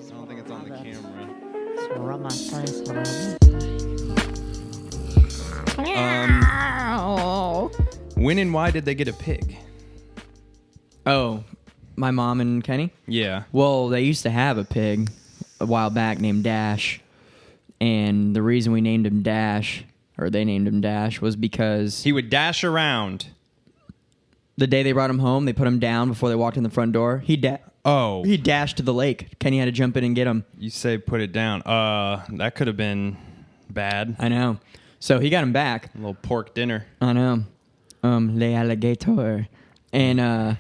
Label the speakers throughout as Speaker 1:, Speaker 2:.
Speaker 1: I don't think it's on the camera.
Speaker 2: Rub my face
Speaker 1: When and why did they get a pig?
Speaker 2: Oh, my mom and Kenny?
Speaker 1: Yeah.
Speaker 2: Well, they used to have a pig a while back named Dash. And the reason we named him Dash, or they named him Dash, was because
Speaker 1: He would dash around.
Speaker 2: the day they brought him home, they put him down before they walked in the front door. He dashed to the lake. Kenny had to jump in and get him.
Speaker 1: You say put it down. That could have been bad.
Speaker 2: I know. So he got him back.
Speaker 1: A little pork dinner.
Speaker 2: I know. Le alligator. And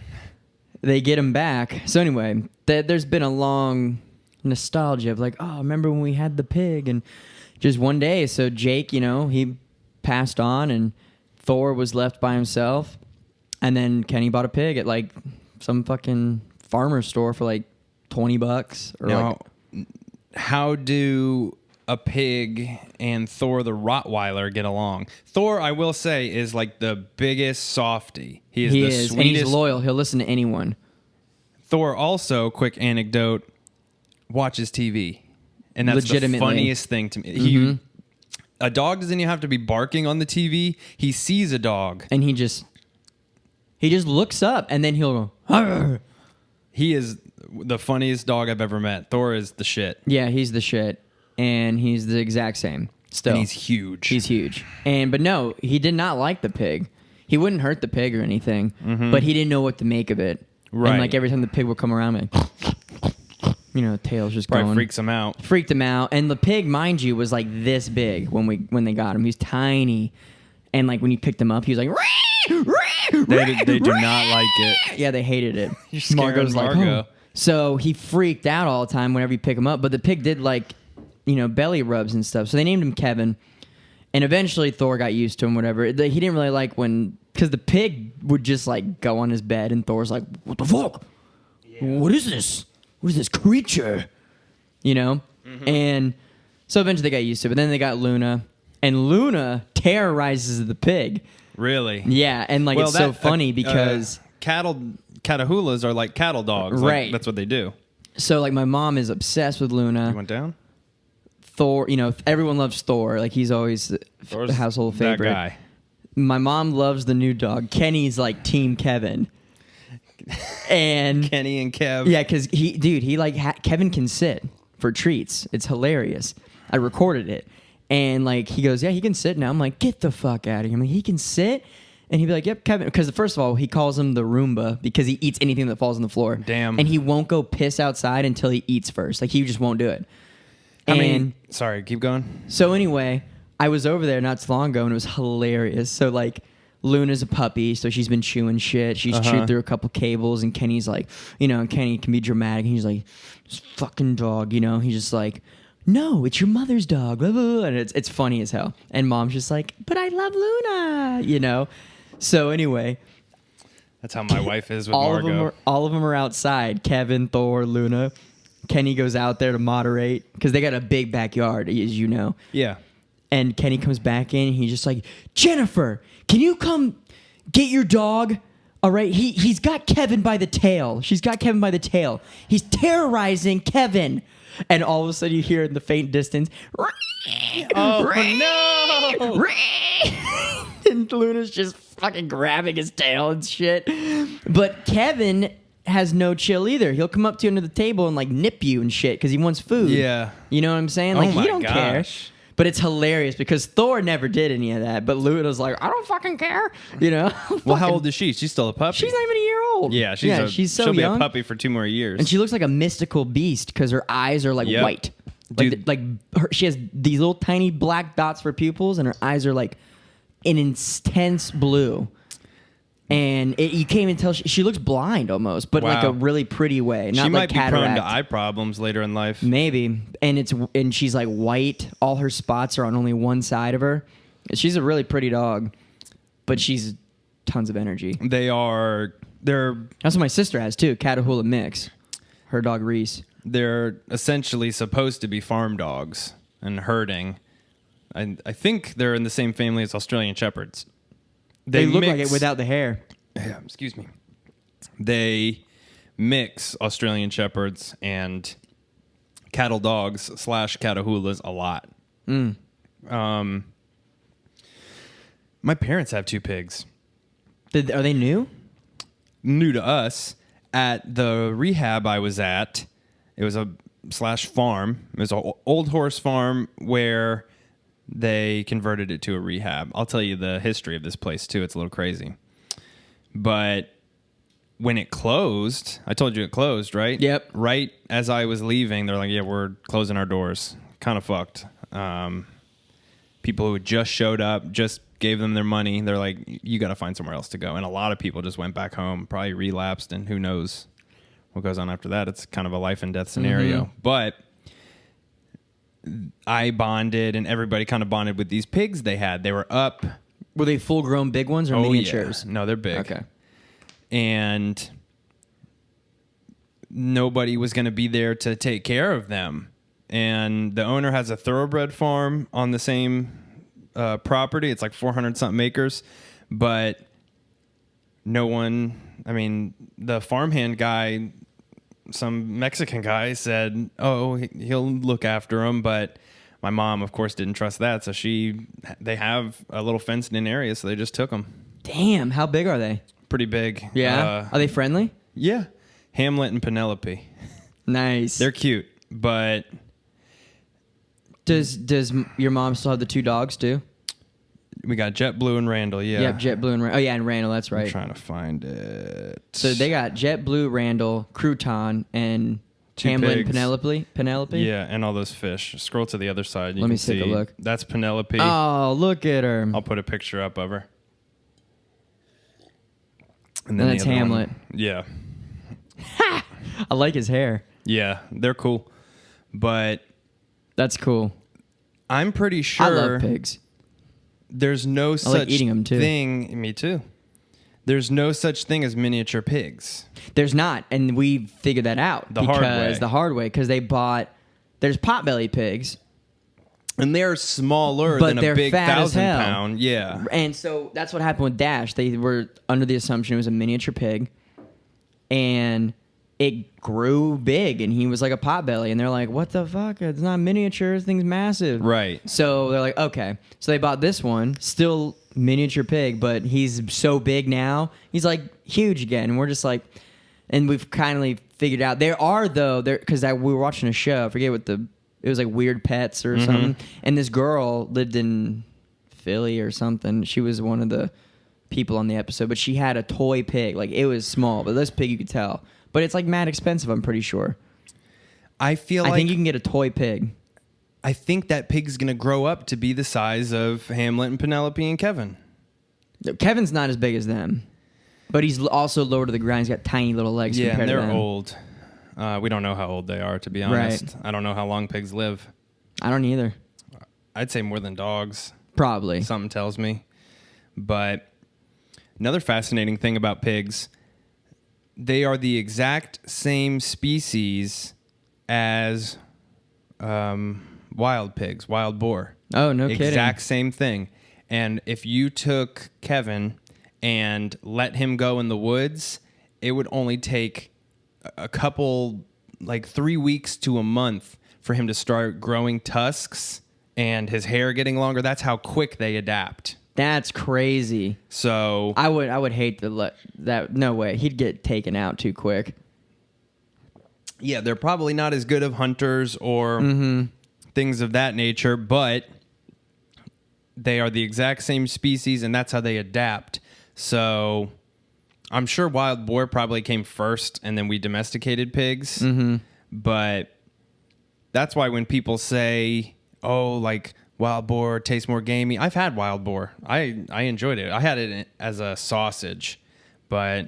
Speaker 2: they get him back. So anyway, there's been a long nostalgia of like, oh, remember when we had the pig? And just one day, so Jake, he passed on and Thor was left by himself. And then Kenny bought a pig at like some fucking farmer store for like $20.
Speaker 1: Now, how do a pig and Thor the Rottweiler get along? Thor, I will say, is like the biggest softie. He is the sweetest.
Speaker 2: And he's loyal. He'll listen to anyone.
Speaker 1: Thor also, quick anecdote, watches TV. And that's the funniest thing to me.
Speaker 2: Mm-hmm.
Speaker 1: A dog doesn't even have to be barking on the TV. He sees a dog.
Speaker 2: And he just looks up and then he'll go, "Arr!"
Speaker 1: He is the funniest dog I've ever met. Thor is the shit.
Speaker 2: Yeah, he's the shit. And he's the exact same. Still.
Speaker 1: And he's huge.
Speaker 2: He's huge. But no, he did not like the pig. He wouldn't hurt the pig or anything, but he didn't know what to make of it.
Speaker 1: Right.
Speaker 2: And like every time the pig would come around, like, tail's just
Speaker 1: Probably
Speaker 2: going.
Speaker 1: freaks him out.
Speaker 2: Freaked him out. And the pig, mind you, was like this big when they got him. He was tiny. And like when you picked him up, he was like,
Speaker 1: They do not like it.
Speaker 2: yeah, they hated it.
Speaker 1: You're scaring
Speaker 2: Margot's
Speaker 1: Margot.
Speaker 2: like, oh. So he freaked out all the time whenever you pick him up. But the pig did like, belly rubs and stuff. So they named him Kevin. And eventually Thor got used to him, whatever. He didn't really like because the pig would just like go on his bed and Thor's like, what the fuck? Yeah. What is this? What is this creature? And so eventually they got used to it. But then they got Luna. And Luna terrorizes the pig.
Speaker 1: Really?
Speaker 2: Yeah. And like it's so funny because...
Speaker 1: Catahoulas are like cattle dogs.
Speaker 2: Right.
Speaker 1: Like, that's what they do.
Speaker 2: So like my mom is obsessed with Luna.
Speaker 1: You went down?
Speaker 2: Thor, everyone loves Thor. Like he's always the household favorite.
Speaker 1: That guy.
Speaker 2: My mom loves the new dog. Kenny's like Team Kevin. And
Speaker 1: Kenny and Kev.
Speaker 2: Yeah, because Kevin can sit for treats. It's hilarious. I recorded it. And like he goes, yeah, he can sit now. I'm like, get the fuck out of here. I'm like, he can sit? And he'd be like, yep, Kevin. Because first of all, he calls him the Roomba because he eats anything that falls on the floor.
Speaker 1: Damn.
Speaker 2: And he won't go piss outside until he eats first. Like he just won't do it.
Speaker 1: Sorry, keep going.
Speaker 2: So anyway, I was over there not too long ago and it was hilarious. So like Luna's a puppy, so she's been chewing shit. She's chewed through a couple cables and Kenny's like, and Kenny can be dramatic. And he's like, this fucking dog, he's just like, no, it's your mother's dog. Blah, blah, blah. And it's funny as hell. And mom's just like, but I love Luna, So anyway.
Speaker 1: That's how my wife is with Margot.
Speaker 2: All of them are outside. Kevin, Thor, Luna. Kenny goes out there to moderate because they got a big backyard, as you know.
Speaker 1: Yeah.
Speaker 2: And Kenny comes back in and he's just like, Jennifer, can you come get your dog? All right, he's got Kevin by the tail. She's got Kevin by the tail. He's terrorizing Kevin. And all of a sudden you hear in the faint distance,
Speaker 1: oh no!
Speaker 2: And Luna's just fucking grabbing his tail and shit. But Kevin has no chill either. He'll come up to you under the table and like nip you and shit because he wants food.
Speaker 1: Yeah.
Speaker 2: You know what I'm saying? Like
Speaker 1: he
Speaker 2: don't care. But it's hilarious because Thor never did any of that. But Luna's like, I don't fucking care.
Speaker 1: Well, how old is she? She's still a puppy.
Speaker 2: She's not even a year old.
Speaker 1: Yeah,
Speaker 2: she's so
Speaker 1: she'll
Speaker 2: young.
Speaker 1: be a puppy for 2 more years.
Speaker 2: And she looks like a mystical beast because her eyes are like white. She has these little tiny black dots for pupils, and her eyes are like an intense blue. And you can't even tell. She looks blind almost, but like a really pretty way. Not
Speaker 1: she might
Speaker 2: like
Speaker 1: be
Speaker 2: cataract.
Speaker 1: prone to eye problems later in life.
Speaker 2: Maybe. And she's like white. All her spots are on only one side of her. She's a really pretty dog, but she's tons of energy.
Speaker 1: They're
Speaker 2: That's what my sister has too. Catahoula mix. Her dog Reese.
Speaker 1: They're essentially supposed to be farm dogs and herding. I think they're in the same family as Australian Shepherds.
Speaker 2: They look like it without the hair.
Speaker 1: Yeah, excuse me. They mix Australian Shepherds and cattle dogs / catahoulas a lot. My parents have 2 pigs.
Speaker 2: Are they new?
Speaker 1: New to us. At the rehab I was at, it was a / farm. It was an old horse farm where they converted it to a rehab. I'll tell you the history of this place too. It's a little crazy. But when it closed, I told you it closed, right?
Speaker 2: Yep.
Speaker 1: Right as I was leaving, they're like, yeah, we're closing our doors. Kind of fucked. People who had just showed up, just gave them their money. They're like, you got to find somewhere else to go. And a lot of people just went back home, probably relapsed, and who knows what goes on after that. It's kind of a life and death scenario. But I bonded, and everybody kind of bonded with these pigs they had. They were up.
Speaker 2: Were they full-grown big ones or miniatures?
Speaker 1: Yeah. No, they're big.
Speaker 2: Okay.
Speaker 1: And nobody was going to be there to take care of them. And the owner has a thoroughbred farm on the same property. It's like 400-something acres. But no one, I mean, the farmhand guy, some Mexican guy said, oh, he'll look after them. But my mom, of course, didn't trust that. So they have a little fenced-in area, so they just took them.
Speaker 2: Damn, how big are they?
Speaker 1: Pretty big.
Speaker 2: Yeah? Are they friendly?
Speaker 1: Yeah. Hamlet and Penelope.
Speaker 2: Nice.
Speaker 1: They're cute, but...
Speaker 2: Does your mom still have the 2 dogs, too?
Speaker 1: We got JetBlue and Randall, yeah.
Speaker 2: Yep, JetBlue and Randall. Oh, yeah, and Randall, that's right.
Speaker 1: I'm trying to find it.
Speaker 2: So they got JetBlue, Randall, Crouton, and
Speaker 1: 2
Speaker 2: Hamlet and
Speaker 1: pigs.
Speaker 2: Penelope?
Speaker 1: Yeah, and all those fish. Scroll to the other side. You
Speaker 2: Let
Speaker 1: can
Speaker 2: me take a
Speaker 1: see.
Speaker 2: look.
Speaker 1: That's Penelope.
Speaker 2: Oh, look at her.
Speaker 1: I'll put a picture up of her.
Speaker 2: And
Speaker 1: the
Speaker 2: that's
Speaker 1: other one.
Speaker 2: Hamlet.
Speaker 1: Yeah.
Speaker 2: I like his hair.
Speaker 1: Yeah, they're cool. But
Speaker 2: That's cool.
Speaker 1: I'm pretty sure...
Speaker 2: I love pigs.
Speaker 1: There's no such
Speaker 2: like eating 'em, too.
Speaker 1: thing. Me too. There's no such thing as miniature pigs.
Speaker 2: There's not, and we figured that out
Speaker 1: The hard way.
Speaker 2: Because they bought. There's potbelly pigs,
Speaker 1: And they're smaller
Speaker 2: but
Speaker 1: than a
Speaker 2: they're
Speaker 1: big
Speaker 2: fat as hell.
Speaker 1: 1,000-pound. Yeah.
Speaker 2: And so that's what happened with Dash. They were under the assumption it was a miniature pig, and it grew big, and he was like a potbelly. And they're like, "What the fuck? It's not miniature. This thing's massive."
Speaker 1: Right.
Speaker 2: So they're like, "Okay." So they bought this one, still miniature pig, but he's so big now. He's like huge again. And we're just like, and we've kindly figured out there are though there because we were watching a show. I forget what it was like Weird Pets or something. And this girl lived in Philly or something. She was one of the people on the episode, but she had a toy pig. Like it was small, but this pig you could tell. But it's like mad expensive, I'm pretty sure.
Speaker 1: I think
Speaker 2: you can get a toy pig.
Speaker 1: I think that pig's going to grow up to be the size of Hamlet and Penelope and Kevin.
Speaker 2: Kevin's not as big as them, but he's also lower to the ground. He's got tiny little legs
Speaker 1: Yeah,
Speaker 2: compared
Speaker 1: and
Speaker 2: to
Speaker 1: they're
Speaker 2: them.
Speaker 1: old. We don't know how old they are, to be honest.
Speaker 2: Right.
Speaker 1: I don't know how long pigs live.
Speaker 2: I don't either.
Speaker 1: I'd say more than dogs.
Speaker 2: Probably.
Speaker 1: Something tells me. But another fascinating thing about pigs, they are the exact same species as wild pigs, wild boar.
Speaker 2: Oh, no kidding.
Speaker 1: Exact same thing. And if you took Kevin and let him go in the woods, it would only take a couple, like 3 weeks to a month for him to start growing tusks and his hair getting longer. That's how quick they adapt.
Speaker 2: That's crazy.
Speaker 1: So
Speaker 2: I would hate to let that. No way. He'd get taken out too quick.
Speaker 1: yeah, they're probably not as good of hunters or things of that nature, but they are the exact same species, and that's how they adapt. So I'm sure wild boar probably came first, and then we domesticated pigs. But that's why when people say, oh, like wild boar tastes more gamey, I've had wild boar. I enjoyed it. I had it as a sausage, but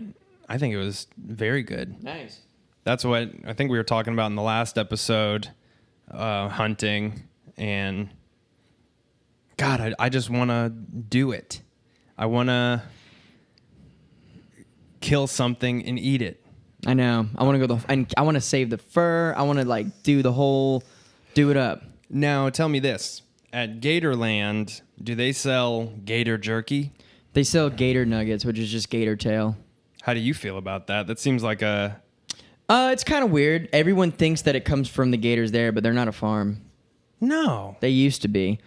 Speaker 1: I think it was very good.
Speaker 2: Nice.
Speaker 1: That's what I think we were talking about in the last episode, hunting. And God, I just want to do it. I want to kill something and eat it.
Speaker 2: I know. I want to go and I want to save the fur. I want to like do it up.
Speaker 1: Now, tell me this. At Gatorland, do they sell gator jerky?
Speaker 2: They sell gator nuggets, which is just gator tail.
Speaker 1: How do you feel about that? That seems like a
Speaker 2: It's kind of weird. Everyone thinks that it comes from the gators there, but they're not a farm.
Speaker 1: No.
Speaker 2: They used to be.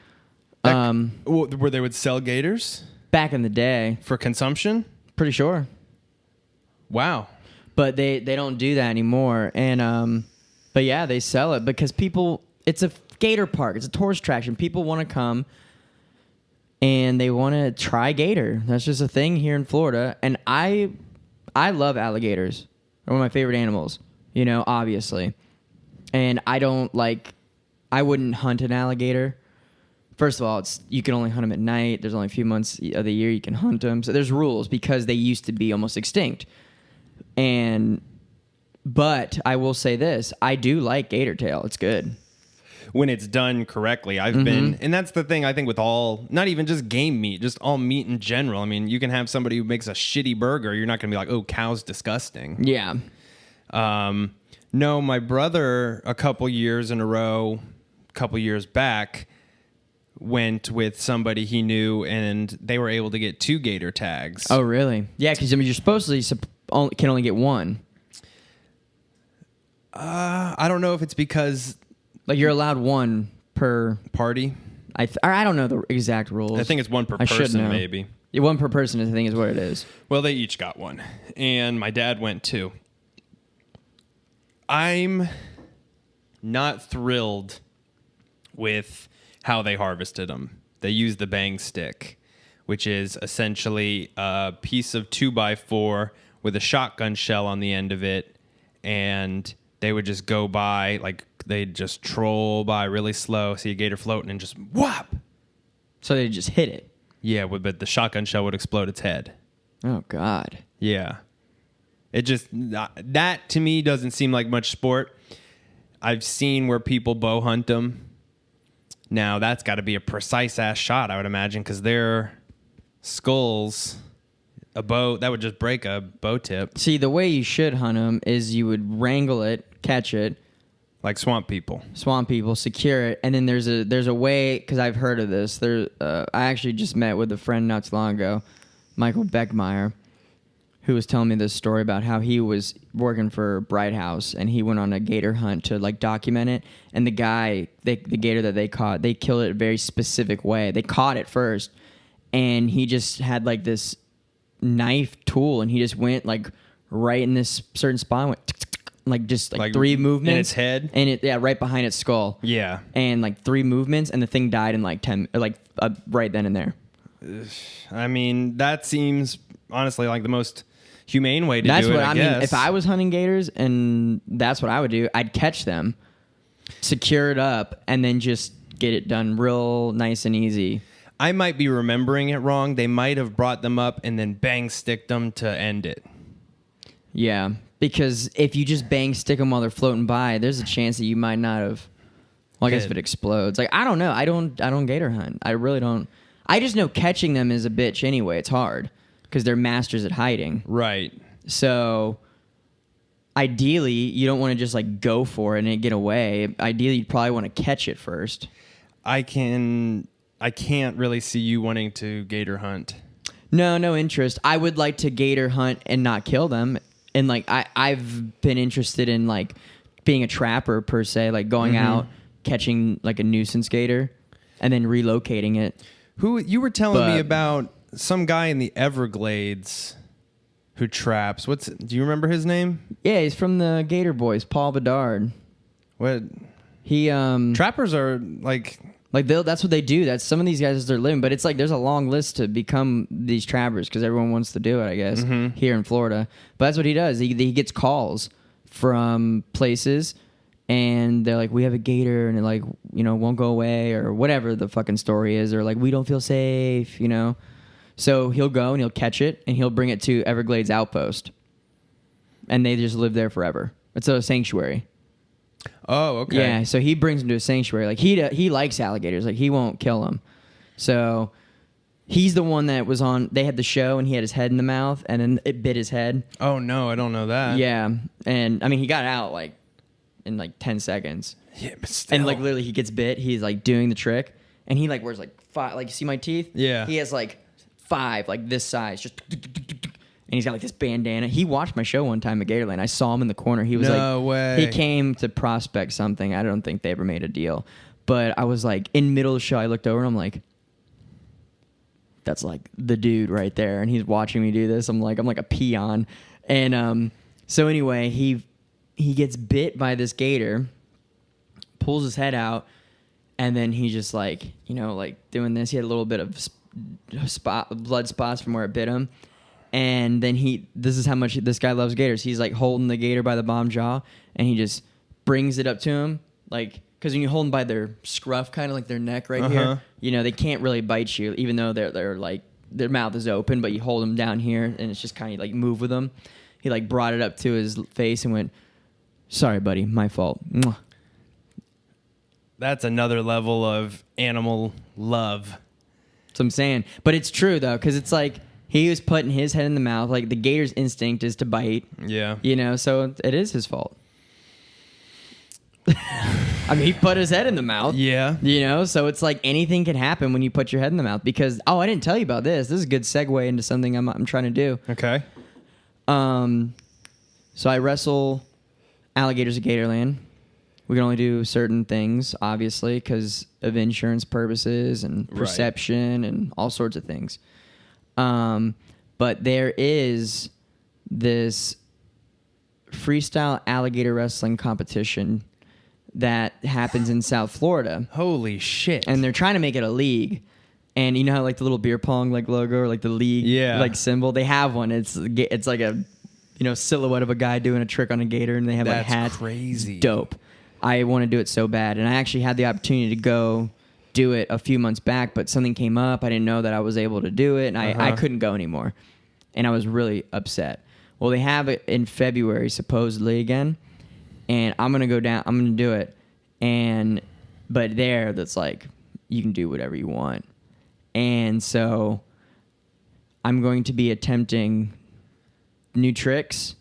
Speaker 1: Where they would sell gators?
Speaker 2: Back in the day.
Speaker 1: For consumption?
Speaker 2: Pretty sure.
Speaker 1: Wow.
Speaker 2: But they don't do that anymore. And but yeah, they sell it because people, it's a gator park. It's a tourist attraction. People want to come and they want to try gator. That's just a thing here in Florida. And I love alligators. They're one of my favorite animals, obviously. And I wouldn't hunt an alligator. First of all, you can only hunt them at night. There's only a few months of the year you can hunt them. So there's rules because they used to be almost extinct. But I will say this. I do like gator tail. It's good.
Speaker 1: When it's done correctly. I've been, and that's the thing I think with all, not even just game meat, just all meat in general. I mean, you can have somebody who makes a shitty burger. You're not going to be like, oh, cow's disgusting.
Speaker 2: Yeah.
Speaker 1: No, my brother, a couple years back, went with somebody he knew, and they were able to get 2 gator tags.
Speaker 2: Oh, really? Yeah, because you're supposed to can only get 1.
Speaker 1: I don't know if it's because
Speaker 2: you're allowed 1 per
Speaker 1: party.
Speaker 2: I don't know the exact rules.
Speaker 1: I think it's 1 per person, maybe.
Speaker 2: Yeah, 1 per person, I think, is what it is.
Speaker 1: Well, they each got 1, and my dad went too. I'm not thrilled with how they harvested them. They used the bang stick, which is essentially a piece of 2x4 with a shotgun shell on the end of it, and they would just go by, they'd just troll by really slow, see a gator floating, and just whop.
Speaker 2: So they just hit it.
Speaker 1: Yeah, but the shotgun shell would explode its head.
Speaker 2: Oh, God.
Speaker 1: Yeah. It just, that to me doesn't seem like much sport. I've seen where people bow hunt them. Now, that's got to be a precise-ass shot, I would imagine, because their skulls, a bow, that would just break a bow tip.
Speaker 2: See, the way you should hunt them is you would wrangle it, catch it.
Speaker 1: Like swamp people,
Speaker 2: secure it, and then there's a way, because I've heard of this. I actually just met with a friend not too long ago, Michael Beckmeyer, who was telling me this story about how he was working for Bright House, and he went on a gator hunt to document it. And the gator that they caught, they killed it a very specific way. They caught it first, and he just had this knife tool, and he just went right in this certain spot, and went 3 movements
Speaker 1: in its head,
Speaker 2: and right behind its skull.
Speaker 1: Yeah,
Speaker 2: and 3 movements, and the thing died in 10, right then and there.
Speaker 1: I mean, that seems honestly like the most humane way to
Speaker 2: that's
Speaker 1: do it.
Speaker 2: What I mean.
Speaker 1: Guess.
Speaker 2: If I was hunting gators, and that's what I would do, I'd catch them, secure it up, and then just get it done real nice and easy.
Speaker 1: I might be remembering it wrong. They might have brought them up and then bang sticked them to end it.
Speaker 2: Yeah, because if you just bang stick them while they're floating by, there's a chance that you might not have. Well, I guess if it explodes, I don't know. I don't gator hunt. I really don't. I just know catching them is a bitch anyway. It's hard because they're masters at hiding.
Speaker 1: Right.
Speaker 2: So ideally, you don't want to just go for it and it get away. Ideally, you'd probably want to catch it first.
Speaker 1: I can't really see you wanting to gator hunt.
Speaker 2: No interest. I would like to gator hunt and not kill them. And I've been interested in being a trapper per se, going out, catching a nuisance gator and then relocating it.
Speaker 1: Who you were telling me about some guy in the Everglades who traps. Do you remember his name? Yeah,
Speaker 2: he's from the Gator Boys, Paul Bedard.
Speaker 1: What?
Speaker 2: He
Speaker 1: trappers are
Speaker 2: that's what they do. That's some of these guys is their living, but it's there's a long list to become these trappers because everyone wants to do it, I guess, here in Florida. But that's what he does. He gets calls from places, and they're like, "We have a gator," and it won't go away, or whatever the fucking story is, or we don't feel safe, So he'll go and he'll catch it, and he'll bring it to Everglades Outpost, and they just live there forever. It's a sanctuary.
Speaker 1: Oh, okay.
Speaker 2: Yeah, so he brings them to a sanctuary. He likes alligators. He won't kill them. So he's the one that was on. They had the show, and he had his head in the mouth, and then it bit his head.
Speaker 1: Oh no, I don't know that.
Speaker 2: Yeah, and I mean he got out in 10 seconds.
Speaker 1: Yeah, but still.
Speaker 2: And literally he gets bit. He's doing the trick, and he wears 5. You see my teeth?
Speaker 1: Yeah.
Speaker 2: He has 5 this size, just. And and he's got like this bandana. He watched my show one time at Gatorland. I saw him in the corner. He was
Speaker 1: No way.
Speaker 2: He came to prospect something. I don't think they ever made a deal. But I was like, in middle of the show, I looked over and I'm like, that's like the dude right there. And he's watching me do this. I'm like a peon. And so anyway, he gets bit by this gator, pulls his head out, and then he just like, you know, like doing this. He had a little bit of blood spots from where it bit him. And then this is how much this guy loves gators. He's like holding the gator by the bottom jaw, and he just brings it up to him. Like, because when you hold them by their scruff, kind of like their neck right here, you know, they can't really bite you, even though they're like, their mouth is open, but you hold them down here, and it's just kind of like move with them. He like brought it up to his face and went, "Sorry, buddy, my fault." Mwah.
Speaker 1: That's another level of animal love.
Speaker 2: That's what I'm saying. But it's true, though, because it's like he was putting his head in the mouth. Like, the gator's instinct is to bite.
Speaker 1: Yeah.
Speaker 2: You know, so it is his fault. I mean, he put his head in the mouth.
Speaker 1: Yeah.
Speaker 2: You know, so it's like anything can happen when you put your head in the mouth. Because, I didn't tell you about this. This is a good segue into something I'm trying to do.
Speaker 1: Okay.
Speaker 2: So I wrestle alligators at Gatorland. We can only do certain things, obviously, because of insurance purposes and perception and all sorts of things. But there is this freestyle alligator wrestling competition that happens in South Florida.
Speaker 1: Holy shit.
Speaker 2: And they're trying to make it a league. And you know how like the little beer pong like logo or like the league like symbol? They have one. It's like a silhouette of a guy doing a trick on a gator, and they have like hats.
Speaker 1: That's crazy.
Speaker 2: It's dope. I want to do it so bad, and I actually had the opportunity to go do it a few months back, but something came up. I didn't know that I was able to do it, and I couldn't go anymore, and I was really upset. Well, they have it in February supposedly again, and I'm gonna go down. I'm gonna do it, but that's like you can do whatever you want, and so I'm going to be attempting new tricks.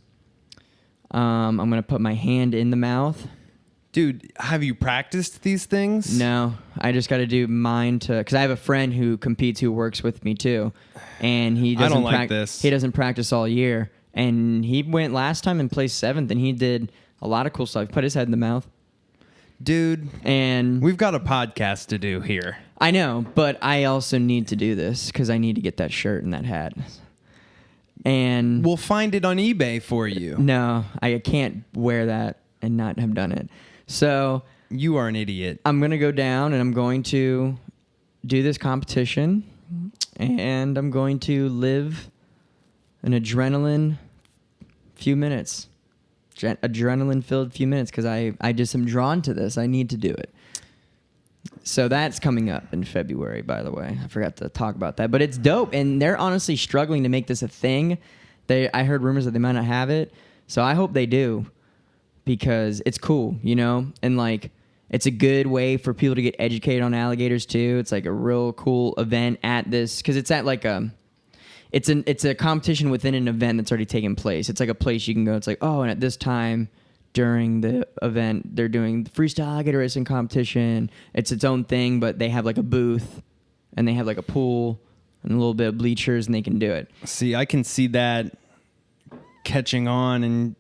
Speaker 2: I'm gonna put my hand in the mouth.
Speaker 1: Dude, have you practiced these things?
Speaker 2: No, I just got to do mine because I have a friend who competes who works with me too, and he doesn't.
Speaker 1: I don't like this.
Speaker 2: He doesn't practice all year, and he went last time and placed 7th, and he did a lot of cool stuff. He put his head in the mouth,
Speaker 1: dude.
Speaker 2: And
Speaker 1: we've got a podcast to do here.
Speaker 2: I know, but I also need to do this because I need to get that shirt and that hat. And
Speaker 1: we'll find it on eBay for you.
Speaker 2: No, I can't wear that and not have done it. So
Speaker 1: you are an idiot.
Speaker 2: I'm going to go down and I'm going to do this competition, and I'm going to live an adrenaline-filled few minutes because I just am drawn to this. I need to do it. So that's coming up in February, by the way. I forgot to talk about that, but it's dope, and they're honestly struggling to make this a thing. I heard rumors that they might not have it, so I hope they do. Because it's cool, you know? And, like, it's a good way for people to get educated on alligators, too. It's, like, a real cool event at this. Because it's at, like, it's a competition within an event that's already taken place. It's, like, a place you can go. It's like, and at this time during the event, they're doing the freestyle alligator racing competition. It's its own thing, but they have, like, a booth. And they have, like, a pool and a little bit of bleachers, and they can do it.
Speaker 1: See, I can see that catching on and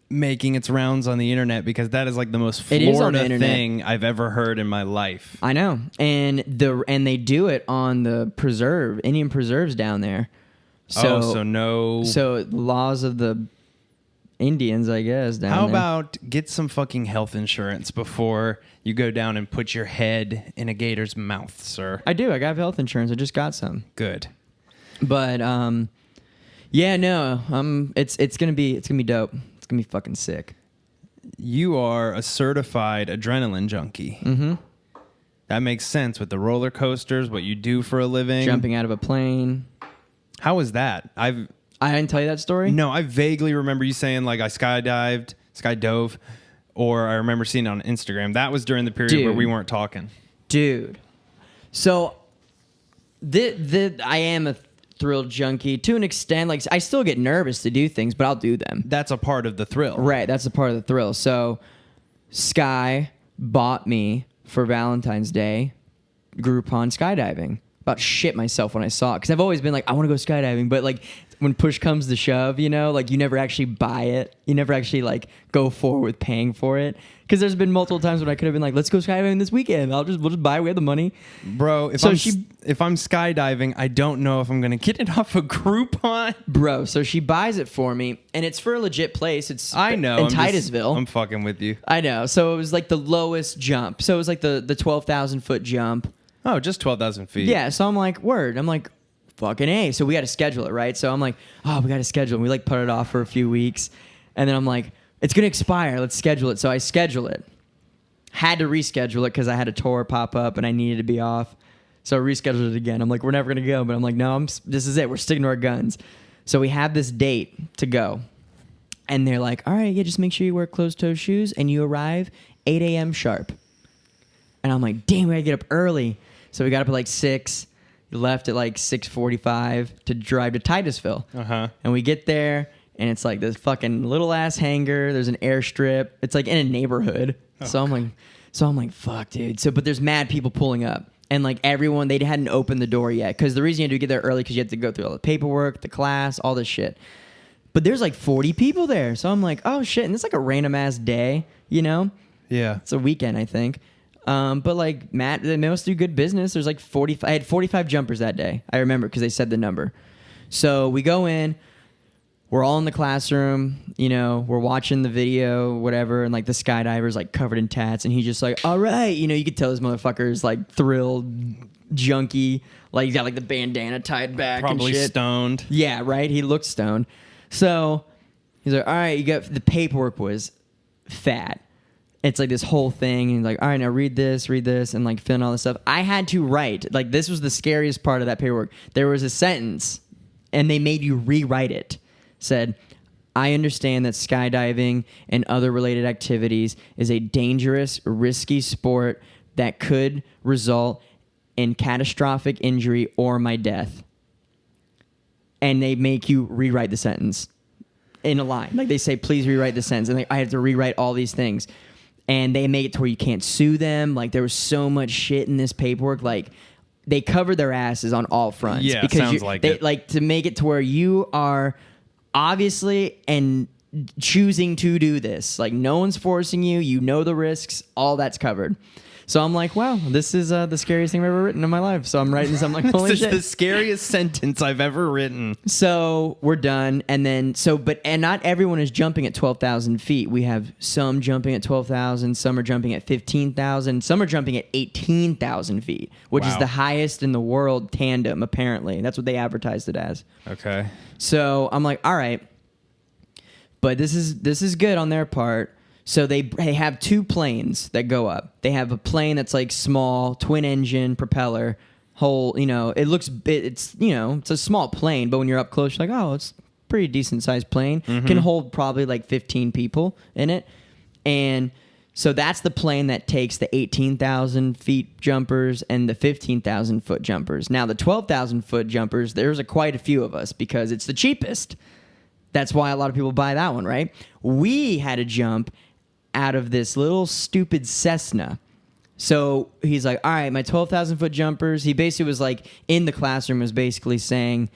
Speaker 1: making its rounds on the internet, because that is like the most Florida thing I've ever heard in my life.
Speaker 2: I know. And they do it on the Indian preserves down there. So laws of the Indians, I guess, down there.
Speaker 1: How about get some fucking health insurance before you go down and put your head in a gator's mouth, sir?
Speaker 2: I do. I got health insurance. I just got some.
Speaker 1: Good.
Speaker 2: But it's gonna be dope. It's gonna be fucking sick.
Speaker 1: You are a certified adrenaline junkie.
Speaker 2: Mm-hmm.
Speaker 1: That makes sense with the roller coasters, what you do for a living.
Speaker 2: Jumping out of a plane.
Speaker 1: How was that?
Speaker 2: I didn't tell you that story?
Speaker 1: No, I vaguely remember you saying like I skydove, or I remember seeing it on Instagram. That was during the period where we weren't talking.
Speaker 2: Dude. So I am a thrill junkie to an extent. Like, I still get nervous to do things, but I'll do them.
Speaker 1: That's a part of the thrill.
Speaker 2: Right, that's a part of the thrill. So Sky bought me for Valentine's Day Groupon skydiving. about shit myself when I saw it because I've always been like, I want to go skydiving, but like when push comes to shove, you know, like you never actually buy it. You never actually like go forward with paying for it. Because there's been multiple times when I could have been like, let's go skydiving this weekend. We'll just buy. We have the money,
Speaker 1: bro. If I'm skydiving, I don't know if I'm gonna get it off a Groupon,
Speaker 2: bro. So she buys it for me, and it's for a legit place. It's
Speaker 1: I know
Speaker 2: in Titusville.
Speaker 1: I'm fucking with you.
Speaker 2: I know. So it was like the lowest jump. So it was like the 12,000 foot jump.
Speaker 1: Oh, just 12,000 feet.
Speaker 2: Yeah. So I'm like, word. I'm like, fucking A. So we got to schedule it, right? So I'm like, oh, we got to schedule. And we like put it off for a few weeks, and then I'm like, it's going to expire. Let's schedule it. So I schedule it. Had to reschedule it because I had a tour pop up and I needed to be off. So I rescheduled it again. I'm like, we're never going to go. But I'm like, no, this is it. We're sticking to our guns. So we have this date to go. And they're like, all right, yeah, just make sure you wear closed-toe shoes and you arrive 8 a.m. sharp. And I'm like, damn, we got to get up early. So we got up at like 6. Left at like 6:45 to drive to Titusville.
Speaker 1: Uh-huh.
Speaker 2: And we get there. And it's like this fucking little ass hangar. There's an airstrip. It's like in a neighborhood. Oh, so I'm like, fuck, dude. So, but there's mad people pulling up, and like everyone, they hadn't opened the door yet because the reason you had to get there early because you had to go through all the paperwork, the class, all this shit. But there's like 40 people there. So I'm like, oh shit, and it's like a random ass day, you know?
Speaker 1: Yeah.
Speaker 2: It's a weekend, I think. But like Matt, they must do good business. There's like 45. I had 45 jumpers that day. I remember because they said the number. So we go in. We're all in the classroom, you know, we're watching the video, whatever, and like the skydiver's like covered in tats, and he's just like, all right, you know, you could tell this motherfucker's like thrilled, junkie, like he's got like the bandana tied back
Speaker 1: probably
Speaker 2: and shit.
Speaker 1: Stoned.
Speaker 2: Yeah, right? He looked stoned. So he's like, all right, you got the paperwork was fat. It's like this whole thing, and he's like, all right, now read this, and like fill in all this stuff. I had to write, like this was the scariest part of that paperwork. There was a sentence, and they made you rewrite it. Said, I understand that skydiving and other related activities is a dangerous, risky sport that could result in catastrophic injury or my death. And they make you rewrite the sentence in a line. Like they say, please rewrite the sentence. And I had to rewrite all these things. And they make it to where you can't sue them. Like there was so much shit in this paperwork. Like they covered their asses on all fronts.
Speaker 1: Yeah,
Speaker 2: because
Speaker 1: sounds like it.
Speaker 2: Like to make it to where you are obviously and choosing to do this. Like no one's forcing you. You know the risks. All that's covered. So I'm like, wow, this is the scariest thing I've ever written in my life. So I'm writing this. I'm like, holy
Speaker 1: this
Speaker 2: shit.
Speaker 1: is the scariest sentence I've ever written.
Speaker 2: So we're done. And then, and not everyone is jumping at 12,000 feet. We have some jumping at 12,000. Some are jumping at 15,000. Some are jumping at 18,000 feet, which is the highest in the world tandem, apparently. That's what they advertised it as.
Speaker 1: Okay.
Speaker 2: So I'm like, all right. But this is good on their part. So they have two planes that go up. They have a plane that's like small, twin engine, propeller, whole, you know, it's, you know, it's a small plane, but when you're up close, you're like, oh, it's a pretty decent sized plane. Mm-hmm. Can hold probably like 15 people in it. And so that's the plane that takes the 18,000 feet jumpers and the 15,000 foot jumpers. Now the 12,000 foot jumpers, there's quite a few of us because it's the cheapest. That's why a lot of people buy that one, right? We had to jump out of this little stupid Cessna. So he's like, all right, my 12,000 foot jumpers. He basically was like, in the classroom was basically saying,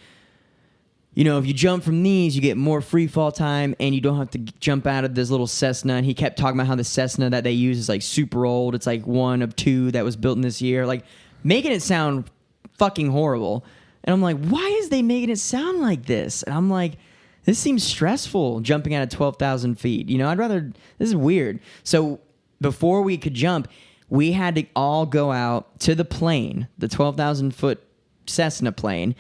Speaker 2: you know, if you jump from these, you get more free fall time and you don't have to jump out of this little Cessna. And he kept talking about how the Cessna that they use is like super old. It's like one of two that was built in this year. Like making it sound fucking horrible. And I'm like, why is they making it sound like this? And I'm like, this seems stressful, jumping out of 12,000 feet. You know, this is weird. So before we could jump, we had to all go out to the plane, the 12,000 foot Cessna plane,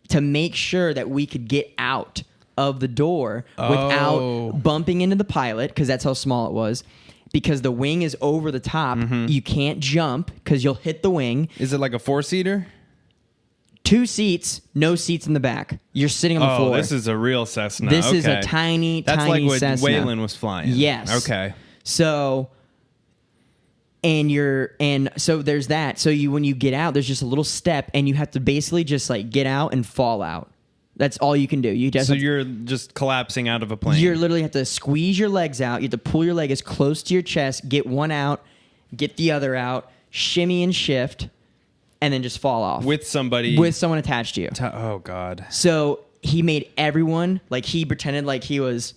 Speaker 2: to make sure that we could get out of the door without bumping into the pilot, because that's how small it was. Because the wing is over the top. Mm-hmm. You can't jump because you'll hit the wing.
Speaker 1: Is it like a 4-seater?
Speaker 2: 2 seats, no seats in the back. You're sitting on the floor.
Speaker 1: Oh, this is a real Cessna.
Speaker 2: This is a tiny
Speaker 1: That's
Speaker 2: like
Speaker 1: what
Speaker 2: Cessna.
Speaker 1: Waylon was flying.
Speaker 2: Yes.
Speaker 1: Okay.
Speaker 2: So, so there's that. So when you get out, there's just a little step, and you have to basically just like get out and fall out. That's all you can do.
Speaker 1: You're just collapsing out of a plane.
Speaker 2: You literally have to squeeze your legs out. You have to pull your leg as close to your chest, get one out, get the other out, shimmy and shift. and then just fall off
Speaker 1: with somebody,
Speaker 2: with someone attached to you.
Speaker 1: Oh God.
Speaker 2: So he made everyone, like, he pretended like he was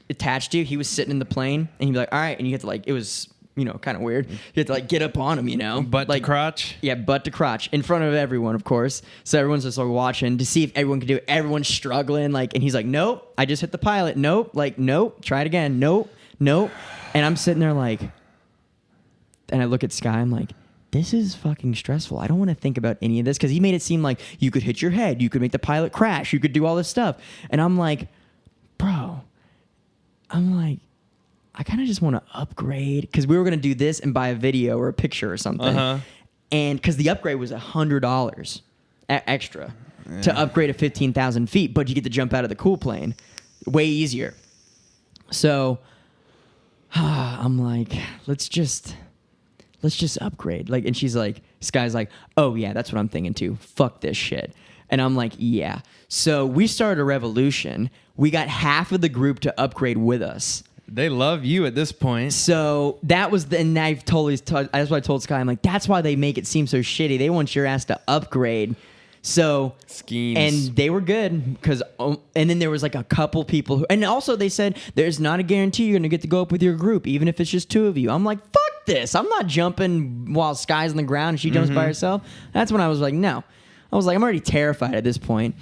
Speaker 2: attached to you. He was sitting in the plane, and he'd be like, all right, and you had to, like, it was, you know, kind of weird. You had to, like, get up on him, you know,
Speaker 1: butt
Speaker 2: like,
Speaker 1: to crotch.
Speaker 2: Yeah, butt to crotch in front of everyone, of course. So everyone's just like watching to see if everyone can do it. Everyone's struggling, like, and he's like, nope, I just hit the pilot. Nope, like, nope, try it again. Nope, nope. And I'm sitting there like, and I look at Sky, I'm like, this is fucking stressful. I don't want to think about any of this, because he made it seem like you could hit your head, you could make the pilot crash, you could do all this stuff. And I'm like, bro, I kind of just want to upgrade, because we were going to do this and buy a video or a picture or something. And because the upgrade was $100 extra to upgrade to 15,000 feet, but you get to jump out of the cool plane. Way easier. So I'm like, let's just upgrade. Like, and she's like, Sky's like, oh yeah, that's what I'm thinking too. Fuck this shit. And I'm like, yeah. So we started a revolution. We got half of the group to upgrade with us.
Speaker 1: They love you at this point.
Speaker 2: So that was and I've totally, that's what I told Sky. I'm like, that's why they make it seem so shitty. They want your ass to upgrade. So
Speaker 1: schemes.
Speaker 2: And they were good, because, and then there was like a couple people who, and also they said, there's not a guarantee you're going to get to go up with your group, even if it's just two of you. I'm like, fuck this. I'm not jumping while Sky's on the ground and she jumps by herself. That's when I was like, no. I was like, I'm already terrified at this point.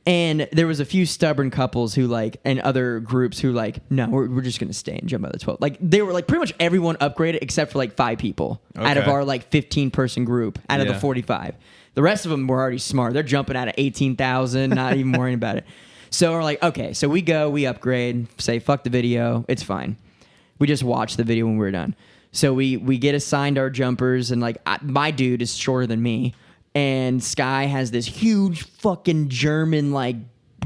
Speaker 2: And there was a few stubborn couples who like, and other groups who like, no, we're just going to stay and jump out of the 12. Like, they were like, pretty much everyone upgraded except for like 5 people out of our like 15 person group out of the 45. The rest of them were already smart. They're jumping out of 18,000, not even worrying about it. So we're like, okay, so we go, we upgrade, say, fuck the video. It's fine. We just watch the video when we're done. So we get assigned our jumpers, and like, my dude is shorter than me. And Sky has this huge fucking German like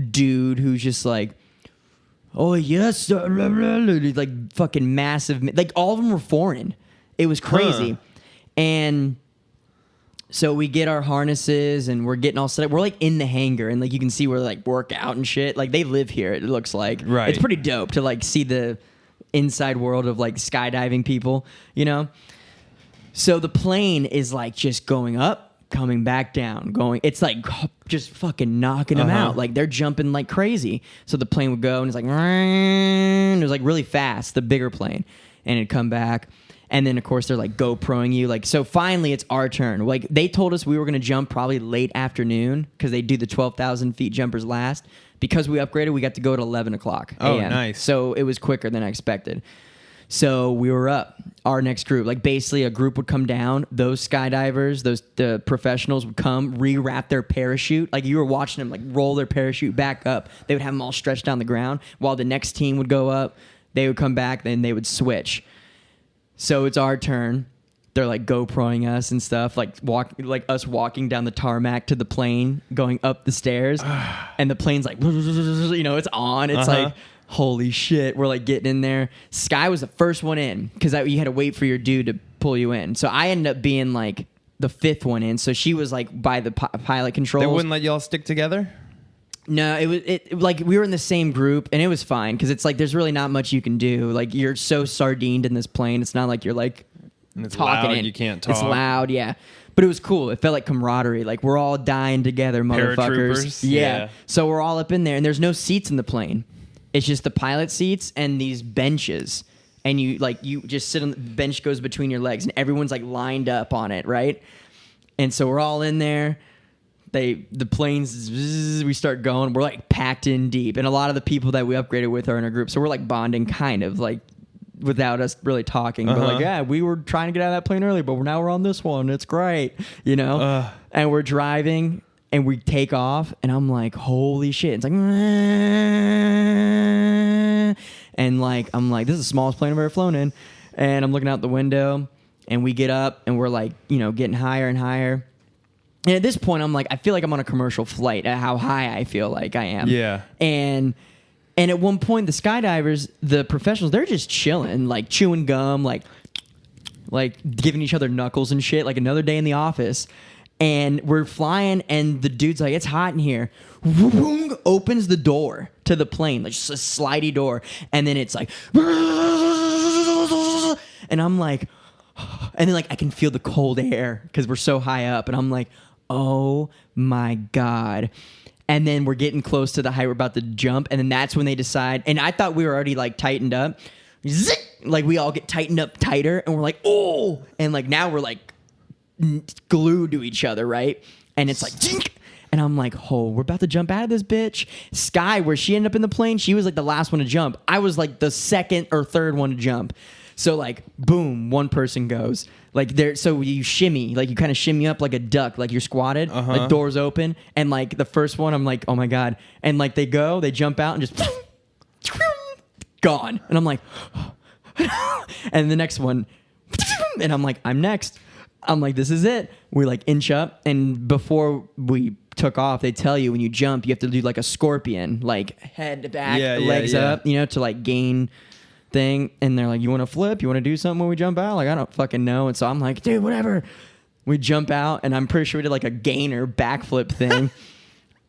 Speaker 2: dude who's just like, oh yes, sir. Like fucking massive. Like all of them were foreign. It was crazy. And so we get our harnesses and we're getting all set up. We're like in the hangar, and like you can see where like work out and shit. Like they live here. It looks like It's pretty dope to like see the inside world of like skydiving people, you know. So the plane is like just going up, coming back down, going, it's like just fucking knocking them out. Like they're jumping like crazy. So the plane would go and it's like, it was like really fast, the bigger plane, and it'd come back. And then of course they're like GoProing you. Like, so finally it's our turn. Like they told us we were going to jump probably late afternoon, because they do the 12,000 feet jumpers last. Because we upgraded, we got to go at 11 o'clock a.m.
Speaker 1: Oh, nice.
Speaker 2: So it was quicker than I expected. So we were up. Our next group, like basically a group would come down. Those skydivers, the professionals would come, rewrap their parachute. Like you were watching them like roll their parachute back up. They would have them all stretched on the ground while the next team would go up. They would come back, then they would switch. So it's our turn. They're like GoProing us and stuff, like us walking down the tarmac to the plane, going up the stairs, and the plane's like, you know, it's on. It's like, holy shit, we're like getting in there. Sky was the first one in, because you had to wait for your dude to pull you in. So I ended up being like the 5th one in. So she was like by the pilot controls.
Speaker 1: They wouldn't let y'all stick together?
Speaker 2: No, it like we were in the same group, and it was fine, because it's like there's really not much you can do. Like you're so sardined in this plane. It's not like you're like
Speaker 1: and it's
Speaker 2: talking.
Speaker 1: Loud, you can't talk.
Speaker 2: It's loud, yeah. But it was cool. It felt like camaraderie. Like we're all dying together, motherfuckers. Yeah. So we're all up in there, and there's no seats in the plane. It's just the pilot seats and these benches. And you just sit on the bench, goes between your legs, and everyone's like lined up on it, right? And so we're all in there. The planes, we start going. We're like packed in deep. And a lot of the people that we upgraded with are in our group. So we're like bonding kind of like without us really talking. But like, yeah, we were trying to get out of that plane early, but now we're on this one. It's great, you know? And we're driving. And we take off, and I'm like, holy shit. It's like, and like, I'm like, this is the smallest plane I've ever flown in. And I'm looking out the window, and we get up, and we're like, you know, getting higher and higher. And at this point, I'm like, I feel like I'm on a commercial flight at how high I feel like I am.
Speaker 1: Yeah.
Speaker 2: And at one point, the skydivers, the professionals, they're just chilling, like chewing gum, like giving each other knuckles and shit, like another day in the office. And we're flying, and the dude's like, it's hot in here. Opens the door to the plane, like just a slidey door. And then it's like, and I'm like, And then like I can feel the cold air because we're so high up, and I'm like, oh my God. And then we're getting close to the height we're about to jump, and then that's when they decide. And I thought we were already like tightened up. Zick! Like we all get tightened up tighter, and we're like, oh, and like now we're like glued to each other, right? And it's like, zink! And I'm like, oh, we're about to jump out of this bitch. Sky, where she ended up in the plane, she was like the last one to jump. I was like the second or third one to jump. So like, boom, one person goes. Like there, so you shimmy, like you kind of shimmy up like a duck, like you're squatted, like doors open, and like the first one, I'm like, oh my God, and like they jump out and just gone, and I'm like, and the next one, and I'm like, I'm next. I'm like, this is it. We like inch up, and before we took off, they tell you when you jump, you have to do like a scorpion, like head to back, legs up, you know, to like gain thing. And they're like, you want to flip? You want to do something when we jump out? Like, I don't fucking know. And so I'm like, dude, whatever. We jump out, and I'm pretty sure we did like a gainer backflip thing.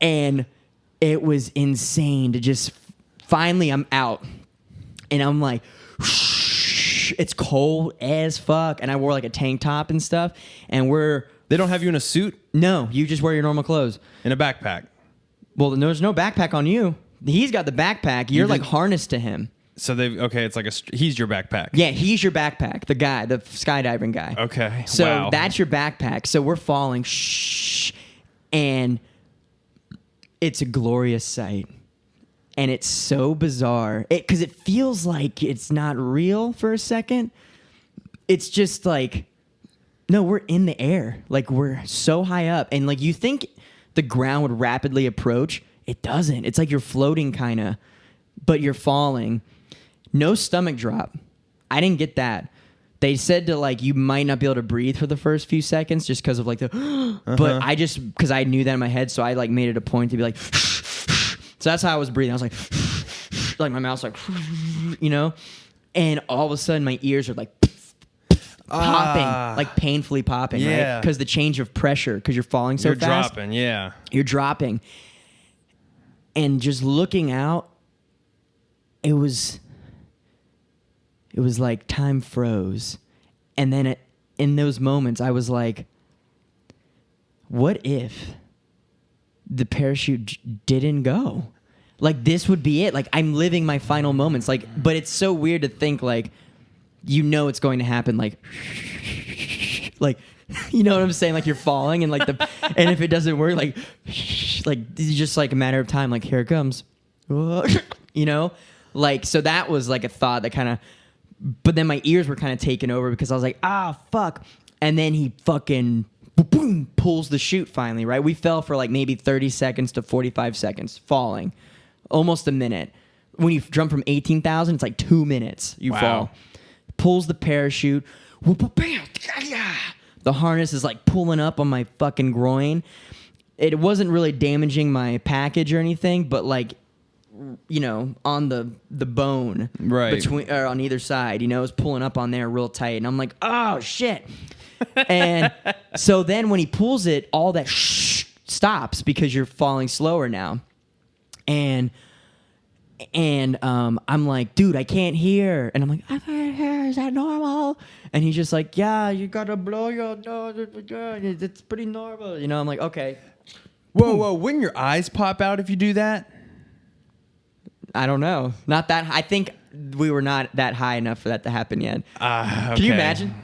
Speaker 2: And it was insane to just finally I'm out, and I'm like, it's cold as fuck. And I wore like a tank top and stuff, and
Speaker 1: they don't have you in a suit?
Speaker 2: No, you just wear your normal clothes.
Speaker 1: In a backpack?
Speaker 2: Well, there's no backpack on you. He's got the backpack. You're like harnessed to him.
Speaker 1: So it's like he's your backpack.
Speaker 2: Yeah, he's your backpack. The guy, the skydiving guy.
Speaker 1: Okay.
Speaker 2: So that's your backpack. So we're falling, and it's a glorious sight. And it's so bizarre. Because it feels like it's not real for a second. It's just like, no, we're in the air. Like we're so high up. And like you think the ground would rapidly approach. It doesn't. It's like you're floating kind of, but you're falling. No stomach drop. I didn't get that. They said to like you might not be able to breathe for the first few seconds just because of like the but I just because I knew that in my head, so I like made it a point to be like so that's how I was breathing. I was like my mouth's like you know, and all of a sudden my ears are like popping, like painfully popping, right? Because the change of pressure, because you're falling so fast. You're dropping. And just looking out, it was like time froze. And then in those moments, I was like, what if the parachute didn't go? Like, this would be it. Like, I'm living my final moments. Like, but it's so weird to think, like, you know it's going to happen. Like, you know what I'm saying? Like, you're falling, and like and if it doesn't work, like it's just like a matter of time. Like, here it comes. You know? Like, so that was like a thought that kind of, but then my ears were kind of taken over because I was like, fuck. And then he fucking boom, pulls the chute finally, right? We fell for like maybe 30 seconds to 45 seconds falling, almost a minute. When you jump from 18,000, it's like 2 minutes you fall. Pulls the parachute. The harness is like pulling up on my fucking groin. It wasn't really damaging my package or anything, but like, you know, on the bone,
Speaker 1: right,
Speaker 2: between or on either side, you know, it was pulling up on there real tight, and I'm like, oh shit. And so then when he pulls it, all that stops because you're falling slower now, and I'm like, dude, I can't hear, and I'm like, I can't hear. Is that normal? And he's just like, yeah, you gotta blow your nose. It's pretty normal, you know. I'm like, okay.
Speaker 1: Whoa, wouldn't your eyes pop out if you do that?
Speaker 2: I don't know. Not that. I think we were not that high enough for that to happen yet.
Speaker 1: Okay.
Speaker 2: Can you imagine?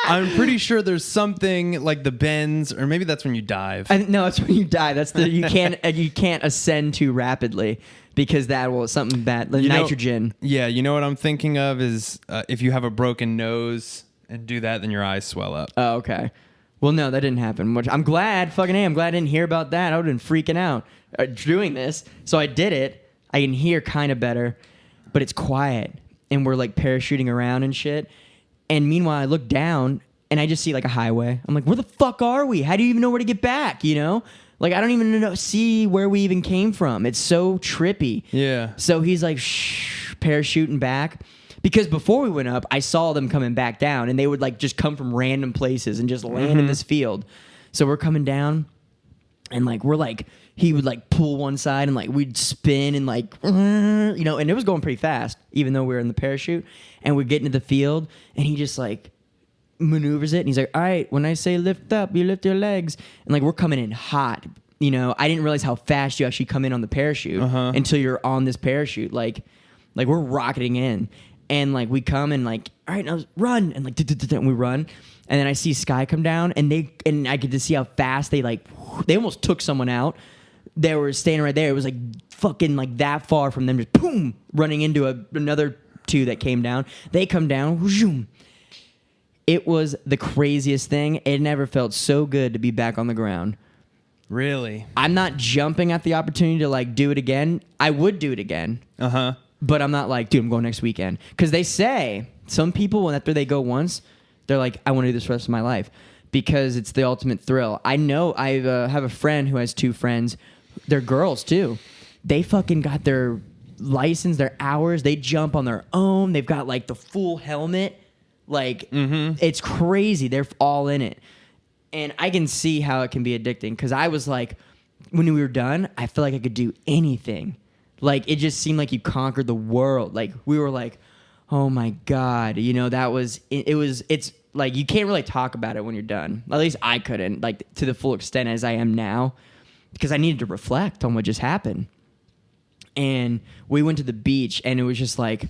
Speaker 1: I'm pretty sure there's something like the bends, or maybe that's when you dive.
Speaker 2: No, it's when you die. That's you can't ascend too rapidly because that will something bad. The nitrogen.
Speaker 1: Yeah, you know what I'm thinking of is if you have a broken nose and do that, then your eyes swell up.
Speaker 2: Oh, okay. Well, no, that didn't happen. Which I'm glad. Fucking I'm glad I didn't hear about that. I would have been freaking out doing this. So I did it. I can hear kind of better, but it's quiet, and we're like parachuting around and shit. And meanwhile, I look down and I just see like a highway. I'm like, where the fuck are we? How do you even know where to get back? You know, like I don't even see where we even came from. It's so trippy.
Speaker 1: Yeah.
Speaker 2: So he's like parachuting back. Because before we went up, I saw them coming back down, and they would like just come from random places and just land in this field. So we're coming down, And like we're like he would like pull one side and like we'd spin and like you know, and it was going pretty fast even though we were in the parachute. And we'd get into the field and he just like maneuvers it and he's like, all right, when I say lift up, you lift your legs. And like we're coming in hot. You know, I didn't realize how fast you actually come in on the parachute until you're on this parachute. Like we're rocketing in. And like we come and like, all right, now run. And like and we run. And then I see Sky come down and I get to see how fast they almost took someone out. They were standing right there. It was like fucking like that far from them, just boom, running into another two that came down. They come down. Whoom. It was the craziest thing. It never felt so good to be back on the ground.
Speaker 1: Really?
Speaker 2: I'm not jumping at the opportunity to like do it again. I would do it again. But I'm not like, dude, I'm going next weekend. Because they say some people, after they go once, they're like, I want to do this for the rest of my life because it's the ultimate thrill. I know I have a friend who has 2 friends. They're girls too. They fucking got their license, their hours. They jump on their own. They've got like the full helmet. Like it's crazy. They're all in it. And I can see how it can be addicting because I was like, when we were done, I feel like I could do anything. Like it just seemed like you conquered the world. Like we were like, oh my God, you know, it's like you can't really talk about it when you're done. At least I couldn't, like to the full extent as I am now, because I needed to reflect on what just happened. And we went to the beach and it was just like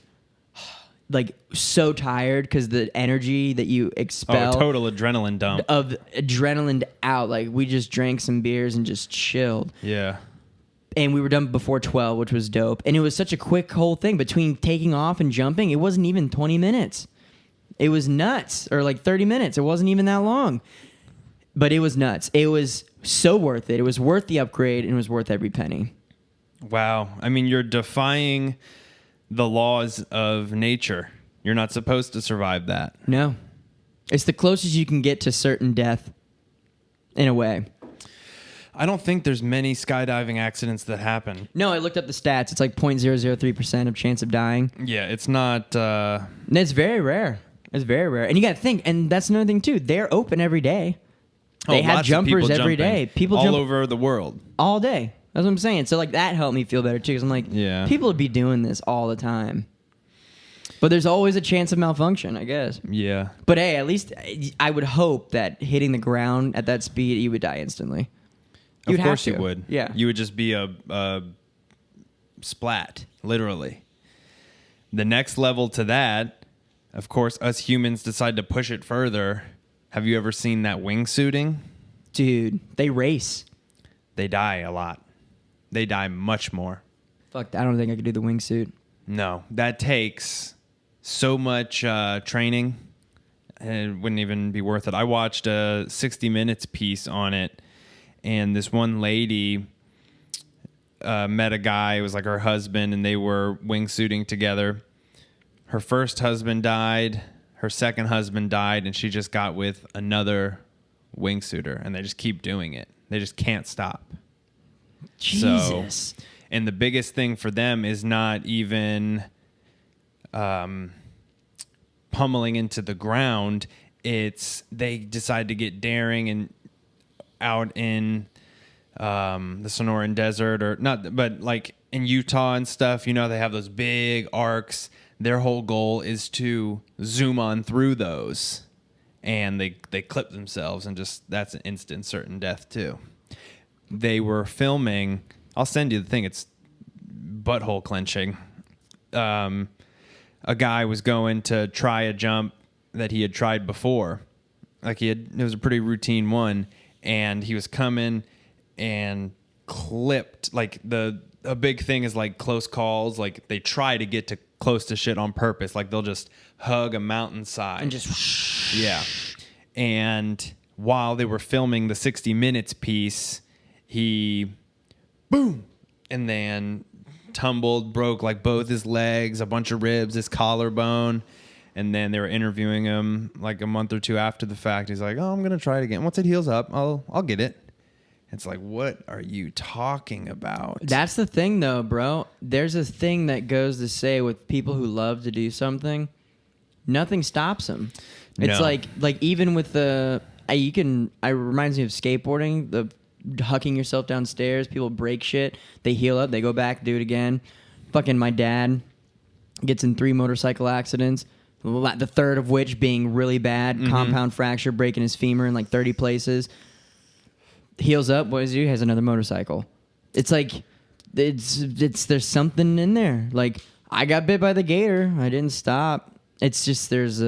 Speaker 2: so tired because the energy that you expel.
Speaker 1: Oh, total adrenaline dump.
Speaker 2: Of adrenaline out. Like we just drank some beers and just chilled.
Speaker 1: Yeah.
Speaker 2: And we were done before 12, which was dope. And it was such a quick whole thing between taking off and jumping. It wasn't even 20 minutes. It was nuts. Or like 30 minutes. It wasn't even that long. But it was nuts. It was so worth it. It was worth the upgrade and it was worth every penny.
Speaker 1: Wow. I mean, you're defying the laws of nature. You're not supposed to survive that.
Speaker 2: No. It's the closest you can get to certain death in a way.
Speaker 1: I don't think there's many skydiving accidents that happen.
Speaker 2: No, I looked up the stats. It's like 0.003% of chance of dying.
Speaker 1: Yeah, it's not...
Speaker 2: It's very rare. It's very rare. And you got to think, and that's another thing too, they're open every day. They have jumpers every day. People
Speaker 1: all
Speaker 2: jump
Speaker 1: over the world.
Speaker 2: All day. That's what I'm saying. So like that helped me feel better too, because I'm like, people would be doing this all the time. But there's always a chance of malfunction, I guess.
Speaker 1: Yeah.
Speaker 2: But hey, at least I would hope that hitting the ground at that speed, you would die instantly.
Speaker 1: Of course you would.
Speaker 2: Yeah.
Speaker 1: You would just be a splat, literally. The next level to that, of course, us humans decide to push it further. Have you ever seen that wingsuiting?
Speaker 2: Dude, they race.
Speaker 1: They die a lot. They die much more.
Speaker 2: Fuck, I don't think I could do the wingsuit.
Speaker 1: No, that takes so much training. It wouldn't even be worth it. I watched a 60 Minutes piece on it. And this one lady met a guy, it was like her husband, and they were wingsuiting together. Her first husband died, her second husband died, and she just got with another wingsuiter, and they just keep doing it. They just can't stop.
Speaker 2: Jesus.
Speaker 1: So, and the biggest thing for them is not even pummeling into the ground. It's they decide to get daring and out in the Sonoran Desert, or not, but like in Utah and stuff, you know, they have those big arcs. Their whole goal is to zoom on through those, and they clip themselves, and just that's an instant certain death too. They were filming. I'll send you the thing. It's butthole clenching. A guy was going to try a jump that he had tried before. It was a pretty routine one. And he was coming and clipped. Like a big thing is like close calls. Like they try to get to close to shit on purpose. Like they'll just hug a mountainside.
Speaker 2: And just...
Speaker 1: Yeah. And while they were filming the 60 Minutes piece, he... Boom! And then tumbled, broke like both his legs, a bunch of ribs, his collarbone. And then they were interviewing him like a month or two after the fact. He's like, "Oh, I'm gonna try it again. Once it heals up, I'll get it." It's like, what are you talking about?
Speaker 2: That's the thing, though, bro. There's a thing that goes to say with people who love to do something, nothing stops them. It's
Speaker 1: No.
Speaker 2: like even with it reminds me of skateboarding. hucking yourself downstairs. People break shit. They heal up. They go back, do it again. Fucking my dad gets in 3 motorcycle accidents, the third of which being really bad. Compound fracture, breaking his femur in like 30 places. Heals up. What does he do? He has another motorcycle. It's like, there's something in there. Like, I got bit by the gator. I didn't stop. It's just there's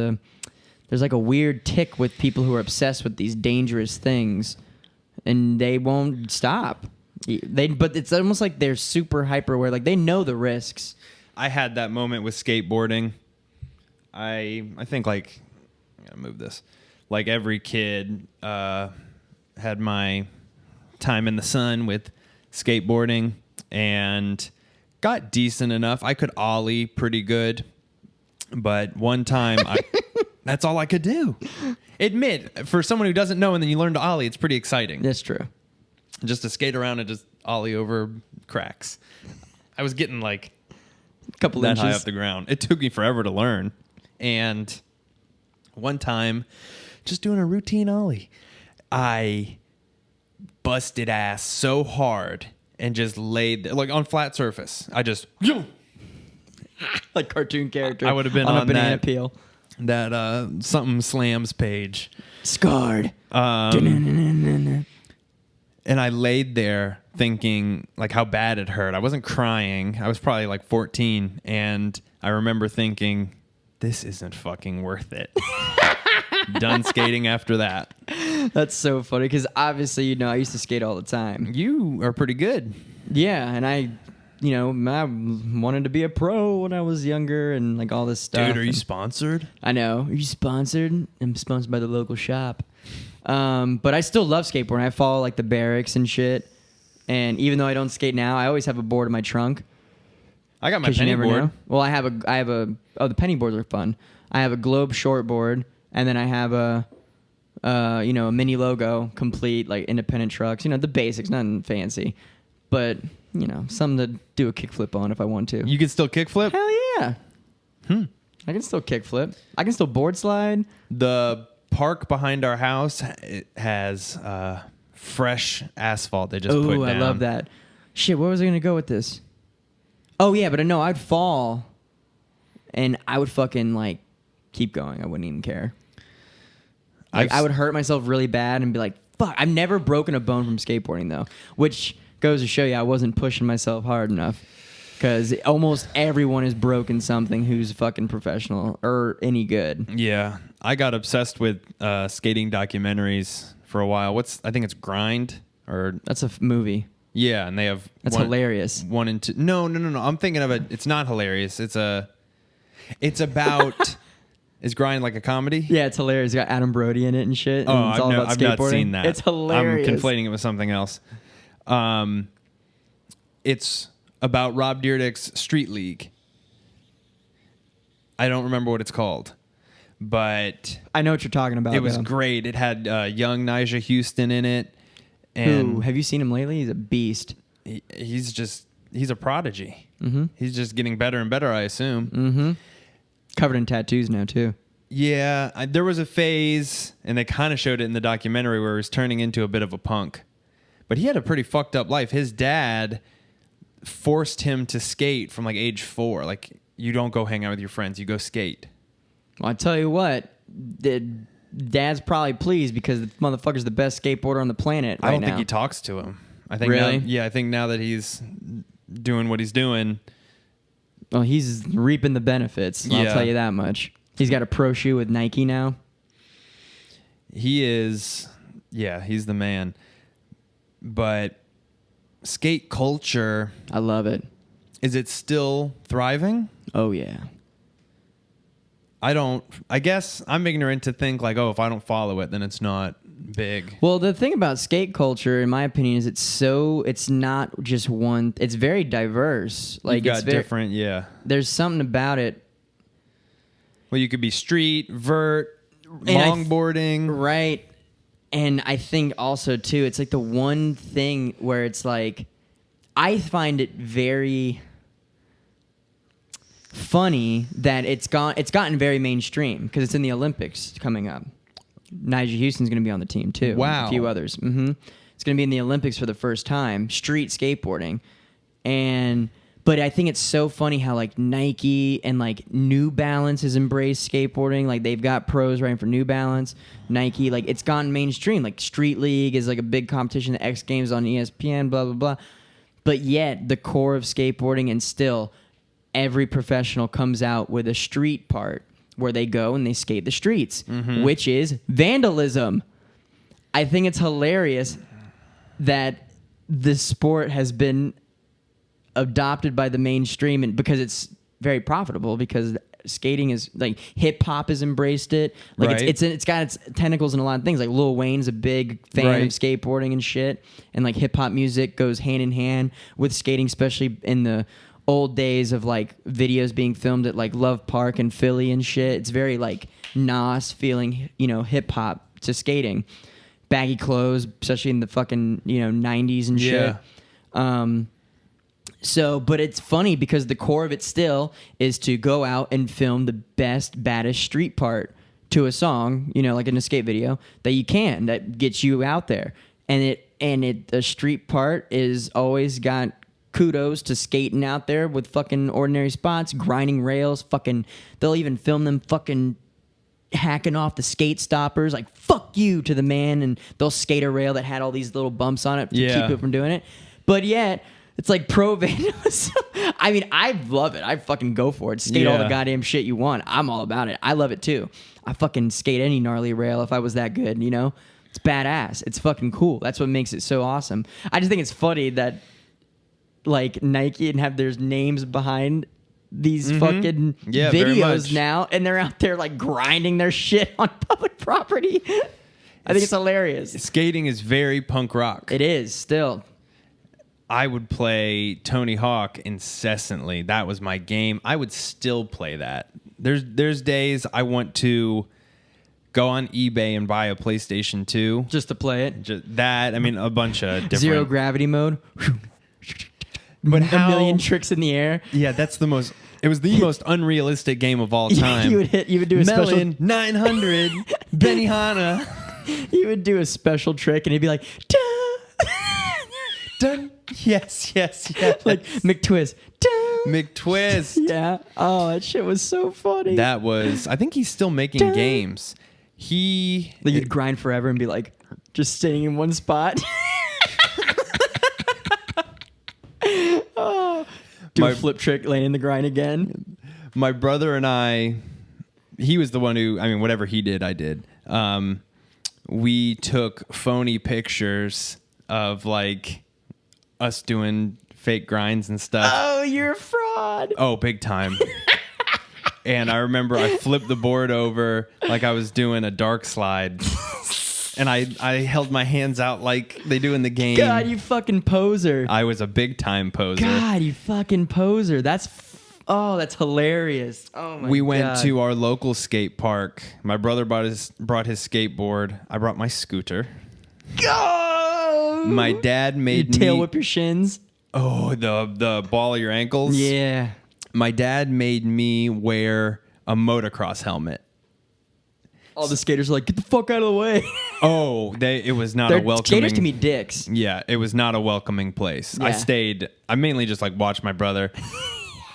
Speaker 2: like a weird tick with people who are obsessed with these dangerous things, and they won't stop. But it's almost like they're super hyper aware. Like, they know the risks.
Speaker 1: I had that moment with skateboarding. I think, like, I gotta move this. Like every kid, had my time in the sun with skateboarding and got decent enough. I could ollie pretty good, but one time that's all I could do. Admit, for someone who doesn't know and then you learn to ollie, it's pretty exciting.
Speaker 2: That's true.
Speaker 1: Just to skate around and just ollie over cracks. I was getting like
Speaker 2: a couple
Speaker 1: that
Speaker 2: inches
Speaker 1: high off the ground. It took me forever to learn. And one time, just doing a routine ollie, I busted ass so hard and just laid like on flat surface. I just
Speaker 2: like cartoon character.
Speaker 1: I would have been
Speaker 2: on a
Speaker 1: on
Speaker 2: banana
Speaker 1: that
Speaker 2: peel.
Speaker 1: That something slams page.
Speaker 2: Scarred.
Speaker 1: And I laid there thinking like how bad it hurt. I wasn't crying. I was probably like 14, and I remember thinking, this isn't fucking worth it. Done skating after that.
Speaker 2: That's so funny because obviously, you know, I used to skate all the time.
Speaker 1: You are pretty good.
Speaker 2: Yeah, and I wanted to be a pro when I was younger and like all this stuff.
Speaker 1: Dude, are you sponsored?
Speaker 2: I know. Are you sponsored? I'm sponsored by the local shop. But I still love skateboarding. I follow like the barracks and shit. And even though I don't skate now, I always have a board in my trunk.
Speaker 1: I got my penny board.
Speaker 2: Know. Well, I have the penny boards are fun. I have a Globe short board, and then I have a mini logo complete, like independent trucks. You know, the basics, nothing fancy. But, you know, something to do a kickflip on if I want to.
Speaker 1: You can still kickflip?
Speaker 2: Hell yeah. I can still kickflip. I can still board slide.
Speaker 1: The park behind our house, it has fresh asphalt they just put down.
Speaker 2: Ooh, I love that. Shit, where was I going to go with this? Oh, yeah, but no, I'd fall, and I would fucking, like, keep going. I wouldn't even care. Like, I would hurt myself really bad and be like, fuck. I've never broken a bone from skateboarding, though, which goes to show you I wasn't pushing myself hard enough, because almost everyone has broken something who's fucking professional or any good.
Speaker 1: Yeah, I got obsessed with skating documentaries for a while. I think it's Grind or
Speaker 2: that's a movie.
Speaker 1: Yeah, and they have
Speaker 2: that's hilarious.
Speaker 1: 1 and 2. No. I'm thinking of it. It's not hilarious. It's about. Is Grind like a comedy?
Speaker 2: Yeah, it's hilarious. It's got Adam Brody in it and shit. And it's all about
Speaker 1: I've
Speaker 2: skateboarding.
Speaker 1: not seen that.
Speaker 2: It's hilarious.
Speaker 1: I'm conflating it with something else. It's about Rob Dyrdek's Street League. I don't remember what it's called, but
Speaker 2: I know what you're talking about.
Speaker 1: It was great. It had young Nigel Houston in it. And
Speaker 2: who, have you seen him lately? He's a beast.
Speaker 1: He's a prodigy.
Speaker 2: Mm-hmm.
Speaker 1: He's just getting better and better, I assume.
Speaker 2: Mm-hmm. Covered in tattoos now, too.
Speaker 1: Yeah, there was a phase, and they kind of showed it in the documentary, where he was turning into a bit of a punk. But he had a pretty fucked up life. His dad forced him to skate from like age 4. Like, you don't go hang out with your friends, you go skate.
Speaker 2: Well, I tell you what, Dad's probably pleased because the motherfucker's the best skateboarder on the planet right now.
Speaker 1: I don't think he talks to him. I think
Speaker 2: really?
Speaker 1: I think now that he's doing what he's doing.
Speaker 2: Well, he's reaping the benefits. I'll tell you that much. He's got a pro shoe with Nike now.
Speaker 1: He is, he's the man. But skate culture,
Speaker 2: I love it.
Speaker 1: Is it still thriving?
Speaker 2: Oh, yeah.
Speaker 1: I guess I'm ignorant to think like, if I don't follow it, then it's not big.
Speaker 2: Well, the thing about skate culture, in my opinion, is it's not just one. It's very diverse. Like,
Speaker 1: You've got different,
Speaker 2: There's something about it.
Speaker 1: Well, you could be street, vert, longboarding.
Speaker 2: Right. And I think also, too, it's like the one thing where it's like, I find it very funny that it's gotten very mainstream because it's in the Olympics coming up. Nigel Houston's going to be on the team too.
Speaker 1: Wow.
Speaker 2: A few others. Mm-hmm. It's going to be in the Olympics for the first time, street skateboarding. But I think it's so funny how like Nike and like New Balance has embraced skateboarding. Like they've got pros riding for New Balance, Nike. Like it's gone mainstream. Like Street League is like a big competition. The X Games on ESPN. Blah blah blah. But yet the core of skateboarding, and still every professional comes out with a street part where they go and they skate the streets, which is vandalism. I think it's hilarious that this sport has been adopted by the mainstream, and because it's very profitable, because skating is like hip hop has embraced it. Like
Speaker 1: right.
Speaker 2: it's got its tentacles in a lot of things. Like Lil Wayne's a big fan
Speaker 1: right.
Speaker 2: of skateboarding and shit, and like hip hop music goes hand in hand with skating, especially in the old days of like videos being filmed at like Love Park in Philly and shit. It's very like Nas feeling, hip hop to skating. Baggy clothes, especially in the fucking 90s and shit. But it's funny because the core of it still is to go out and film the best, baddest street part to a song, like in a skate video that you can, that gets you out there. And a street part is always got kudos to skating out there with fucking ordinary spots, grinding rails, they'll even film them fucking hacking off the skate stoppers, like fuck you to the man, and they'll skate a rail that had all these little bumps on it to keep it from doing it. But yet it's like pro vandalism. I mean, I love it. I fucking go for it. Skate all the goddamn shit you want. I'm all about it. I love it too. I fucking skate any gnarly rail if I was that good, It's badass. It's fucking cool. That's what makes it so awesome. I just think it's funny that like Nike and have their names behind these fucking videos now, and they're out there like grinding their shit on public property. I think it's hilarious.
Speaker 1: Skating is very punk rock.
Speaker 2: It is still.
Speaker 1: I would play Tony Hawk incessantly. That was my game. I would still play that. There's days I want to go on eBay and buy a PlayStation 2
Speaker 2: just to play it.
Speaker 1: A bunch of different
Speaker 2: zero gravity mode.
Speaker 1: But
Speaker 2: a million tricks in the air.
Speaker 1: Yeah, it was the most unrealistic game of all time.
Speaker 2: You would do a
Speaker 1: Melon,
Speaker 2: special
Speaker 1: 900 Benihana.
Speaker 2: You would do a special trick and he'd be like, duh.
Speaker 1: Dun. Yes.
Speaker 2: Like McTwist. Duh.
Speaker 1: McTwist.
Speaker 2: Yeah. Oh, that shit was so funny.
Speaker 1: I think he's still making games.
Speaker 2: You'd grind forever and be like, just sitting in one spot. Do a flip trick, laying in the grind again.
Speaker 1: My brother and I, he was the one who, whatever he did, I did. We took phony pictures of like us doing fake grinds and stuff.
Speaker 2: Oh, you're a fraud.
Speaker 1: Oh, big time. And I remember I flipped the board over like I was doing a dark slide. And I held my hands out like they do in the game.
Speaker 2: God, you fucking poser.
Speaker 1: I was a big time poser.
Speaker 2: God, you fucking poser. That's hilarious. Oh my God.
Speaker 1: We went to our local skate park. My brother brought his skateboard. I brought my scooter.
Speaker 2: Go!
Speaker 1: My dad made me
Speaker 2: tail whip your shins.
Speaker 1: Oh, the ball of your ankles.
Speaker 2: Yeah.
Speaker 1: My dad made me wear a motocross helmet.
Speaker 2: All the skaters are like, get the fuck out of the way.
Speaker 1: Oh, it was not a welcoming...
Speaker 2: Skaters can be dicks.
Speaker 1: Yeah, it was not a welcoming place.
Speaker 2: Yeah.
Speaker 1: I mainly just like watched my brother.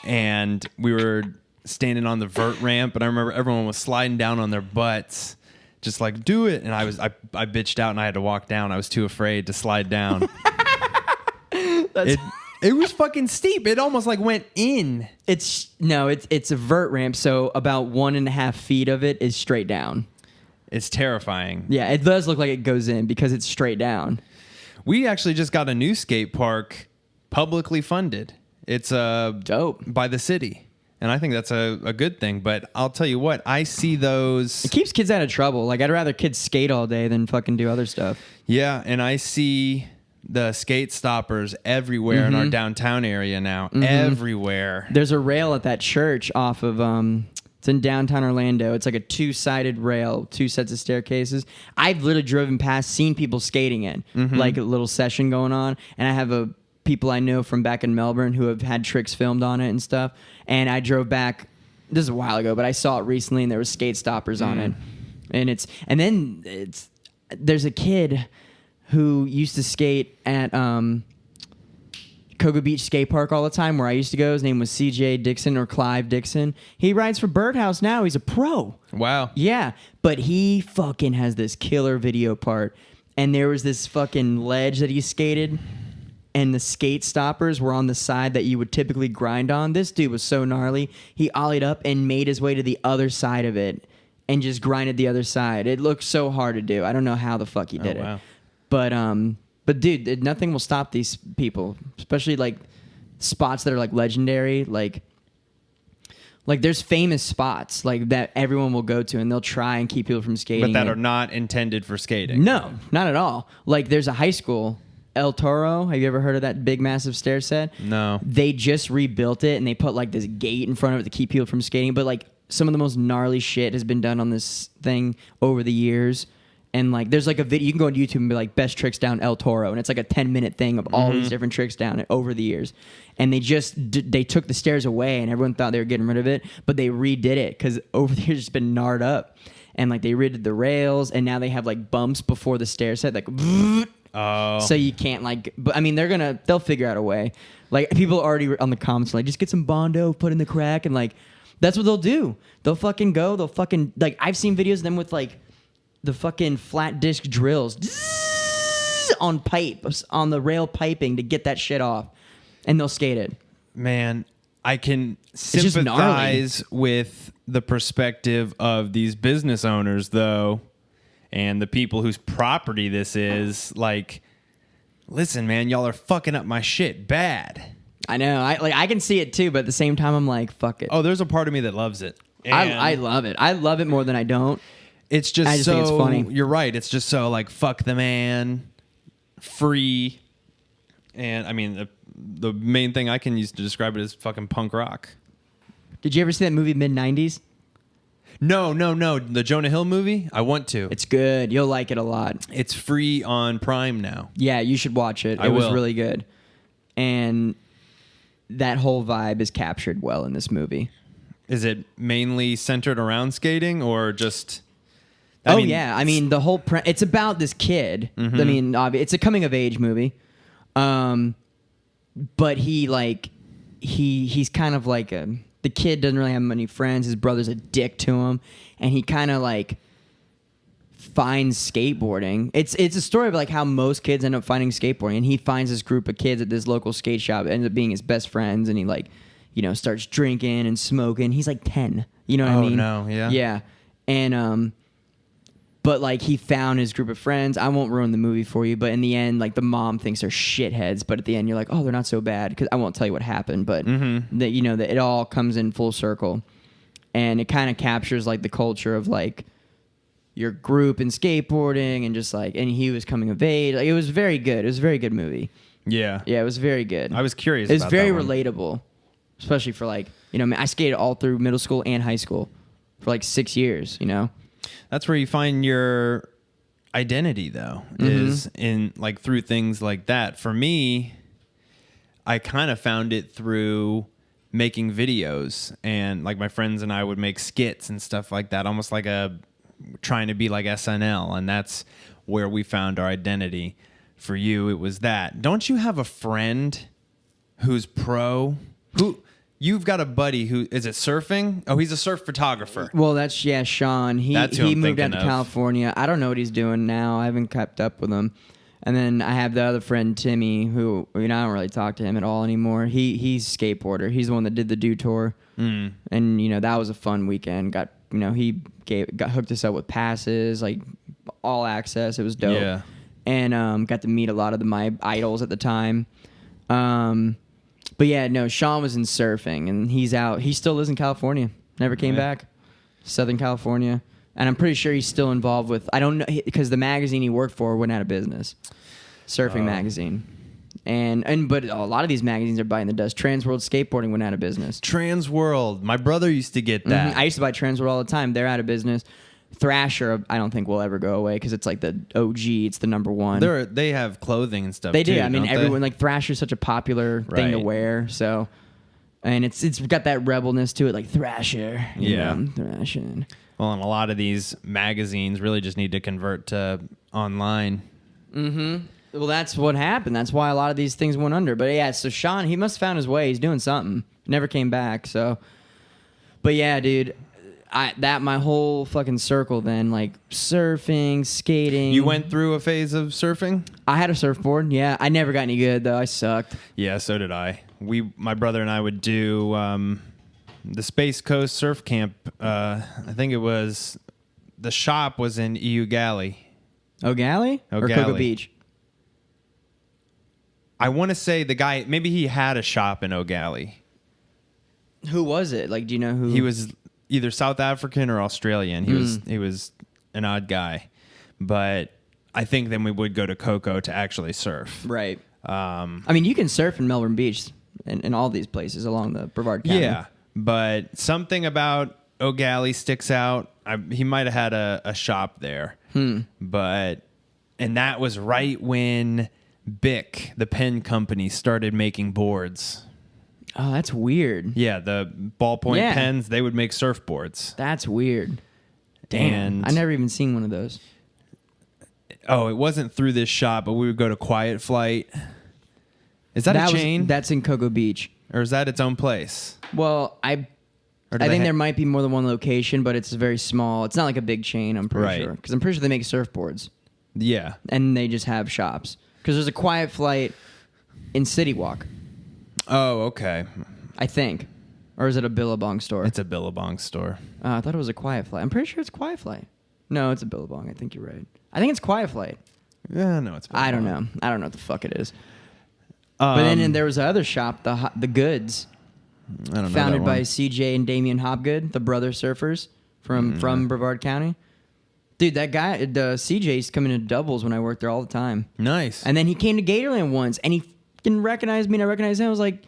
Speaker 1: And we were standing on the vert ramp, and I remember everyone was sliding down on their butts, just like, do it. And I bitched out and I had to walk down. I was too afraid to slide down. It was fucking steep. It almost like went in.
Speaker 2: It's a vert ramp, so about 1.5 feet of it is straight down.
Speaker 1: It's terrifying.
Speaker 2: Yeah, it does look like it goes in because it's straight down.
Speaker 1: We actually just got a new skate park publicly funded. It's
Speaker 2: dope
Speaker 1: by the city. And I think that's a good thing. But I'll tell you what, I see those...
Speaker 2: It keeps kids out of trouble. Like, I'd rather kids skate all day than fucking do other stuff.
Speaker 1: Yeah, and I see the skate stoppers everywhere in our downtown area now. Everywhere.
Speaker 2: There's a rail at that church off of... it's in downtown Orlando. It's like a 2-sided rail, 2 sets of staircases. I've literally driven past, seen people skating it. Like a little session going on. And I have people I know from back in Melbourne who have had tricks filmed on it and stuff. And I drove back, this is a while ago, but I saw it recently and there was skate stoppers on it. And there's a kid who used to skate at Koga Beach Skate Park all the time, where I used to go. His name was CJ Dixon or Clive Dixon. He rides for Birdhouse now. He's a pro.
Speaker 1: Wow.
Speaker 2: Yeah, but he fucking has this killer video part. And there was this fucking ledge that he skated, and the skate stoppers were on the side that you would typically grind on. This dude was so gnarly. He ollied up and made his way to the other side of it and just grinded the other side. It looked so hard to do. I don't know how the fuck he did it. But dude, nothing will stop these people, especially like spots that are like legendary. Like there's famous spots like that everyone will go to, and they'll try and keep people from skating.
Speaker 1: But that are not intended for skating.
Speaker 2: No, not at all. Like there's a high school, El Toro. Have you ever heard of that big, massive stair set?
Speaker 1: No.
Speaker 2: They just rebuilt it, and they put like this gate in front of it to keep people from skating. But like some of the most gnarly shit has been done on this thing over the years. And like there's like a video, you can go on YouTube and be like best tricks down El Toro, and it's like a 10-minute thing of all these different tricks down it over the years. And they just they took the stairs away, and everyone thought they were getting rid of it, but they redid it because over the years it's been gnarred up. And like they redid the rails, and now they have like bumps before the stair set, like so you can't like. But I mean, they'll figure out a way. Like people already on the comments like, just get some Bondo, put in the crack, and like that's what they'll do. They'll fucking go. They'll fucking like I've seen videos of them with like the fucking flat disc drills on pipes, on the rail piping to get that shit off, and they'll skate it.
Speaker 1: Man, I can sympathize with the perspective of these business owners, though, and the people whose property this is. Like, listen, man, y'all are fucking up my shit bad.
Speaker 2: I know. I can see it too, but at the same time, I'm like, fuck it.
Speaker 1: Oh, there's a part of me that loves it.
Speaker 2: I love it. I love it more than I don't.
Speaker 1: It's just,
Speaker 2: I just think it's funny.
Speaker 1: You're right. It's just so like fuck the man, free, and I mean the main thing I can use to describe it is fucking punk rock.
Speaker 2: Did you ever see that movie mid-90s?
Speaker 1: No. The Jonah Hill movie? I want to.
Speaker 2: It's good. You'll like it a lot.
Speaker 1: It's free on Prime now.
Speaker 2: Yeah, you should watch it. It was really good. And that whole vibe is captured well in this movie. Is
Speaker 1: it mainly centered around skating or just...
Speaker 2: I mean, the whole... it's about this kid. Mm-hmm. I mean, it's a coming-of-age movie. But he's kind of like the kid doesn't really have many friends. His brother's a dick to him, and he kind of like finds skateboarding. It's a story of like how most kids end up finding skateboarding, and he finds this group of kids at this local skate shop. It ends up being his best friends, and he like, starts drinking and smoking. He's like 10. You know what I mean?
Speaker 1: Oh no, yeah,
Speaker 2: yeah, and but like he found his group of friends. I won't ruin the movie for you, but in the end, like the mom thinks they're shitheads, but at the end you're like, oh, they're not so bad, because I won't tell you what happened, but that that it all comes in full circle, and it kind of captures like the culture of like your group and skateboarding, and just like, and he was coming of age. Like, it was very good. It was a very good movie.
Speaker 1: Yeah,
Speaker 2: it was very good.
Speaker 1: I was curious.
Speaker 2: It was very relatable, especially for like I skated all through middle school and high school for like 6 years.
Speaker 1: That's where you find your identity, though, is in like through things like that. For me, I kind of found it through making videos, and like my friends and I would make skits and stuff like that, almost like trying to be like SNL, and that's where we found our identity. For you, it was that. Don't you have a friend who's pro? You've got a buddy who is it surfing? Oh, he's a surf photographer.
Speaker 2: Well, that's Sean. He moved out to California. I don't know what he's doing now. I haven't kept up with him. And then I have the other friend Timmy, who I don't really talk to him at all anymore. He's a skateboarder. He's the one that did the Do Tour, and that was a fun weekend. He got hooked us up with passes, like all access. It was dope.
Speaker 1: Yeah,
Speaker 2: and got to meet a lot of my idols at the time. But yeah, no, Sean was in surfing, and he's out. He still lives in California. Never came back. Southern California. And I'm pretty sure he's still involved with, I don't know, because the magazine he worked for went out of business. Surfing magazine. But a lot of these magazines are biting the dust. Transworld Skateboarding went out of business.
Speaker 1: Transworld. My brother used to get that.
Speaker 2: I used to buy Transworld all the time. They're out of business. Thrasher, I don't think will ever go away, because it's like the OG. It's the number one.
Speaker 1: They have clothing and stuff.
Speaker 2: They do.
Speaker 1: Too,
Speaker 2: I mean, everyone like Thrasher's such a popular thing to wear. So, and it's got that rebelness to it, like Thrasher.
Speaker 1: Thrasher. Well, and a lot of these magazines really just need to convert to online.
Speaker 2: Well, that's what happened. That's why a lot of these things went under. But yeah, so Sean, he must have found his way. He's doing something. Never came back. So, but yeah, dude, my whole fucking circle then, like surfing, skating.
Speaker 1: You went through a phase of surfing?
Speaker 2: I had a surfboard. Yeah, I never got any good though. I sucked.
Speaker 1: Yeah, so did I. My brother and I would do the Space Coast Surf Camp. I think it was the shop was in EU Galley.
Speaker 2: O'Galley or
Speaker 1: O'Galley.
Speaker 2: Cocoa Beach?
Speaker 1: I want to say the guy, maybe he had a shop in O'Galley.
Speaker 2: Who was it? Like, do you know who?
Speaker 1: He was either South African or Australian. He was an odd guy, but I think then we would go to Coco to actually surf.
Speaker 2: Right. I mean, you can surf in Melbourne Beach and all these places along the Brevard County.
Speaker 1: Yeah, but something about O'Galley sticks out. He might have had a shop there, and that was right when Bic, the pen company, started making boards.
Speaker 2: Oh, that's weird.
Speaker 1: Yeah, the ballpoint pens, they would make surfboards.
Speaker 2: That's weird. Damn.
Speaker 1: And
Speaker 2: I never even seen one of those.
Speaker 1: Oh, it wasn't through this shop, but we would go to Quiet Flight. Is that a chain?
Speaker 2: That's in Cocoa Beach.
Speaker 1: Or is that its own place?
Speaker 2: Well, I think there might be more than one location, but it's very small. It's not like a big chain, I'm pretty sure. Because I'm pretty sure they make surfboards.
Speaker 1: Yeah.
Speaker 2: And they just have shops. Because there's a Quiet Flight in City Walk.
Speaker 1: Oh, okay.
Speaker 2: I think. Or is it a Billabong store?
Speaker 1: It's a Billabong store.
Speaker 2: I thought it was a Quiet Flight. I'm pretty sure it's Quiet Flight. No, it's a Billabong. I think you're right. I think it's Quiet Flight.
Speaker 1: Yeah, no, it's Billabong.
Speaker 2: I don't know. I don't know what the fuck it is. But then there was another shop, the Goods.
Speaker 1: I don't know.
Speaker 2: Founded by CJ and Damian Hobgood, the brother surfers from Brevard County. Dude, that guy, CJ used to come into doubles when I worked there all the time.
Speaker 1: Nice.
Speaker 2: And then he came to Gatorland once, and he fucking recognized me, and I recognized him. I was like,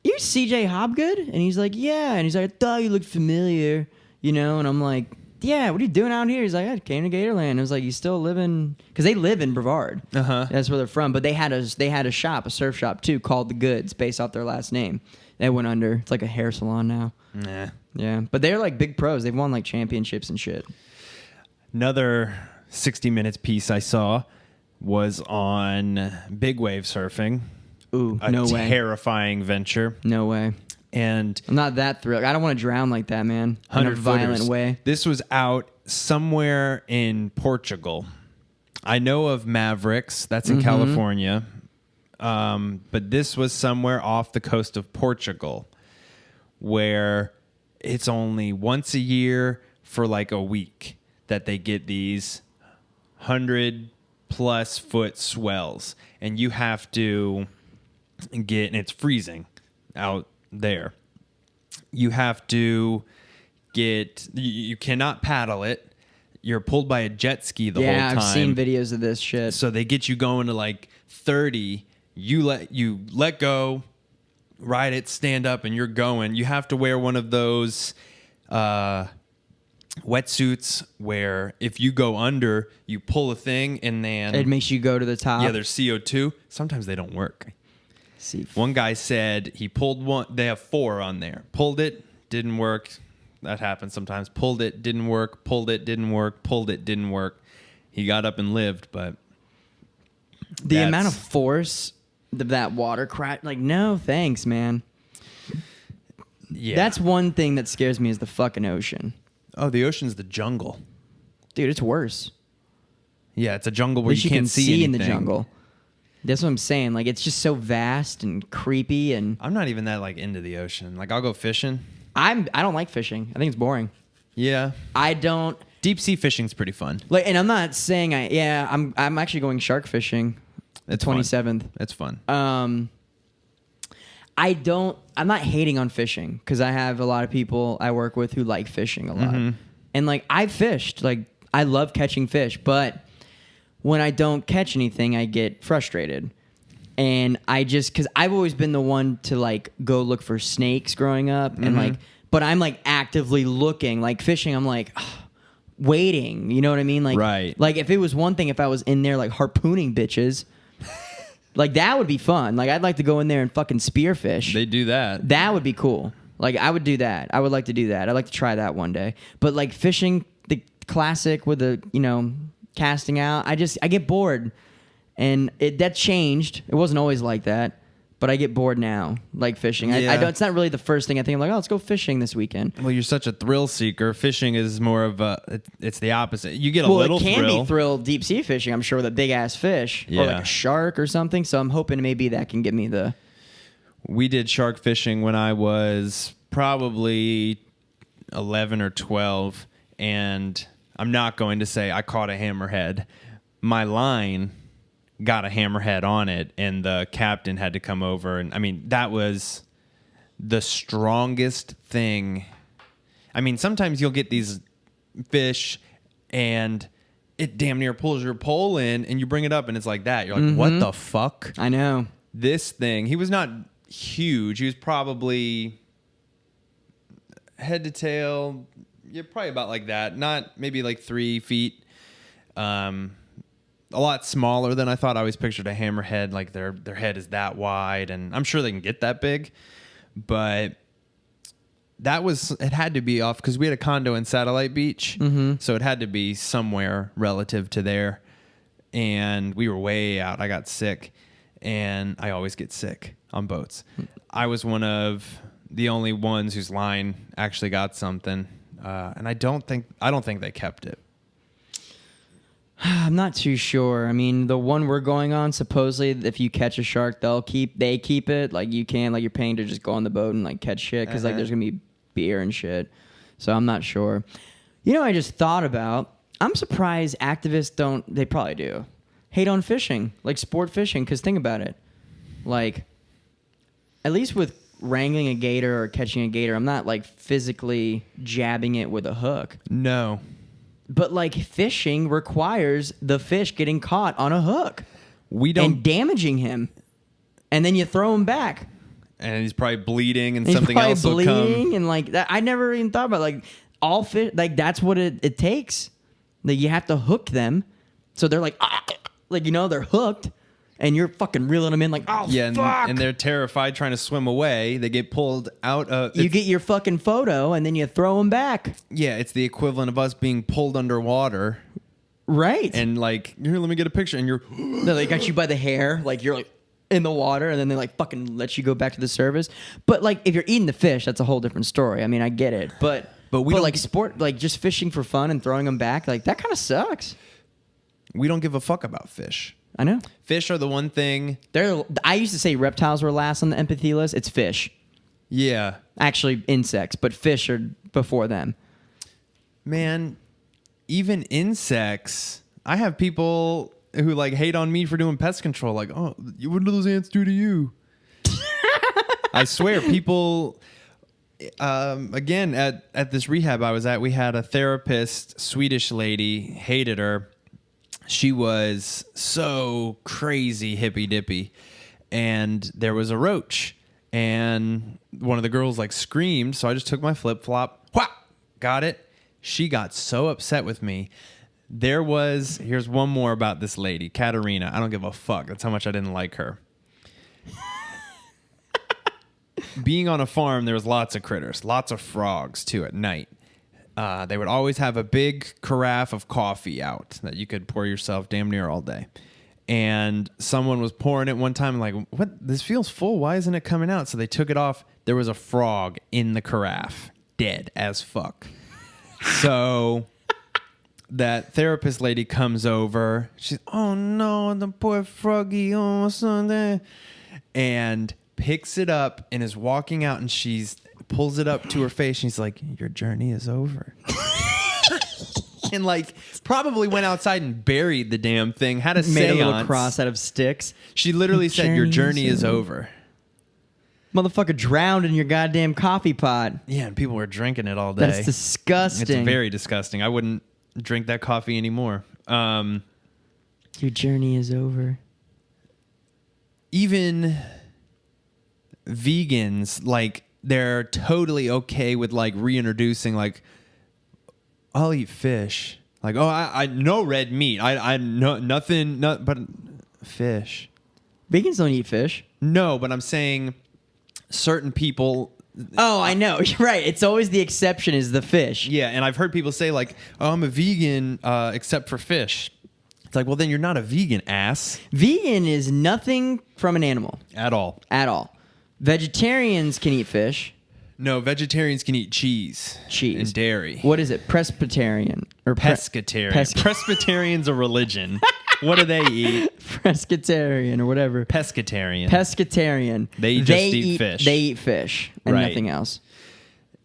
Speaker 2: "You CJ Hobgood?" And he's like, "Yeah." And he's like, "I thought you looked familiar, you know?" And I'm like, "Yeah, what are you doing out here?" He's like, "I came to Gatorland." I was like, "You still live in..." Because they live in Brevard.
Speaker 1: Uh-huh.
Speaker 2: That's where they're from. But they had a shop, a surf shop, too, called The Goods, based off their last name. They went under. It's like a hair salon now.
Speaker 1: Nah.
Speaker 2: Yeah. But they're like big pros. They've won like championships and shit.
Speaker 1: Another 60 Minutes piece I saw was on big wave surfing.
Speaker 2: Ooh, no way.
Speaker 1: A terrifying venture.
Speaker 2: No way.
Speaker 1: And
Speaker 2: I'm not that thrilled. I don't want to drown like that, man. In a violent way.
Speaker 1: This was out somewhere in Portugal. I know of Mavericks. That's in California. But this was somewhere off the coast of Portugal where it's only once a year for like a week that they get these 100+ foot swells. And you have to get, and it's freezing out there. You have to get, you cannot paddle it. You're pulled by a jet ski the whole time.
Speaker 2: Yeah, I've seen videos of this shit.
Speaker 1: So they get you going to like 30. You let go, ride it, stand up, and you're going. You have to wear one of those wetsuits where if you go under, you pull a thing and then
Speaker 2: it makes you go to the top.
Speaker 1: Yeah, there's CO2. Sometimes they don't work.
Speaker 2: See,
Speaker 1: one guy said he pulled one. They have 4 on there. Pulled it, didn't work. That happens sometimes. Pulled it, didn't work. Pulled it, didn't work. Pulled it, didn't work. He got up and lived, but
Speaker 2: the amount of force that water crash, like, no thanks, man.
Speaker 1: Yeah,
Speaker 2: that's one thing that scares me is the fucking ocean.
Speaker 1: Oh, the ocean's the jungle,
Speaker 2: dude. It's worse.
Speaker 1: Yeah, it's a jungle where you can't see
Speaker 2: in the jungle. That's what I'm saying. Like, it's just so vast and creepy, and
Speaker 1: I'm not even that like into the ocean. Like, I'll go fishing.
Speaker 2: I don't like fishing. I think it's boring.
Speaker 1: Yeah,
Speaker 2: I don't.
Speaker 1: Deep sea fishing's pretty fun.
Speaker 2: Like, and I'm not saying I'm actually going shark fishing. The 27th.
Speaker 1: It's fun.
Speaker 2: I'm not hating on fishing because I have a lot of people I work with who like fishing a lot. And like, I fished, like, I love catching fish, but when I don't catch anything, I get frustrated. And because I've always been the one to like go look for snakes growing up and like, but I'm like actively looking, like fishing. I'm like, waiting, you know what I mean? Like,
Speaker 1: right.
Speaker 2: Like, if it was one thing, if I was in there like harpooning bitches, like, that would be fun. Like, I'd like to go in there and fucking spearfish.
Speaker 1: They do that.
Speaker 2: That would be cool. Like, I would do that. I would like to do that. I'd like to try that one day. But like fishing the classic with the, casting out. I get bored, and that changed. It wasn't always like that. But I get bored now, like fishing.
Speaker 1: Yeah.
Speaker 2: I don't. It's not really the first thing I think. I'm like, oh, let's go fishing this weekend.
Speaker 1: Well, you're such a thrill seeker. Fishing is more of it's the opposite. You get a little
Speaker 2: it can
Speaker 1: thrill.
Speaker 2: be thrill deep sea fishing, I'm sure, with a big ass fish or like a shark or something. So I'm hoping maybe that can give me the.
Speaker 1: We did shark fishing when I was probably 11 or 12, and I'm not going to say I caught a hammerhead. My line got a hammerhead on it, and the captain had to come over, and I mean that was the strongest thing. I mean, sometimes you'll get these fish and it damn near pulls your pole in, and you bring it up and it's like that. You're like, what the fuck?
Speaker 2: I know.
Speaker 1: This thing, he was not huge. He was probably head to tail, yeah, probably about like that. Not maybe like 3 feet. A lot smaller than I thought. I always pictured a hammerhead, like their head is that wide, and I'm sure they can get that big. But it had to be off because we had a condo in Satellite Beach, so it had to be somewhere relative to there. And we were way out. I got sick, and I always get sick on boats. I was one of the only ones whose line actually got something, and I don't think they kept it.
Speaker 2: I'm not too sure. I mean, the one we're going on, supposedly, if you catch a shark, they keep it. Like, you can't, like, you're paying to just go on the boat and, like, catch shit because, like, there's going to be beer and shit. So I'm not sure. You know, I just thought about, I'm surprised activists they probably do, hate on fishing, like sport fishing, because think about it. Like, at least with wrangling a gator or catching a gator, I'm not, like, physically jabbing it with a hook.
Speaker 1: No.
Speaker 2: But, like, fishing requires the fish getting caught on a hook. And damaging him. And then you throw him back.
Speaker 1: And he's probably bleeding, and
Speaker 2: he's
Speaker 1: something else will come.
Speaker 2: bleeding, and, like, that. I never even thought about, like, all fish, like, that's what it takes. Like, you have to hook them. So they're like, like, you know, they're hooked. And you're fucking reeling them in like, oh,
Speaker 1: yeah,
Speaker 2: fuck.
Speaker 1: And they're terrified trying to swim away. They get pulled out.
Speaker 2: You get your fucking photo, and then you throw them back.
Speaker 1: Yeah, it's the equivalent of us being pulled underwater.
Speaker 2: Right.
Speaker 1: And like, here, let me get a picture. And you're...
Speaker 2: They got you by the hair. Like, you're like in the water, and then they like fucking let you go back to the surface. But like, if you're eating the fish, that's a whole different story. I mean, I get it. But we don't, like, sport, like just fishing for fun and throwing them back, like that kind of sucks.
Speaker 1: We don't give a fuck about fish.
Speaker 2: I know.
Speaker 1: Fish are the one thing.
Speaker 2: I used to say reptiles were last on the empathy list. It's fish.
Speaker 1: Yeah.
Speaker 2: Actually, insects, but fish are before them.
Speaker 1: Man, even insects. I have people who like hate on me for doing pest control. Like, oh, what do those ants do to you? I swear, people. Again, at this rehab I was at, we had a therapist, Swedish lady, hated her. She was so crazy hippy dippy, and there was a roach, and one of the girls like screamed. So I just took my flip flop, got it. She got so upset with me. Here's one more about this lady, Katerina. I don't give a fuck. That's how much I didn't like her. Being on a farm, there was lots of critters, lots of frogs too at night. They would always have a big carafe of coffee out that you could pour yourself damn near all day. And someone was pouring it one time, like, what? This feels full. Why isn't it coming out? So they took it off. There was a frog in the carafe, dead as fuck. So that therapist lady comes over. She's, oh no, the poor froggy, oh Sunday, and picks it up and is walking out, and she's pulls it up to her face. She's like, your journey is over. And like probably went outside and buried the damn thing. Had a
Speaker 2: Made
Speaker 1: seance.
Speaker 2: a little cross out of sticks.
Speaker 1: She literally said, your journey is over.
Speaker 2: Motherfucker drowned in your goddamn coffee pot.
Speaker 1: Yeah, and people were drinking it all day.
Speaker 2: That's disgusting.
Speaker 1: It's very disgusting. I wouldn't drink that coffee anymore.
Speaker 2: Your journey is over.
Speaker 1: Even vegans, like, they're totally okay with like reintroducing, like, I'll eat fish. Like, oh, I no red meat. I no nothing, but fish.
Speaker 2: Vegans don't eat fish.
Speaker 1: No, but I'm saying certain people.
Speaker 2: Oh, I know. You're right. It's always the exception is the fish.
Speaker 1: Yeah, and I've heard people say like, oh, I'm a vegan except for fish. It's like, well, then you're not a vegan, ass.
Speaker 2: Vegan is nothing from an animal.
Speaker 1: At all.
Speaker 2: At all. Vegetarians can eat fish.
Speaker 1: No, vegetarians can eat cheese. And dairy.
Speaker 2: What is it? Presbyterian. Or
Speaker 1: Pescatarian. Presbyterian's a religion. What do they eat?
Speaker 2: Pescatarian or whatever.
Speaker 1: Pescatarian. They eat fish.
Speaker 2: They eat fish and nothing else.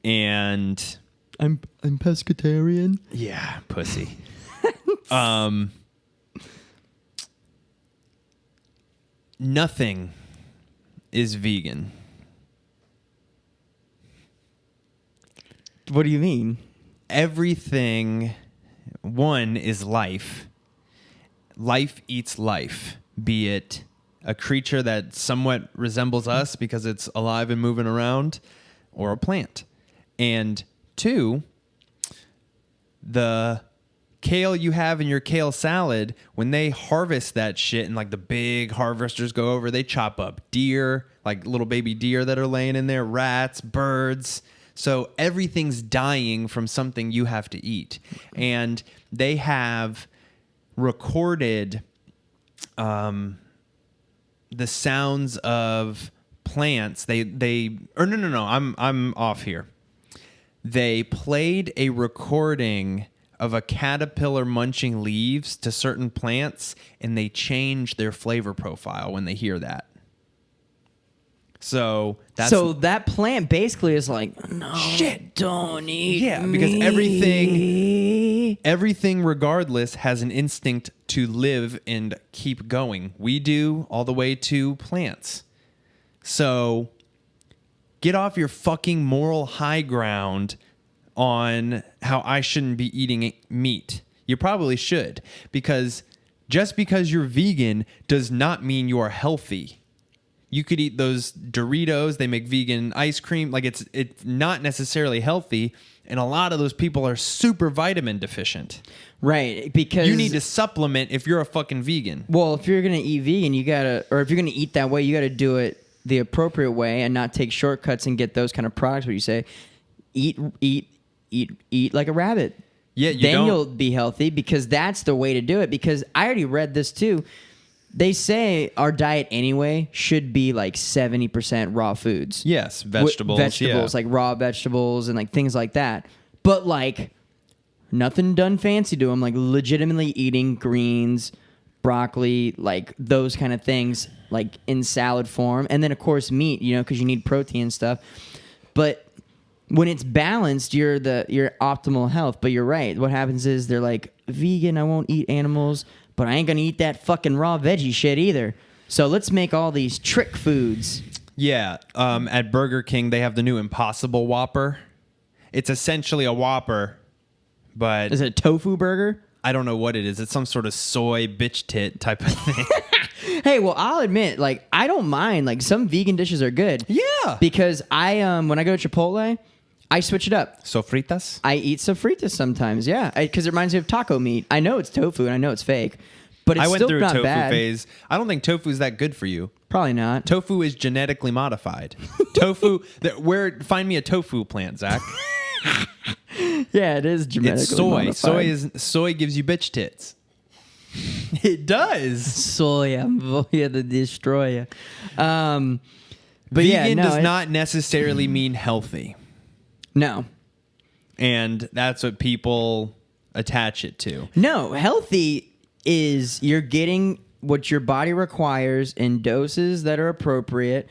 Speaker 1: And
Speaker 2: I'm pescatarian.
Speaker 1: Yeah, pussy. Nothing is vegan.
Speaker 2: What do you mean?
Speaker 1: Everything, one, is life. Life eats life, be it a creature that somewhat resembles us because it's alive and moving around, or a plant. And two, the kale you have in your kale salad, when they harvest that shit and like the big harvesters go over, they chop up deer, like little baby deer that are laying in there, rats, birds. So everything's dying from something you have to eat. And they have recorded the sounds of plants. I'm off here. They played a recording of a caterpillar munching leaves to certain plants, and they change their flavor profile when they hear that. So
Speaker 2: that plant basically is like, no, shit, don't eat.
Speaker 1: Yeah, because everything regardless has an instinct to live and keep going. We do, all the way to plants. So get off your fucking moral high ground on how I shouldn't be eating meat. You probably should, because just because you're vegan does not mean you are healthy. You could eat those Doritos. They make vegan ice cream. Like it's not necessarily healthy. And a lot of those people are super vitamin deficient.
Speaker 2: Right. Because
Speaker 1: you need to supplement if you're a fucking vegan.
Speaker 2: Well, if you're going to eat vegan, or if you're going to eat that way, you got to do it the appropriate way and not take shortcuts and get those kind of products where you say, eat like a rabbit.
Speaker 1: Yeah,
Speaker 2: you'll be healthy, because that's the way to do it. Because I already read this too. They say our diet anyway should be like 70% raw foods.
Speaker 1: Yes, vegetables.
Speaker 2: Like raw vegetables and like things like that. But like nothing done fancy to them. Like legitimately eating greens, broccoli, like those kind of things, like in salad form. And then of course meat, because you need protein and stuff. But when it's balanced, you're optimal health. But you're right. What happens is they're like, vegan, I won't eat animals, but I ain't going to eat that fucking raw veggie shit either. So let's make all these trick foods.
Speaker 1: Yeah. At Burger King, they have the new Impossible Whopper. It's essentially a Whopper, but...
Speaker 2: Is it a tofu burger?
Speaker 1: I don't know what it is. It's some sort of soy bitch tit type of thing.
Speaker 2: Hey, well, I'll admit, like, I don't mind. Like, some vegan dishes are good.
Speaker 1: Yeah.
Speaker 2: Because when I go to Chipotle, I switch it up.
Speaker 1: Sofritas?
Speaker 2: I eat sofritas sometimes, yeah. Because it reminds me of taco meat. I know it's tofu and I know it's fake, but it's still not bad. I went through a tofu phase. I don't think tofu is that good for you. Probably not.
Speaker 1: Tofu is genetically modified. Find me a tofu plant, Zach.
Speaker 2: Yeah, it is genetically modified.
Speaker 1: Soy gives you bitch tits. It does.
Speaker 2: Soya, the destroyer. But
Speaker 1: vegan does not necessarily mean healthy.
Speaker 2: No.
Speaker 1: And that's what people attach it to.
Speaker 2: No, healthy is you're getting what your body requires in doses that are appropriate,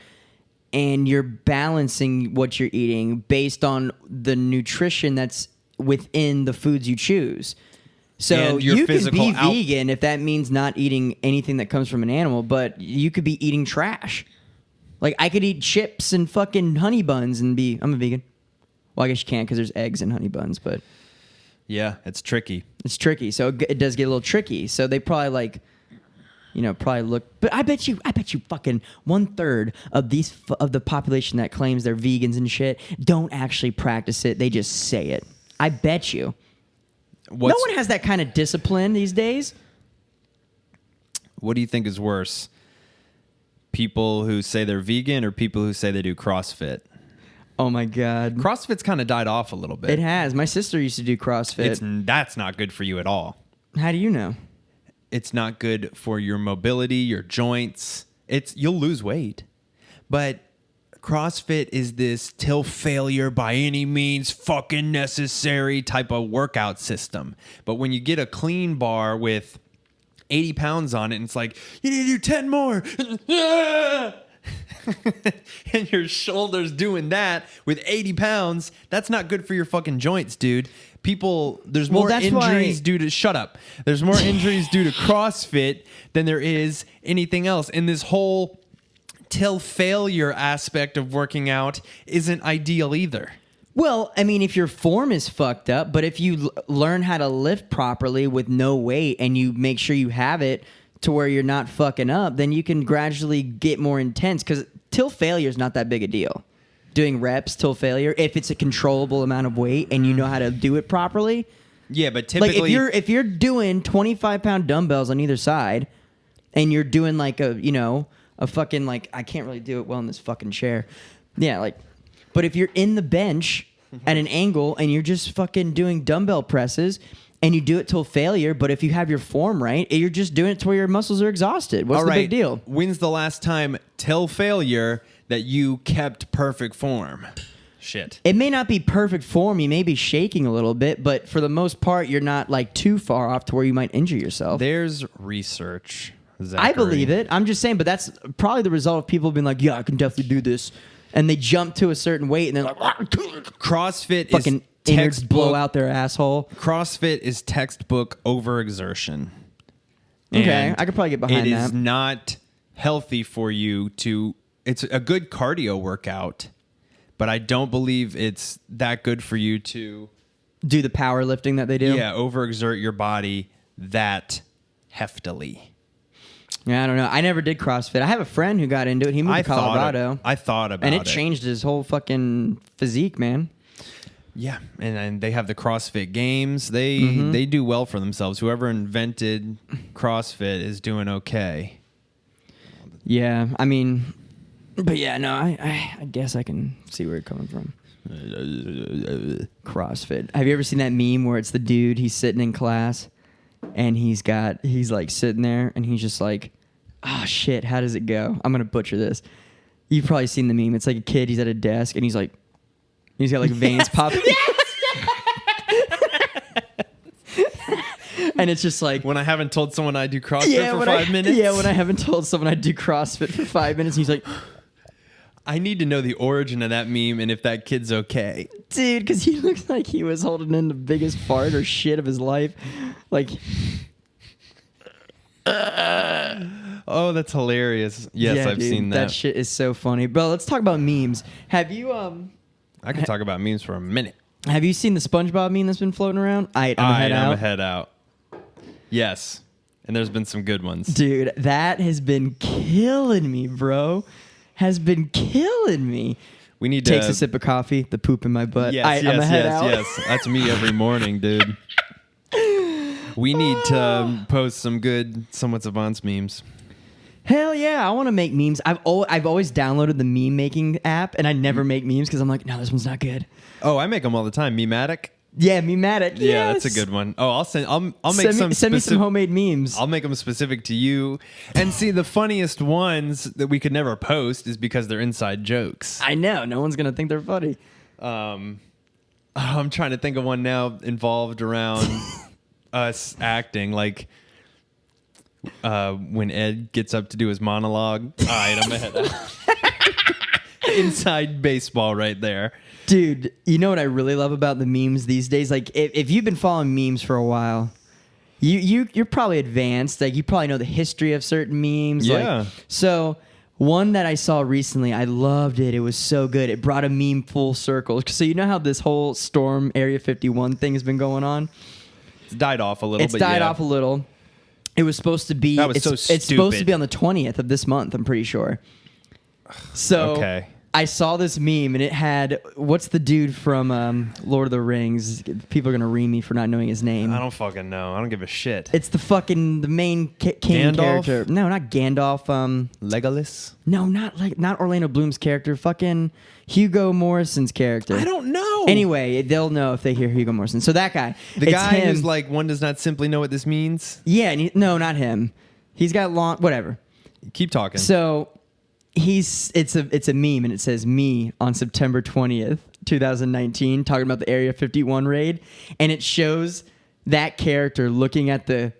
Speaker 2: and you're balancing what you're eating based on the nutrition that's within the foods you choose. So you can be vegan if that means not eating anything that comes from an animal, but you could be eating trash. Like I could eat chips and fucking honey buns and I'm a vegan. Well, I guess you can't because there's eggs in honey buns, but...
Speaker 1: Yeah, it's tricky.
Speaker 2: It's tricky. So it does get a little tricky. So they probably probably look... But I bet you fucking 1/3 of the population that claims they're vegans and shit don't actually practice it. They just say it. I bet you. No one has that kind of discipline these days.
Speaker 1: What do you think is worse? People who say they're vegan or people who say they do CrossFit?
Speaker 2: Oh my God.
Speaker 1: CrossFit's kind of died off a little bit.
Speaker 2: It has. My sister used to do CrossFit.
Speaker 1: That's not good for you at all.
Speaker 2: How do you know?
Speaker 1: It's not good for your mobility, your joints. You'll lose weight. But CrossFit is this till failure by any means fucking necessary type of workout system. But when you get a clean bar with 80 pounds on it, and it's like, you need to do 10 more. And your shoulders doing that with 80 pounds, that's not good for your fucking joints, dude. There's more injuries due to, shut up. There's more injuries due to CrossFit than there is anything else. And this whole till failure aspect of working out isn't ideal either.
Speaker 2: Well, I mean, if your form is fucked up, but if you learn how to lift properly with no weight and you make sure you have it to where you're not fucking up, then you can gradually get more intense, because till failure is not that big a deal. Doing reps till failure, if it's a controllable amount of weight and you know how to do it properly.
Speaker 1: Yeah, but typically,
Speaker 2: like if you're doing 25-pound dumbbells on either side, and you're doing like a fucking, like, I can't really do it well in this fucking chair. Yeah, like, but if you're in the bench at an angle and you're just fucking doing dumbbell presses and you do it till failure, but if you have your form right, you're just doing it to where your muscles are exhausted. What's the big deal?
Speaker 1: When's the last time till failure that you kept perfect form? Shit.
Speaker 2: It may not be perfect form. You may be shaking a little bit, but for the most part, you're not like too far off to where you might injure yourself.
Speaker 1: There's research, Zachary.
Speaker 2: I believe it. I'm just saying, but that's probably the result of people being like, yeah, I can definitely do this. And they jump to a certain weight and they're like,
Speaker 1: CrossFit
Speaker 2: fucking
Speaker 1: is
Speaker 2: innards
Speaker 1: textbook.
Speaker 2: blow out their asshole.
Speaker 1: CrossFit is textbook overexertion.
Speaker 2: Okay,
Speaker 1: And
Speaker 2: I could probably get behind
Speaker 1: it
Speaker 2: that.
Speaker 1: is not healthy for you to... It's a good cardio workout, but I don't believe it's that good for you to...
Speaker 2: Do the powerlifting that they do?
Speaker 1: Yeah, overexert your body that heftily.
Speaker 2: Yeah, I don't know. I never did CrossFit. I have a friend who got into it. He moved to Colorado.
Speaker 1: I thought about it.
Speaker 2: And it changed his whole fucking physique, man.
Speaker 1: Yeah, and they have the CrossFit Games. They do well for themselves. Whoever invented CrossFit is doing okay.
Speaker 2: Yeah, I mean, but yeah, no, I guess I can see where you're coming from. CrossFit. Have you ever seen that meme where it's the dude, he's sitting in class and he's like sitting there and he's just like, oh shit, how does it go? I'm going to butcher this. You've probably seen the meme. It's like a kid, he's at a desk and he's got like veins popping. And it's just like,
Speaker 1: when I haven't told someone I do CrossFit for 5 minutes.
Speaker 2: Yeah, when I haven't told someone I do CrossFit for 5 minutes, he's like,
Speaker 1: I need to know the origin of that meme and if that kid's okay.
Speaker 2: dude, because he looks like he was holding in the biggest fart or shit of his life. Like,
Speaker 1: oh, that's hilarious. Yes,
Speaker 2: yeah,
Speaker 1: I've
Speaker 2: dude,
Speaker 1: seen that.
Speaker 2: That shit is so funny. Bro, let's talk about memes. Have you
Speaker 1: I can talk about memes for a minute.
Speaker 2: have you seen the SpongeBob meme that's been floating around? I'm
Speaker 1: a head out. Yes. And there's been some good ones.
Speaker 2: Dude, that has been killing me, bro. Has been killing me.
Speaker 1: We need to
Speaker 2: Takes a sip of coffee, the poop in my butt.
Speaker 1: Yes,
Speaker 2: I'm a head out.
Speaker 1: yes. That's me every morning, dude. We need to post some good Somewhat Savants memes.
Speaker 2: Hell yeah, I want to make memes. I've always downloaded the meme making app, and I never make memes because I'm like, no, this one's not good.
Speaker 1: Oh, I make them all the time. Mematic?
Speaker 2: Yeah, Mematic.
Speaker 1: Yeah,
Speaker 2: yes.
Speaker 1: that's a good one. Oh, I'll
Speaker 2: Send me some homemade memes.
Speaker 1: I'll make them specific to you. And see, the funniest ones that we could never post is because they're inside jokes.
Speaker 2: I know. No one's gonna think they're funny.
Speaker 1: I'm trying to think of one now involved around us acting, like when Ed gets up to do his monologue. All right, I'm ahead out. Inside baseball right there.
Speaker 2: Dude, you know what I really love about the memes these days? Like, if you've been following memes for a while, you're probably advanced. Like, you probably know the history of certain memes.
Speaker 1: Yeah.
Speaker 2: Like, so one that I saw recently, I loved it. It was so good. It brought a meme full circle. So you know how this whole Storm Area 51 thing has been going on?
Speaker 1: It's died off a little.
Speaker 2: It's died off a little. It was supposed to be.
Speaker 1: That was so
Speaker 2: It's supposed to
Speaker 1: stupid.
Speaker 2: be on the 20th of this month. I'm pretty sure. So
Speaker 1: Okay.
Speaker 2: I saw this meme and it had what's the dude from Lord of the Rings? People are gonna ream me for not knowing his name.
Speaker 1: I don't fucking know. I don't give a shit.
Speaker 2: It's the main king
Speaker 1: Gandalf?
Speaker 2: character. No, not Gandalf.
Speaker 1: Legolas?
Speaker 2: No, not Orlando Bloom's character. Fucking Hugo Morrison's character.
Speaker 1: I don't know.
Speaker 2: Anyway, they'll know if they hear Hugo Morrison. So that guy.
Speaker 1: The
Speaker 2: it's
Speaker 1: guy
Speaker 2: him.
Speaker 1: who's like, one does not simply know what this means.
Speaker 2: Yeah, and no, not him. He's got long whatever.
Speaker 1: Keep talking.
Speaker 2: So it's a meme and it says me on September 20th, 2019, talking about the Area 51 raid, and it shows that character looking at the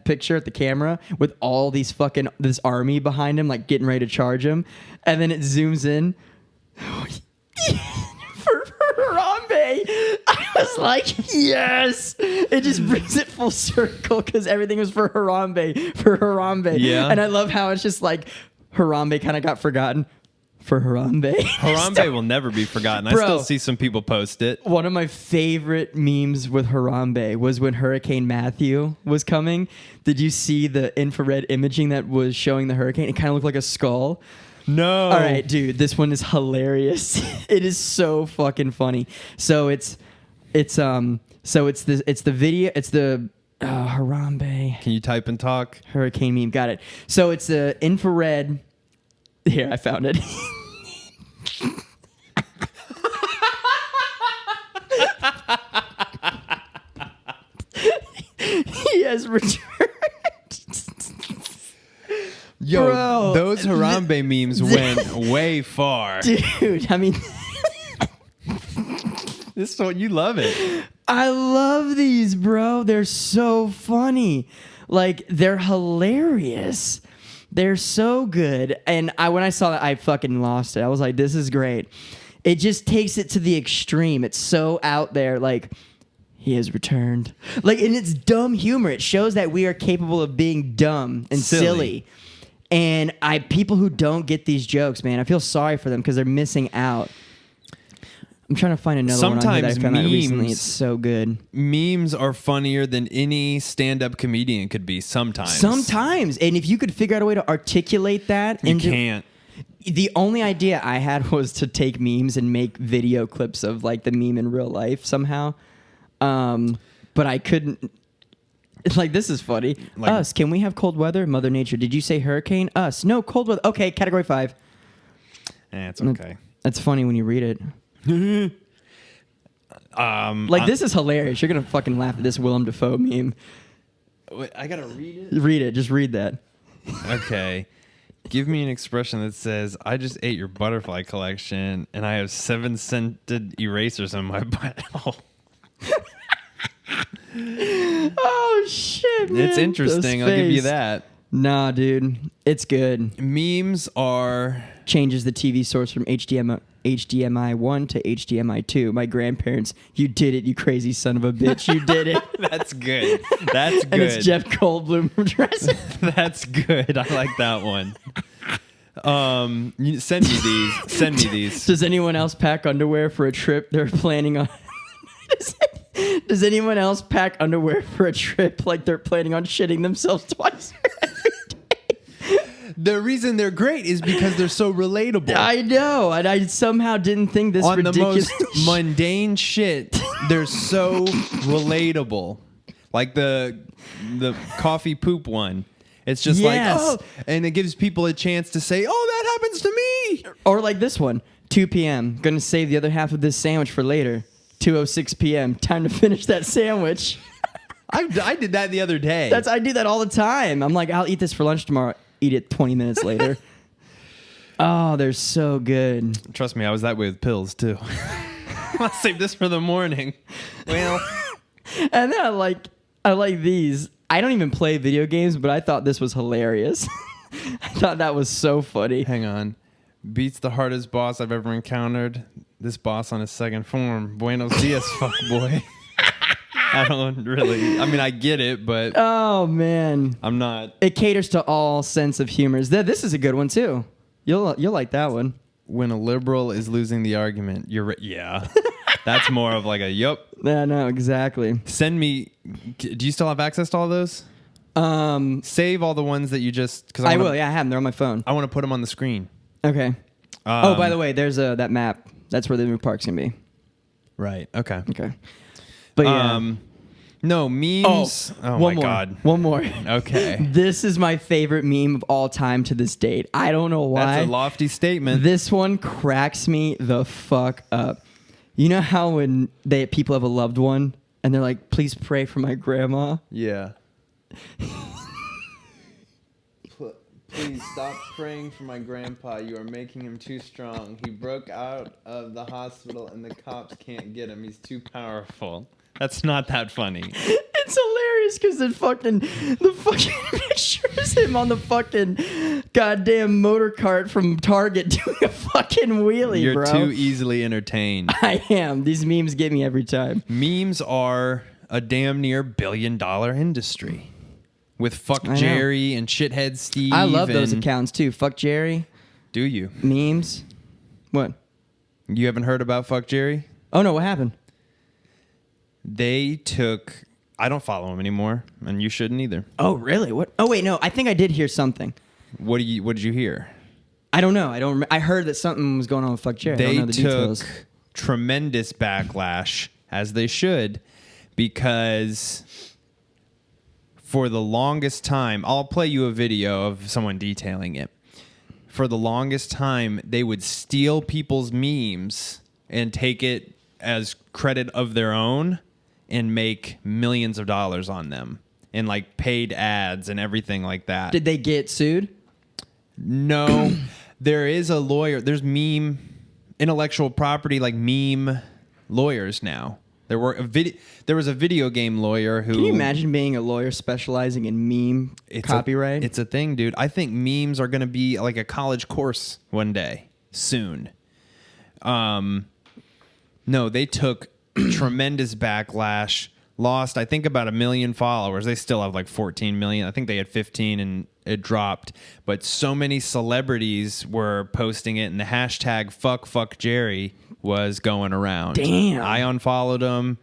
Speaker 2: picture at the camera with all these this army behind him, like getting ready to charge him, and then it zooms in for Harambe. I was like, yes! It just brings it full circle because everything was for Harambe.
Speaker 1: Yeah.
Speaker 2: And I love how it's just like Harambe kind of got forgotten for Harambe.
Speaker 1: Harambe will never be forgotten.
Speaker 2: Bro.
Speaker 1: I still see some people post it.
Speaker 2: One of my favorite memes with Harambe was when Hurricane Matthew was coming. Did you see the infrared imaging that was showing the hurricane? It kind of looked like a skull.
Speaker 1: No.
Speaker 2: All right, dude, this one is hilarious. It is so fucking funny. So it's the Harambe
Speaker 1: Can you type and talk?
Speaker 2: hurricane meme. Got it. So it's the infrared. Here, I found it. He has returned.
Speaker 1: Yo,
Speaker 2: Bro,
Speaker 1: those Harambe memes went way far.
Speaker 2: Dude, I mean,
Speaker 1: This is what you love it.
Speaker 2: I love these, bro. They're so funny. Like, they're hilarious. They're so good. And when I saw that, I fucking lost it. I was like, this is great. It just takes it to the extreme. It's so out there. Like, he has returned. Like, and it's dumb humor. It shows that we are capable of being dumb and silly. And people who don't get these jokes, man, I feel sorry for them because they're missing out. I'm trying to find another one on here that I found out recently. It's so good.
Speaker 1: Memes are funnier than any stand-up comedian could be sometimes.
Speaker 2: Sometimes. And if you could figure out a way to articulate that.
Speaker 1: You can't.
Speaker 2: The only idea I had was to take memes and make video clips of like the meme in real life somehow. But I couldn't. It's like, this is funny.
Speaker 1: Like,
Speaker 2: Us, can we have cold weather? Mother Nature. Did you say hurricane? Us. No, cold weather. Okay, category 5.
Speaker 1: It's okay.
Speaker 2: That's funny when you read it. This is hilarious. You're going to fucking laugh at this Willem Dafoe meme.
Speaker 1: Wait, I gotta read it?
Speaker 2: Read it. Just read that.
Speaker 1: Okay. Give me an expression that says, I just ate your butterfly collection and I have 7-scented erasers on my butthole.
Speaker 2: Oh, shit, man.
Speaker 1: It's interesting. I'll give you that.
Speaker 2: Nah, dude. It's good.
Speaker 1: Memes are...
Speaker 2: Changes the TV source from HDMI 1 to HDMI 2. My grandparents, you did it, you crazy son of a bitch. You did it.
Speaker 1: That's good. That's good.
Speaker 2: And it's Jeff Goldblum from Jurassic.
Speaker 1: That's good. I like that one. Send me these.
Speaker 2: Does anyone else pack underwear for a trip they're planning on? Does anyone else pack underwear for a trip like they're planning on shitting themselves twice every day?
Speaker 1: The reason they're great is because they're so relatable.
Speaker 2: I know, and I somehow didn't think this
Speaker 1: on
Speaker 2: ridiculous...
Speaker 1: the most mundane shit. They're so relatable. Like the coffee poop one. It's just
Speaker 2: Yes.
Speaker 1: like, oh, and it gives people a chance to say, oh, that happens to me.
Speaker 2: Or like this one, 2 p.m. Gonna save the other half of this sandwich for later. 2:06 p.m. Time to finish that sandwich.
Speaker 1: I did that the other day.
Speaker 2: I do that all the time. I'm like, I'll eat this for lunch tomorrow. Eat it 20 minutes later. Oh, they're so good.
Speaker 1: Trust me, I was that way with pills too. I'll save this for the morning. Well,
Speaker 2: and then I like these. I don't even play video games, but I thought this was hilarious. I thought that was so funny.
Speaker 1: hang on. Beats the hardest boss I've ever encountered. This boss on his second form. Buenos dias, fuckboy. I don't really. I mean, I get it, but
Speaker 2: Oh man,
Speaker 1: I'm not.
Speaker 2: it caters to all sense of humors. This is a good one too. You'll like that one.
Speaker 1: When a liberal is losing the argument, yeah. That's more of like a yup.
Speaker 2: Yeah, no, exactly.
Speaker 1: Send me. Do you still have access to all those? Save all the ones that you just. Because
Speaker 2: I will. Yeah, I have them. They're on my phone.
Speaker 1: I want to put them on the screen.
Speaker 2: Okay. Oh, by the way, there's that map. That's where the new park's gonna be.
Speaker 1: Right. Okay.
Speaker 2: Okay. But yeah.
Speaker 1: No memes. Oh
Speaker 2: one
Speaker 1: my
Speaker 2: more.
Speaker 1: God.
Speaker 2: One more.
Speaker 1: Okay.
Speaker 2: This is my favorite meme of all time to this date. I don't know why.
Speaker 1: That's a lofty statement.
Speaker 2: This one cracks me the fuck up. You know how when people have a loved one and they're like, "Please pray for my grandma."
Speaker 1: Yeah. Please stop praying for my grandpa. You are making him too strong. He broke out of the hospital and the cops can't get him. He's too powerful. That's not that funny.
Speaker 2: It's hilarious because the fucking picture is him on the fucking goddamn motor cart from Target doing a fucking wheelie,
Speaker 1: You're
Speaker 2: bro.
Speaker 1: too easily entertained.
Speaker 2: I am. These memes get me every time.
Speaker 1: Memes are a damn near billion-dollar industry. With Fuck Jerry and Shithead Steve.
Speaker 2: I love those accounts too. Fuck Jerry.
Speaker 1: Do you?
Speaker 2: Memes. What?
Speaker 1: You haven't heard about Fuck Jerry?
Speaker 2: Oh no, what happened?
Speaker 1: They took... I don't follow him anymore, and you shouldn't either.
Speaker 2: Oh really? What? Oh wait, no. I think I did hear something.
Speaker 1: What did you hear?
Speaker 2: I don't know. I heard that something was going on with Fuck Jerry. I don't know the details.
Speaker 1: They took tremendous backlash, as they should, because for the longest time, I'll play you a video of someone detailing it. For the longest time, they would steal people's memes and take it as credit of their own and make millions of dollars on them and like paid ads and everything like that.
Speaker 2: Did they get sued?
Speaker 1: No. There is a lawyer. There's meme intellectual property like meme lawyers now. There was a video game lawyer who...
Speaker 2: Can you imagine being a lawyer specializing in meme copyright?
Speaker 1: It's a thing, dude. I think memes are going to be like a college course one day, soon. No, they took tremendous backlash, lost, I think, about 1 million followers. They still have like 14 million. I think they had 15 and it dropped. But so many celebrities were posting it, and the hashtag fuck Jerry was going around.
Speaker 2: Damn.
Speaker 1: I unfollowed them.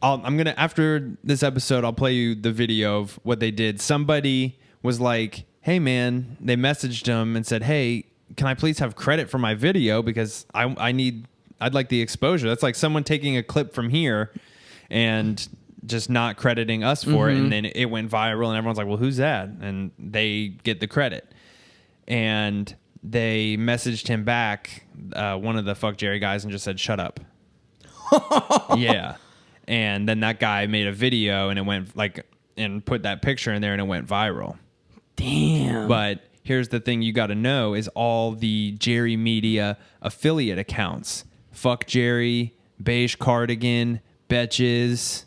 Speaker 1: After this episode, I'll play you the video of what they did. Somebody was like, "Hey man," they messaged him and said, "Hey, can I please have credit for my video because I'd like the exposure." That's like someone taking a clip from here and just not crediting us for it, and then it went viral and everyone's like, "Well, who's that?" And they get the credit. And they messaged him back, one of the Fuck Jerry guys, and just said, "Shut up." Yeah. And then that guy made a video and it went and put that picture in there and it went viral.
Speaker 2: Damn.
Speaker 1: But here's the thing you got to know is all the Jerry Media affiliate accounts. Fuck Jerry, Beige Cardigan, Betches.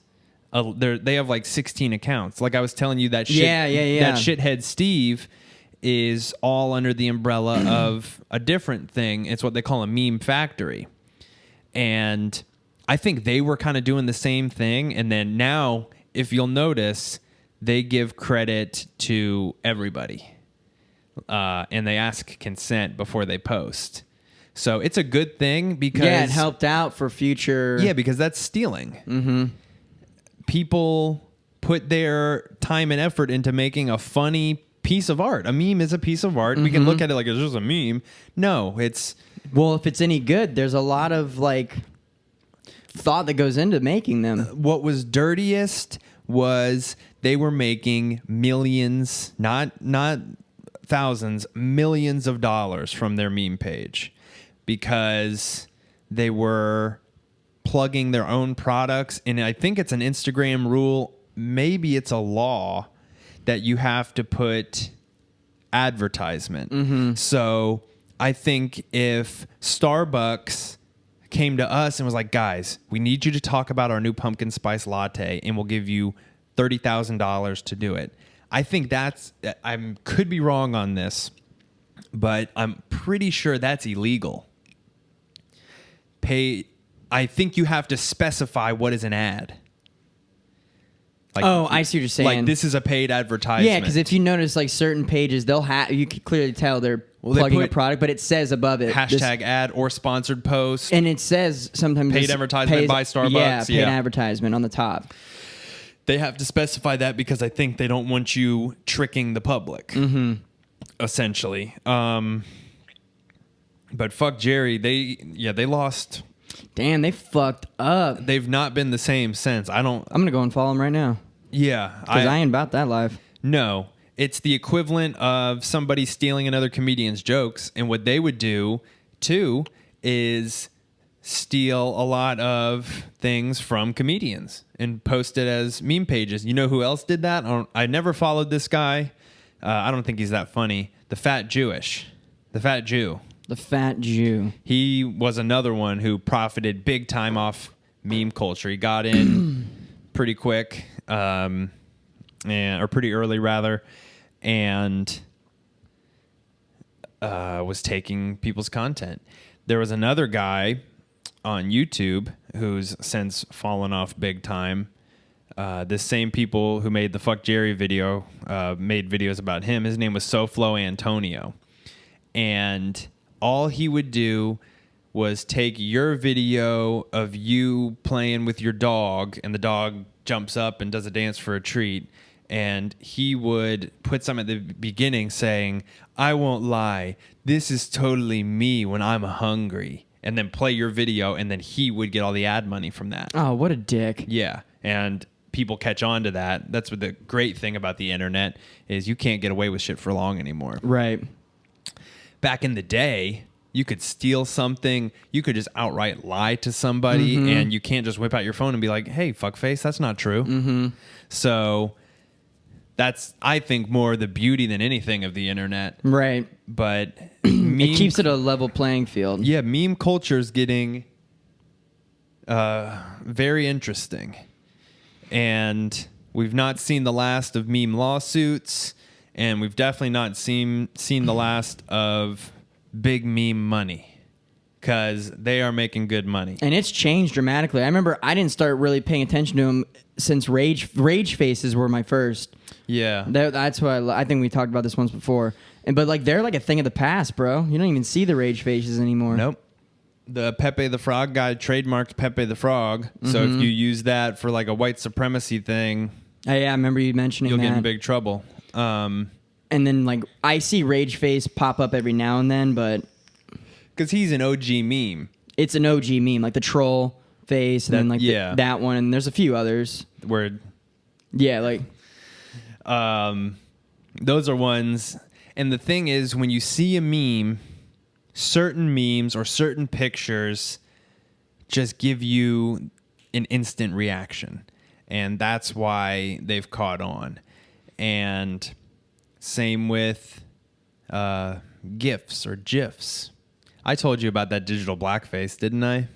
Speaker 1: They have like 16 accounts. Like I was telling you that shit.
Speaker 2: Yeah.
Speaker 1: That shithead Steve is all under the umbrella of a different thing. It's what they call a meme factory. And I think they were kind of doing the same thing. And then now, if you'll notice, they give credit to everybody. And they ask consent before they post. So it's a good thing because...
Speaker 2: Yeah, it helped out for future...
Speaker 1: Yeah, because that's stealing. Mm-hmm. People put their time and effort into making a funny piece of art. A meme is a piece of art. We can look at it like it's just a meme. No, it's...
Speaker 2: Well, if it's any good, there's a lot of like thought that goes into making them.
Speaker 1: What was dirtiest was they were making millions, not thousands, millions of dollars from their meme page because they were plugging their own products. And I think it's an Instagram rule. Maybe it's a law that you have to put advertisement. So I think if Starbucks came to us and was like, "Guys, we need you to talk about our new pumpkin spice latte and we'll give you $30,000 to do it." I think I could be wrong on this, but I'm pretty sure that's illegal. I think you have to specify what is an ad. Like,
Speaker 2: I see what you're saying.
Speaker 1: Like this is a paid advertisement.
Speaker 2: Yeah, because if you notice, like certain pages, you can clearly tell they're plugging a product, but it says above it
Speaker 1: hashtag ad or sponsored post,
Speaker 2: and it says sometimes
Speaker 1: paid advertisement by Starbucks.
Speaker 2: Yeah, paid advertisement on the top.
Speaker 1: They have to specify that because I think they don't want you tricking the public. Essentially, But fuck Jerry. They lost.
Speaker 2: Damn, they fucked up.
Speaker 1: They've not been the same since.
Speaker 2: I'm gonna go and follow him right now.
Speaker 1: Yeah.
Speaker 2: Because I ain't about that life.
Speaker 1: No. It's the equivalent of somebody stealing another comedian's jokes. And what they would do, too, is steal a lot of things from comedians and post it as meme pages. You know who else did that? I never followed this guy. I don't think he's that funny. The Fat Jew.
Speaker 2: The Fat Jew.
Speaker 1: He was another one who profited big time off meme culture. He got in pretty quick, or pretty early rather, and was taking people's content. There was another guy on YouTube who's since fallen off big time. The same people who made the Fuck Jerry video made videos about him. His name was SoFlo Antonio. And all he would do was take your video of you playing with your dog, and the dog jumps up and does a dance for a treat. And he would put something at the beginning saying, "I won't lie, this is totally me when I'm hungry." And then play your video, and then he would get all the ad money from that.
Speaker 2: Oh, what a dick.
Speaker 1: Yeah, and people catch on to that. That's what the great thing about the internet is, you can't get away with shit for long anymore.
Speaker 2: Right.
Speaker 1: Back in the day, you could steal something. You could just outright lie to somebody, and you can't just whip out your phone and be like, "Hey, fuckface, that's not true." Mm-hmm. So that's, I think, more the beauty than anything of the internet.
Speaker 2: Right.
Speaker 1: But
Speaker 2: it keeps it a level playing field.
Speaker 1: Yeah, meme culture is getting very interesting. And we've not seen the last of meme lawsuits, and we've definitely not seen the last of big meme money, because they are making good money.
Speaker 2: And it's changed dramatically. I remember I didn't start really paying attention to them since Rage Faces were my first.
Speaker 1: Yeah.
Speaker 2: That's why I think we talked about this once before. But like they're like a thing of the past, bro. You don't even see the Rage Faces anymore.
Speaker 1: Nope. The Pepe the Frog guy trademarked Pepe the Frog. So if you use that for like a white supremacy thing,
Speaker 2: yeah, I remember you mentioning
Speaker 1: you'll
Speaker 2: that.
Speaker 1: get in big trouble.
Speaker 2: And then like I see Rage Face pop up every now and then, but
Speaker 1: because he's an OG meme.
Speaker 2: It's an OG meme, like the troll face, and then like that one, and there's a few others.
Speaker 1: Word.
Speaker 2: Yeah, like
Speaker 1: those are ones. And the thing is, when you see a meme, certain memes or certain pictures just give you an instant reaction. And that's why they've caught on. And same with GIFs or GIFs. I told you about that digital blackface, didn't I?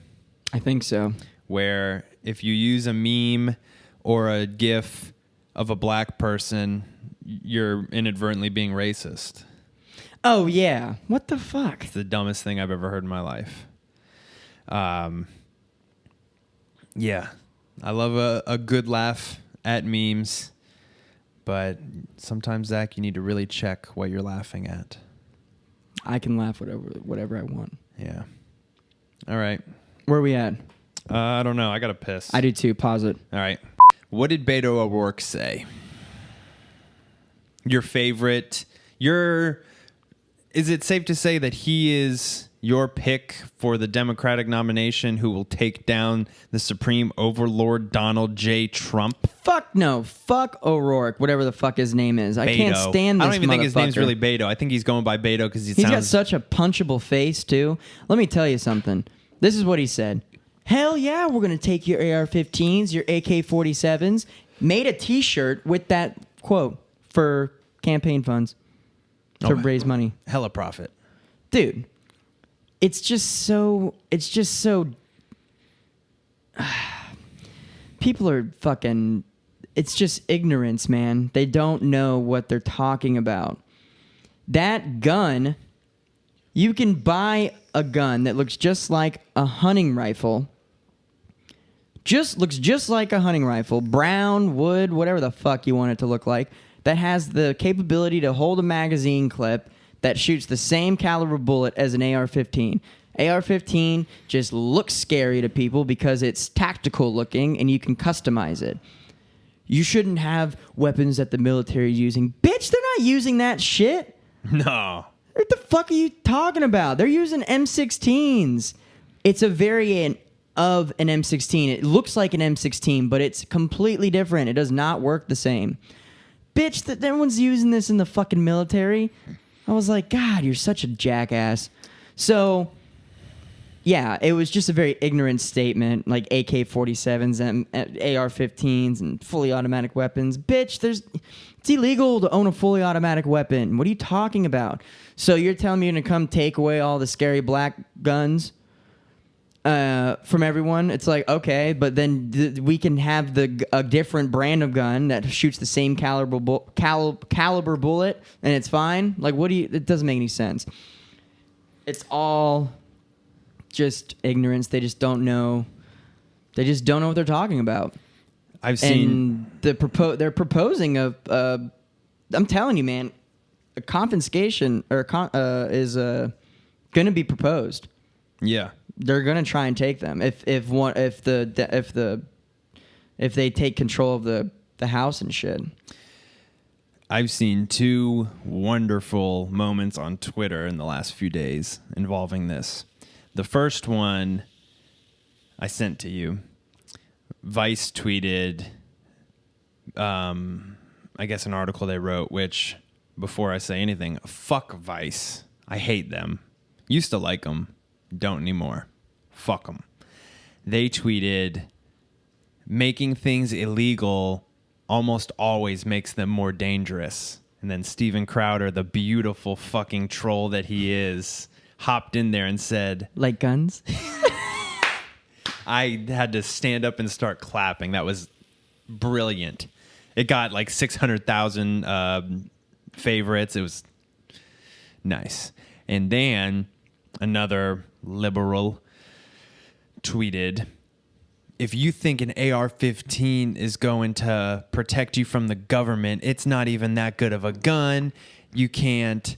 Speaker 2: I think so.
Speaker 1: Where if you use a meme or a GIF of a black person, you're inadvertently being racist.
Speaker 2: Oh, yeah. What the fuck?
Speaker 1: It's the dumbest thing I've ever heard in my life. Yeah. I love a good laugh at memes, but sometimes, Zach, you need to really check what you're laughing at.
Speaker 2: I can laugh whatever I want.
Speaker 1: Yeah. All right.
Speaker 2: Where are we at?
Speaker 1: I don't know. I got to piss.
Speaker 2: I do too. Pause it.
Speaker 1: All right. What did Beto O'Rourke say? Your favorite? Is it safe to say that he is your pick for the Democratic nomination who will take down the Supreme Overlord Donald J. Trump?
Speaker 2: Fuck no. Fuck O'Rourke, whatever the fuck his name is. I can't stand this
Speaker 1: I don't even think his name's
Speaker 2: motherfucker.
Speaker 1: really Beto. I think he's going by Beto because
Speaker 2: He's got such a punchable face, too. Let me tell you something. This is what he said. Hell yeah, we're going to take your AR-15s, your AK-47s. Made a T-shirt with that quote for campaign funds to raise money.
Speaker 1: Hella profit.
Speaker 2: Dude, it's just so people are fucking, it's just ignorance, man. They don't know what they're talking about. That gun, you can buy a gun that looks just like a hunting rifle. Looks just like a hunting rifle, brown, wood, whatever the fuck you want it to look like, that has the capability to hold a magazine clip that shoots the same caliber bullet as an AR-15. AR-15 just looks scary to people because it's tactical looking and you can customize it. You shouldn't have weapons that the military is using. Bitch, they're not using that shit.
Speaker 1: No.
Speaker 2: What the fuck are you talking about? They're using M16s. It's a variant of an M16. It looks like an M16, but it's completely different. It does not work the same. Bitch, that everyone's using this in the fucking military. I was like, God, you're such a jackass. So, yeah, it was just a very ignorant statement, like AK-47s and AR-15s and fully automatic weapons. Bitch, it's illegal to own a fully automatic weapon. What are you talking about? So you're telling me you're going to come take away all the scary black guns from everyone? It's like, okay, but then we can have a different brand of gun that shoots the same caliber bullet, and it's fine? Like, it doesn't make any sense. It's all just ignorance. They just don't know. They just don't know what they're talking about.
Speaker 1: I've seen
Speaker 2: they're proposing I'm telling you, man, a confiscation is going to be proposed.
Speaker 1: Yeah,
Speaker 2: they're going to try and take them if they take control of the house and shit.
Speaker 1: I've seen two wonderful moments on Twitter in the last few days involving this. The first one I sent to you. Vice tweeted, I guess, an article they wrote, which, before I say anything, fuck Vice. I hate them. Used to like them. Don't anymore. Fuck them. They tweeted, making things illegal almost always makes them more dangerous. And then Steven Crowder, the beautiful fucking troll that he is, hopped in there and said,
Speaker 2: like guns?
Speaker 1: I had to stand up and start clapping. That was brilliant. It got like 600,000 favorites. It was nice. And then another liberal tweeted, if you think an AR-15 is going to protect you from the government, it's not even that good of a gun. You can't,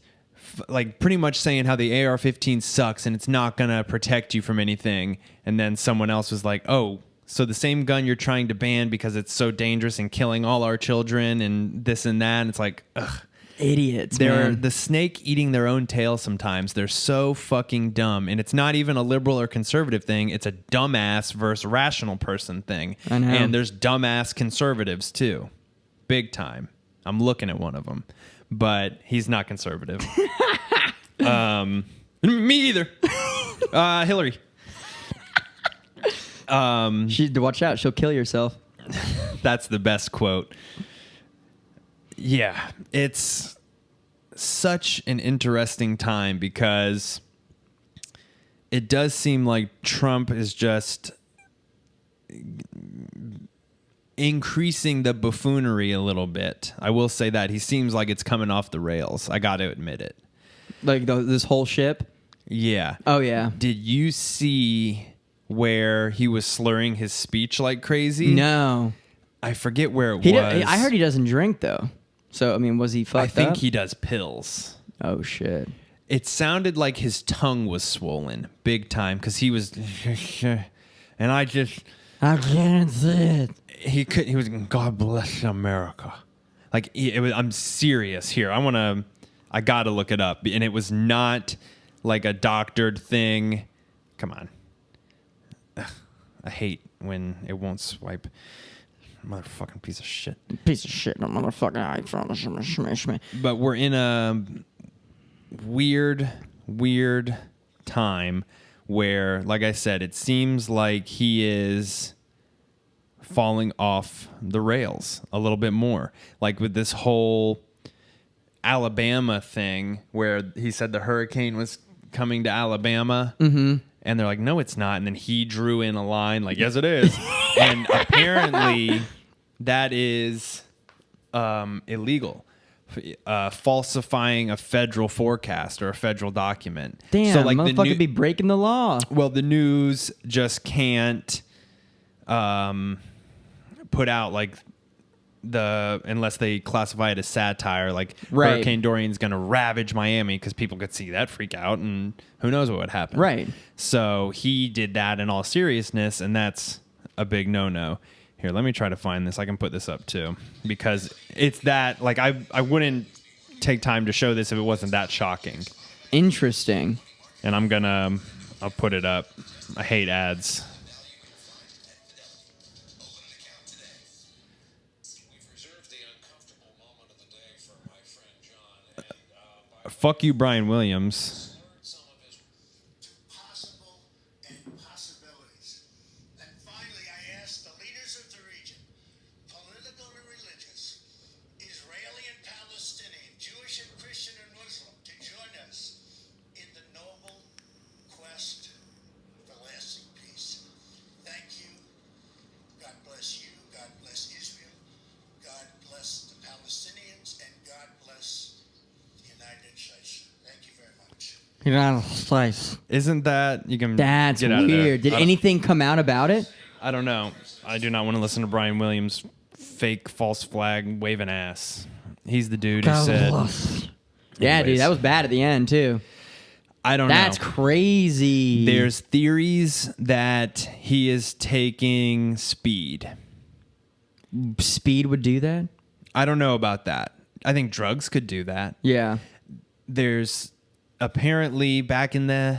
Speaker 1: like, pretty much saying how the AR-15 sucks and it's not going to protect you from anything. And then someone else was like, oh, so the same gun you're trying to ban because it's so dangerous and killing all our children and this and that. And it's like, ugh.
Speaker 2: Idiots,
Speaker 1: They're
Speaker 2: man.
Speaker 1: the snake eating their own tail sometimes. They're so fucking dumb. And it's not even a liberal or conservative thing. It's a dumbass versus rational person thing.
Speaker 2: I know.
Speaker 1: And there's dumbass conservatives too. Big time. I'm looking at one of them. But he's not conservative. Me either. Hillary.
Speaker 2: Watch out. She'll kill yourself.
Speaker 1: That's the best quote. Yeah, it's such an interesting time because it does seem like Trump is just increasing the buffoonery a little bit. I will say that. He seems like it's coming off the rails. I got to admit it.
Speaker 2: Like this whole ship?
Speaker 1: Yeah.
Speaker 2: Oh, yeah.
Speaker 1: Did you see where he was slurring his speech like crazy?
Speaker 2: No.
Speaker 1: I forget where it was.
Speaker 2: I heard he doesn't drink, though. So, I mean, was he fucked up?
Speaker 1: I think he does pills.
Speaker 2: Oh, shit.
Speaker 1: It sounded like his tongue was swollen big time because he was, and I can't see it. He was, God bless America. Like, I'm serious here. I got to look it up. And it was not like a doctored thing. Come on. Ugh, I hate when it won't swipe. Motherfucking piece of shit.
Speaker 2: Piece of shit. No motherfucking iPhone.
Speaker 1: But we're in a weird time where, like I said, it seems like he is falling off the rails a little bit more. Like with this whole Alabama thing where he said the hurricane was coming to Alabama. Mm-hmm. And they're like, no, it's not. And then he drew in a line like, yes, it is. And apparently that is illegal. Falsifying a federal forecast or a federal document.
Speaker 2: Damn, so, like, motherfucker be breaking the law.
Speaker 1: Well, the news just can't put out like unless they classify it as satire, like right. Hurricane Dorian's going to ravage Miami because people could see that freak out and who knows what would happen.
Speaker 2: Right.
Speaker 1: So he did that in all seriousness, and that's a big no-no. Here, let me try to find this. I can put this up too because it's that, like, I wouldn't take time to show this if it wasn't that shocking.
Speaker 2: Interesting.
Speaker 1: And I'll put it up. I hate ads. Fuck you, Brian Williams. Isn't that you can?
Speaker 2: That's
Speaker 1: get out of there.
Speaker 2: weird. Did anything come out about it?
Speaker 1: I don't know. I do not want to listen to Brian Williams' fake false flag waving ass. He's the dude who said.
Speaker 2: Yeah,
Speaker 1: Anyways.
Speaker 2: dude, that was bad at the end too.
Speaker 1: I don't know.
Speaker 2: That's crazy.
Speaker 1: There's theories that he is taking speed.
Speaker 2: Speed would do that?
Speaker 1: I don't know about that. I think drugs could do that.
Speaker 2: Yeah.
Speaker 1: There's apparently back in the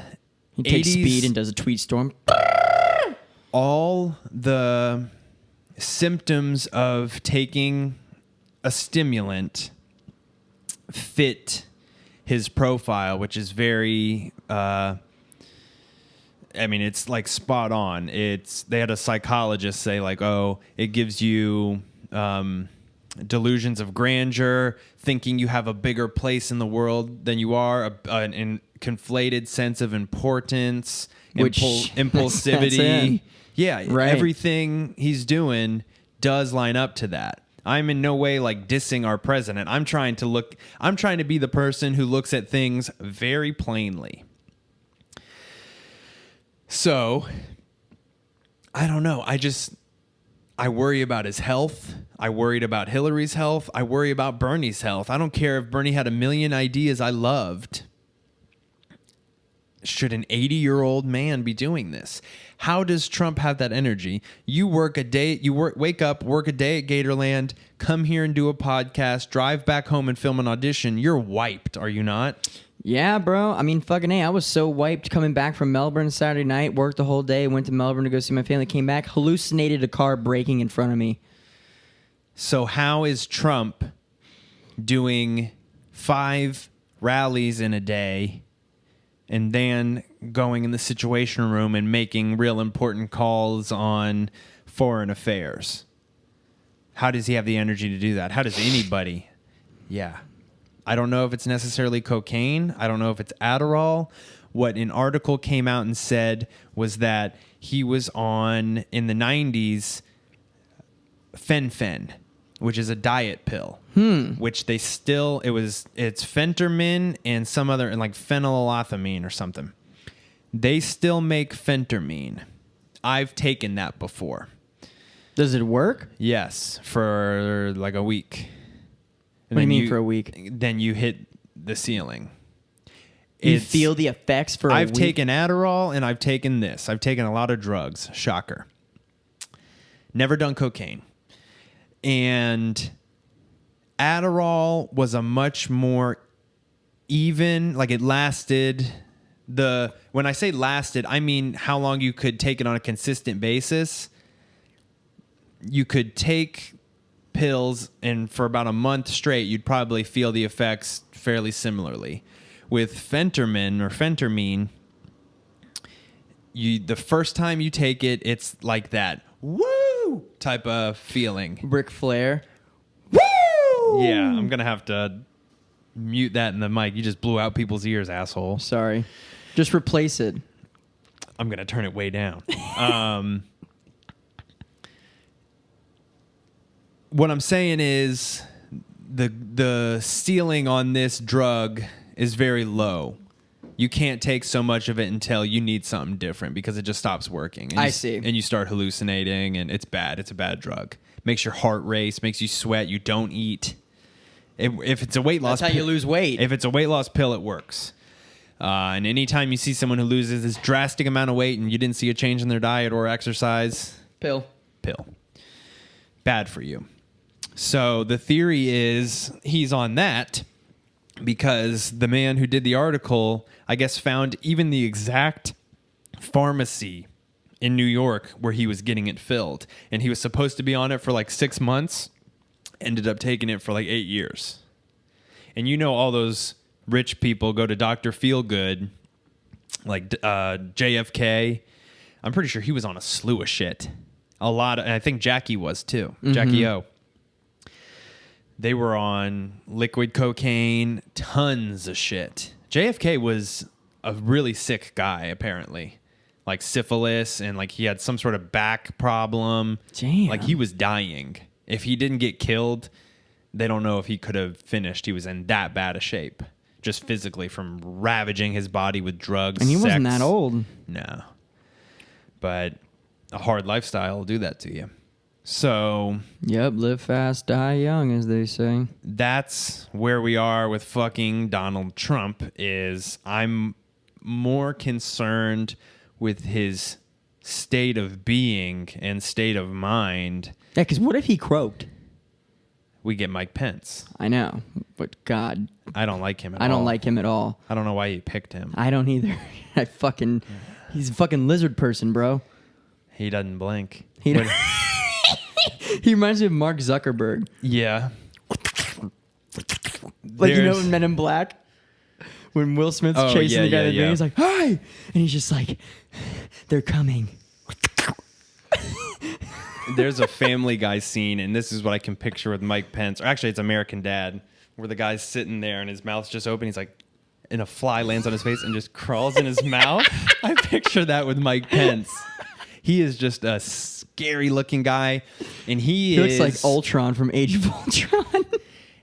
Speaker 2: He takes
Speaker 1: 80s,
Speaker 2: speed and does a tweet storm.
Speaker 1: all the symptoms of taking a stimulant fit his profile, which is very it's like spot on. They had a psychologist say like, oh, it gives you delusions of grandeur, thinking you have a bigger place in the world than you are, an conflated sense of importance, impulsivity. Yeah,
Speaker 2: right.
Speaker 1: Everything he's doing does line up to that. I'm in no way like dissing our president. I'm trying to be the person who looks at things very plainly. So, I don't know. I worry about his health. I worried about Hillary's health. I worry about Bernie's health. I don't care if Bernie had a million ideas I loved. Should an 80-year-old man be doing this? How does Trump have that energy? You wake up, work a day at Gatorland, come here and do a podcast, drive back home and film an audition. You're wiped, are you not?
Speaker 2: Yeah, bro. I mean, fucking A. I was so wiped coming back from Melbourne Saturday night, worked the whole day, went to Melbourne to go see my family, came back, hallucinated a car braking in front of me.
Speaker 1: So how is Trump doing 5 rallies in a day and then going in the Situation Room and making real important calls on foreign affairs? How does he have the energy to do that? How does anybody? Yeah. I don't know if it's necessarily cocaine. I don't know if it's Adderall. What an article came out and said was that he was on, in the 90s, Fen-Phen, which is a diet pill. Which it's phentermin and some other, and like phenylethylamine or something. They still make phentermine. I've taken that before.
Speaker 2: Does it work?
Speaker 1: Yes, for like a week.
Speaker 2: What do you mean for a week?
Speaker 1: Then you hit the ceiling.
Speaker 2: You feel the effects for a week?
Speaker 1: I've taken Adderall and I've taken this. I've taken a lot of drugs. Shocker. Never done cocaine. And Adderall was a much more even, like it lasted when I say lasted, I mean how long you could take it on a consistent basis. You could take pills and for about a month straight, you'd probably feel the effects fairly similarly. With phentermine, the first time you take it, it's like that woo type of feeling.
Speaker 2: Ric Flair.
Speaker 1: Woo! Yeah, I'm going to have to mute that in the mic. You just blew out people's ears, asshole.
Speaker 2: Sorry. Just replace it.
Speaker 1: I'm going to turn it way down. What I'm saying is the ceiling on this drug is very low. You can't take so much of it until you need something different because it just stops working. And
Speaker 2: I see.
Speaker 1: And you start hallucinating, and it's bad. It's a bad drug. Makes your heart race, makes you sweat. You don't eat. If it's a weight loss,
Speaker 2: that's how you lose weight.
Speaker 1: If it's a weight loss pill, it works. And anytime you see someone who loses this drastic amount of weight and you didn't see a change in their diet or exercise,
Speaker 2: pill.
Speaker 1: Bad for you. So the theory is he's on that, because the man who did the article, I guess, found even the exact pharmacy in New York where he was getting it filled. And he was supposed to be on it for like 6 months, ended up taking it for like 8 years. And you know, all those rich people go to Dr. Feelgood, like JFK. I'm pretty sure he was on a slew of shit. A lot of, and I think Jackie was too. Jackie O. They were on liquid cocaine, tons of shit. JFK was a really sick guy, apparently. Like syphilis, and like he had some sort of back problem.
Speaker 2: Damn.
Speaker 1: Like he was dying. If he didn't get killed, they don't know if he could have finished. He was in that bad a shape, just physically, from ravaging his body with drugs.
Speaker 2: And he wasn't
Speaker 1: sex.
Speaker 2: that old.
Speaker 1: No. But a hard lifestyle will do that to you. So,
Speaker 2: Yep, live fast, die young, as they say.
Speaker 1: that's where we are with fucking Donald Trump. Is I'm more concerned with his state of being and state of mind.
Speaker 2: Yeah, because what if he croaked?
Speaker 1: We get Mike Pence.
Speaker 2: I know, but God,
Speaker 1: I don't like him at all.
Speaker 2: I don't like him at all.
Speaker 1: I don't know why he picked him.
Speaker 2: I don't either. He's a fucking lizard person, bro.
Speaker 1: He doesn't blink.
Speaker 2: He
Speaker 1: But-
Speaker 2: He reminds me of Mark Zuckerberg.
Speaker 1: yeah.
Speaker 2: Like, you know,
Speaker 1: There's-
Speaker 2: in Men in Black? When Will Smith's
Speaker 1: Oh,
Speaker 2: chasing
Speaker 1: yeah,
Speaker 2: the guy
Speaker 1: yeah,
Speaker 2: in the van,
Speaker 1: yeah.
Speaker 2: he's like, "Hi!" And he's just like, "They're coming."
Speaker 1: There's a Family Guy scene, and this is what I can picture with Mike Pence. Or actually, it's American Dad, where the guy's sitting there and his mouth's just open. He's like, and a fly lands on his face and just crawls in his mouth. I picture that with Mike Pence. He is just a scary-looking guy, and he
Speaker 2: Looks like Ultron from Age of Ultron.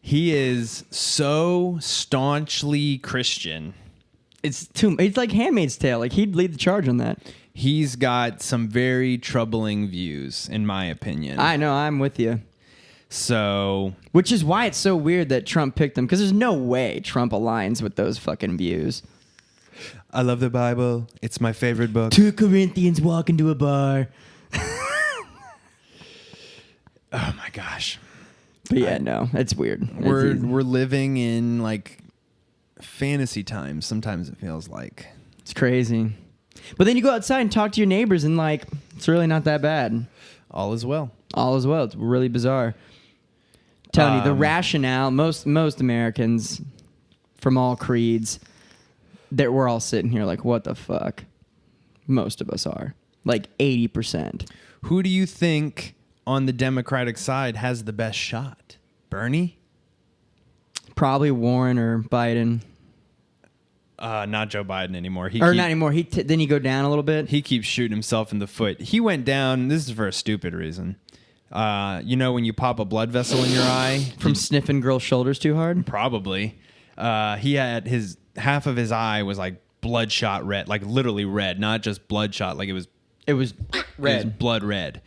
Speaker 1: he is so staunchly Christian.
Speaker 2: It's like Handmaid's Tale. Like, he'd lead the charge on that.
Speaker 1: He's got some very troubling views, in my opinion.
Speaker 2: I know, I'm with you.
Speaker 1: So,
Speaker 2: Which is why it's so weird that Trump picked him, because there's no way Trump aligns with those fucking views.
Speaker 1: I love the Bible. It's my favorite book.
Speaker 2: 2 Corinthians walk into a bar.
Speaker 1: Oh my gosh.
Speaker 2: But yeah, no, it's weird.
Speaker 1: We're
Speaker 2: It's
Speaker 1: living in like fantasy times. Sometimes it feels like.
Speaker 2: It's crazy. But then you go outside and talk to your neighbors, and like, it's really not that bad.
Speaker 1: All is well.
Speaker 2: All is well. It's really bizarre. Telling you, the rationale, most Americans from all creeds, that we're all sitting here like, what the fuck? Most of us are. Like 80%.
Speaker 1: Who do you think on the Democratic side has the best shot? Bernie?
Speaker 2: Probably Warren or Biden.
Speaker 1: Not Joe Biden anymore.
Speaker 2: Not anymore. Then you go down a little bit.
Speaker 1: He keeps shooting himself in the foot. He went down. This is for a stupid reason. You know when you pop a blood vessel in your eye?
Speaker 2: From sniffing girls' shoulders too hard?
Speaker 1: Probably. He had half of his eye was like bloodshot red, like literally red, not just bloodshot. Like it was
Speaker 2: red.
Speaker 1: It was blood red,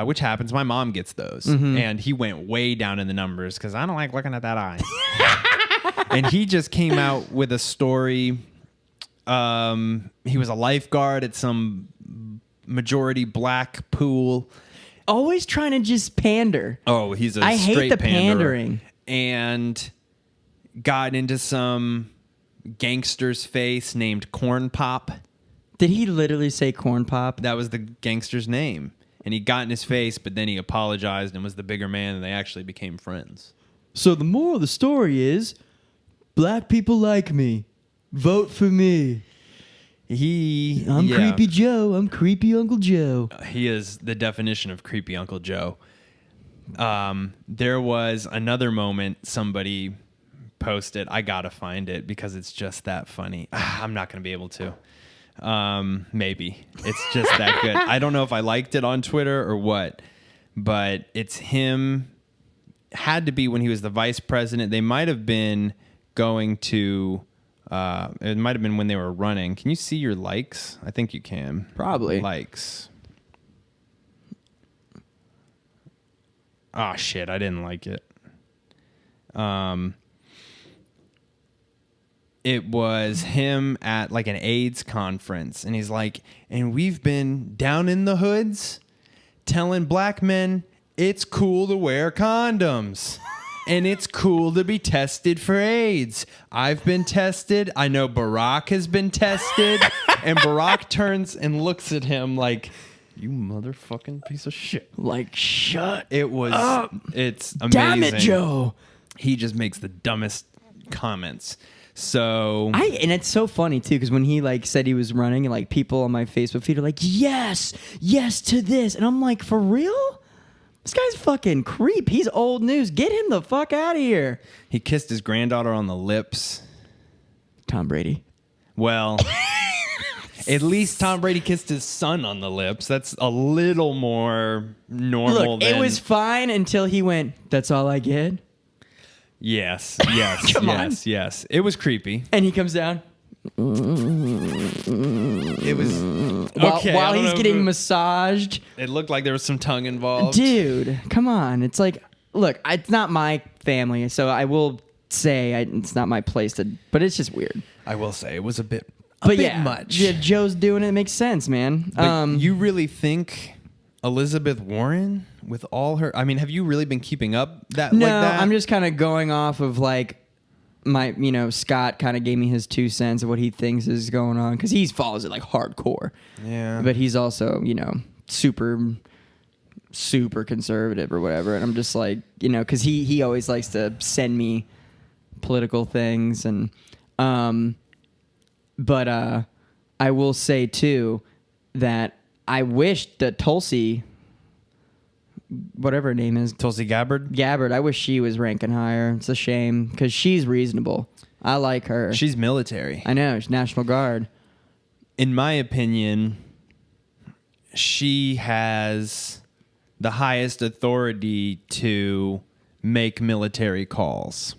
Speaker 1: which happens. My mom gets those.
Speaker 2: Mm-hmm.
Speaker 1: And he went way down in the numbers because I don't like looking at that eye. And he just came out with a story. He was a lifeguard at some majority black pool.
Speaker 2: Always trying to just pander.
Speaker 1: Oh, he's a
Speaker 2: I hate
Speaker 1: straight
Speaker 2: the
Speaker 1: panderer.
Speaker 2: pandering.
Speaker 1: And got into some gangster's face named Corn Pop.
Speaker 2: Did he literally say corn pop?
Speaker 1: That was the gangster's name. And he got in his face, but then he apologized and was the bigger man, and they actually became friends.
Speaker 2: So the moral of the story is, black people like me. Vote for me. I'm Creepy Joe. I'm Creepy Uncle Joe.
Speaker 1: He is the definition of creepy Uncle Joe. There was another moment somebody posted. I gotta find it because it's just that funny. I'm not gonna be able to. Maybe it's just that good. I don't know if I liked it on Twitter or what, but it's him. Had to be when he was the vice president. They might have been going to. It might have been when they were running. Can you see your likes? I think you can.
Speaker 2: Probably.
Speaker 1: Likes. Oh shit! I didn't like it. It was him at like an AIDS conference, and he's like, and we've been down in the hoods telling black men it's cool to wear condoms. and it's cool to be tested for AIDS. I've been tested. I know Barack has been tested. And Barack turns and looks at him like, you motherfucking piece of shit.
Speaker 2: Like, shut
Speaker 1: It was,
Speaker 2: up.
Speaker 1: It's amazing.
Speaker 2: Damn it, Joe.
Speaker 1: He just makes the dumbest comments. So
Speaker 2: And it's so funny too, because when he like said he was running, and like people on my Facebook feed are like, yes to this, and I'm like, for real? This guy's fucking creep. He's old news. Get him the fuck out of here.
Speaker 1: he kissed his granddaughter on the lips.
Speaker 2: Tom Brady.
Speaker 1: Well, at least Tom Brady kissed his son on the lips. That's a little more normal.
Speaker 2: Look, it was fine until he went, that's all I get.
Speaker 1: Yes.
Speaker 2: Come on.
Speaker 1: Yes. It was creepy.
Speaker 2: And he comes down.
Speaker 1: It was okay.
Speaker 2: While
Speaker 1: I don't
Speaker 2: he's
Speaker 1: know
Speaker 2: getting
Speaker 1: if
Speaker 2: massaged.
Speaker 1: it looked like there was some tongue involved.
Speaker 2: Dude, come on. It's like, look, it's not my family, so I will say it's not my place to, but it's just weird.
Speaker 1: I will say it was a bit much.
Speaker 2: Yeah, Joe's doing it. It makes sense, man.
Speaker 1: But you really think Elizabeth Warren, with all her, I mean, have you really been keeping up that?
Speaker 2: No,
Speaker 1: like that?
Speaker 2: I'm just kind of going off of like my, Scott kind of gave me his 2 cents of what he thinks is going on because he follows it like hardcore.
Speaker 1: Yeah.
Speaker 2: But he's also, super conservative or whatever. And I'm just like, because he always likes to send me political things. And, but I will say too that I wish that Tulsi, whatever her name is,
Speaker 1: Tulsi Gabbard.
Speaker 2: I wish she was ranking higher. It's a shame because she's reasonable. I like her.
Speaker 1: She's military.
Speaker 2: I know. She's National Guard.
Speaker 1: In my opinion, she has the highest authority to make military calls.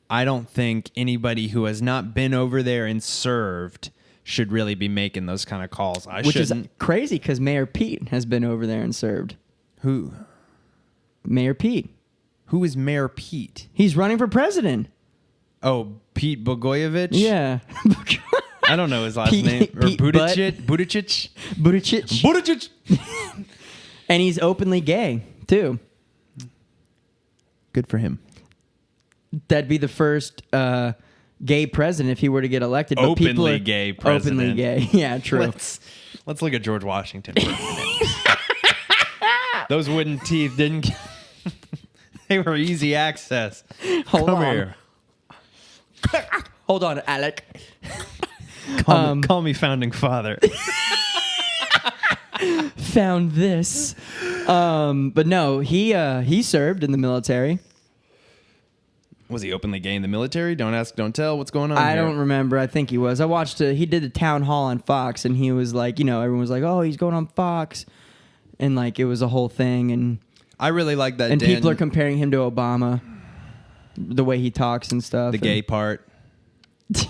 Speaker 1: I don't think anybody who has not been over there and served should really be making those kind of calls.
Speaker 2: Which is crazy because Mayor Pete has been over there and served.
Speaker 1: Who?
Speaker 2: Mayor Pete.
Speaker 1: Who is Mayor Pete?
Speaker 2: He's running for president.
Speaker 1: Oh, Pete Bogojevich?
Speaker 2: Yeah.
Speaker 1: I don't know his last
Speaker 2: Pete-
Speaker 1: name. Or
Speaker 2: Pete
Speaker 1: Buttigieg?
Speaker 2: Buttigieg. And he's openly gay, too.
Speaker 1: Good for him.
Speaker 2: That'd be the first gay president if he were to get elected. But
Speaker 1: Openly gay president.
Speaker 2: Openly gay. Yeah, true.
Speaker 1: Let's look at George Washington for a minute. Those wooden teeth didn't... They were easy access.
Speaker 2: Hold
Speaker 1: Come
Speaker 2: on.
Speaker 1: here.
Speaker 2: Hold on, Alec.
Speaker 1: Call me founding father.
Speaker 2: Found this. But no, he served in the military.
Speaker 1: Was he openly gay in the military? Don't ask, don't tell. What's going on
Speaker 2: I
Speaker 1: here?
Speaker 2: don't remember. I think he was. I watched he did a town hall on Fox, and he was like, everyone was like, oh, he's going on Fox. And like, it was a whole thing. And
Speaker 1: I really like that.
Speaker 2: And people are comparing him to Obama, the way he talks and stuff.
Speaker 1: The gay part.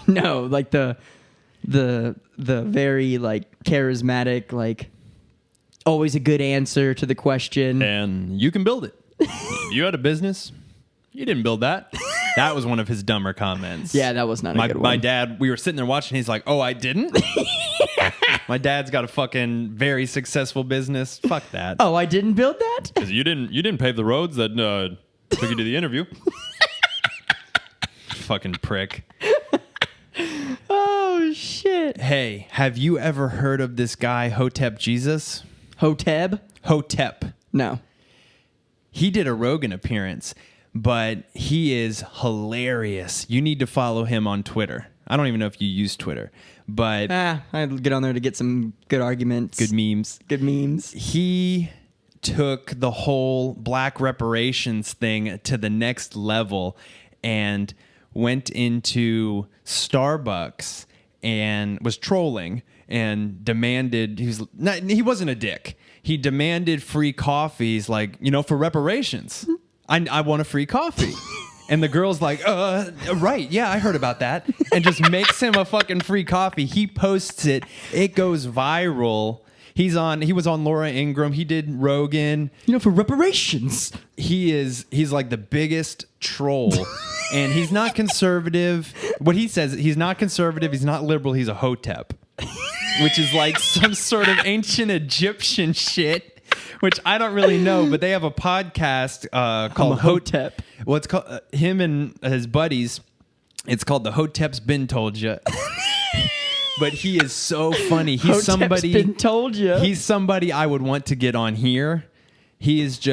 Speaker 2: No, like the very like charismatic, like always a good answer to the question.
Speaker 1: And you can build it. If you had a business, you didn't build that. That was one of his dumber comments.
Speaker 2: Yeah, that was not a good one.
Speaker 1: My dad, we were sitting there watching. He's like, "Oh, I didn't." My dad's got a fucking very successful business. Fuck that.
Speaker 2: Oh, I didn't build that?
Speaker 1: Because you didn't pave the roads that took you to the interview. Fucking prick.
Speaker 2: Oh shit.
Speaker 1: Hey, have you ever heard of this guy Hotep Jesus?
Speaker 2: Hotep?
Speaker 1: No. He did a Rogan appearance, but he is hilarious. You need to follow him on Twitter. I don't even know if you use Twitter, but
Speaker 2: I'd get on there to get some good arguments.
Speaker 1: Good memes. He took the whole black reparations thing to the next level and went into Starbucks and was trolling and demanded, he wasn't a dick. He demanded free coffees, like, for reparations. I want a free coffee. And the girl's like, right, yeah, I heard about that. And just makes him a fucking free coffee. He posts it. It goes viral. He was on Laura Ingraham. He did Rogan.
Speaker 2: For reparations.
Speaker 1: He's like the biggest troll. And he's not conservative. What he says, he's not conservative. He's not liberal. He's a hotep. Which is like some sort of ancient Egyptian shit. which I don't really know, but they have a podcast called
Speaker 2: Hotep.
Speaker 1: Well, it's called him and his buddies. It's called the Hotep's Been Told Ya. But he is so funny. He's
Speaker 2: Hotep's been told ya.
Speaker 1: He's somebody I would want to get on here. He's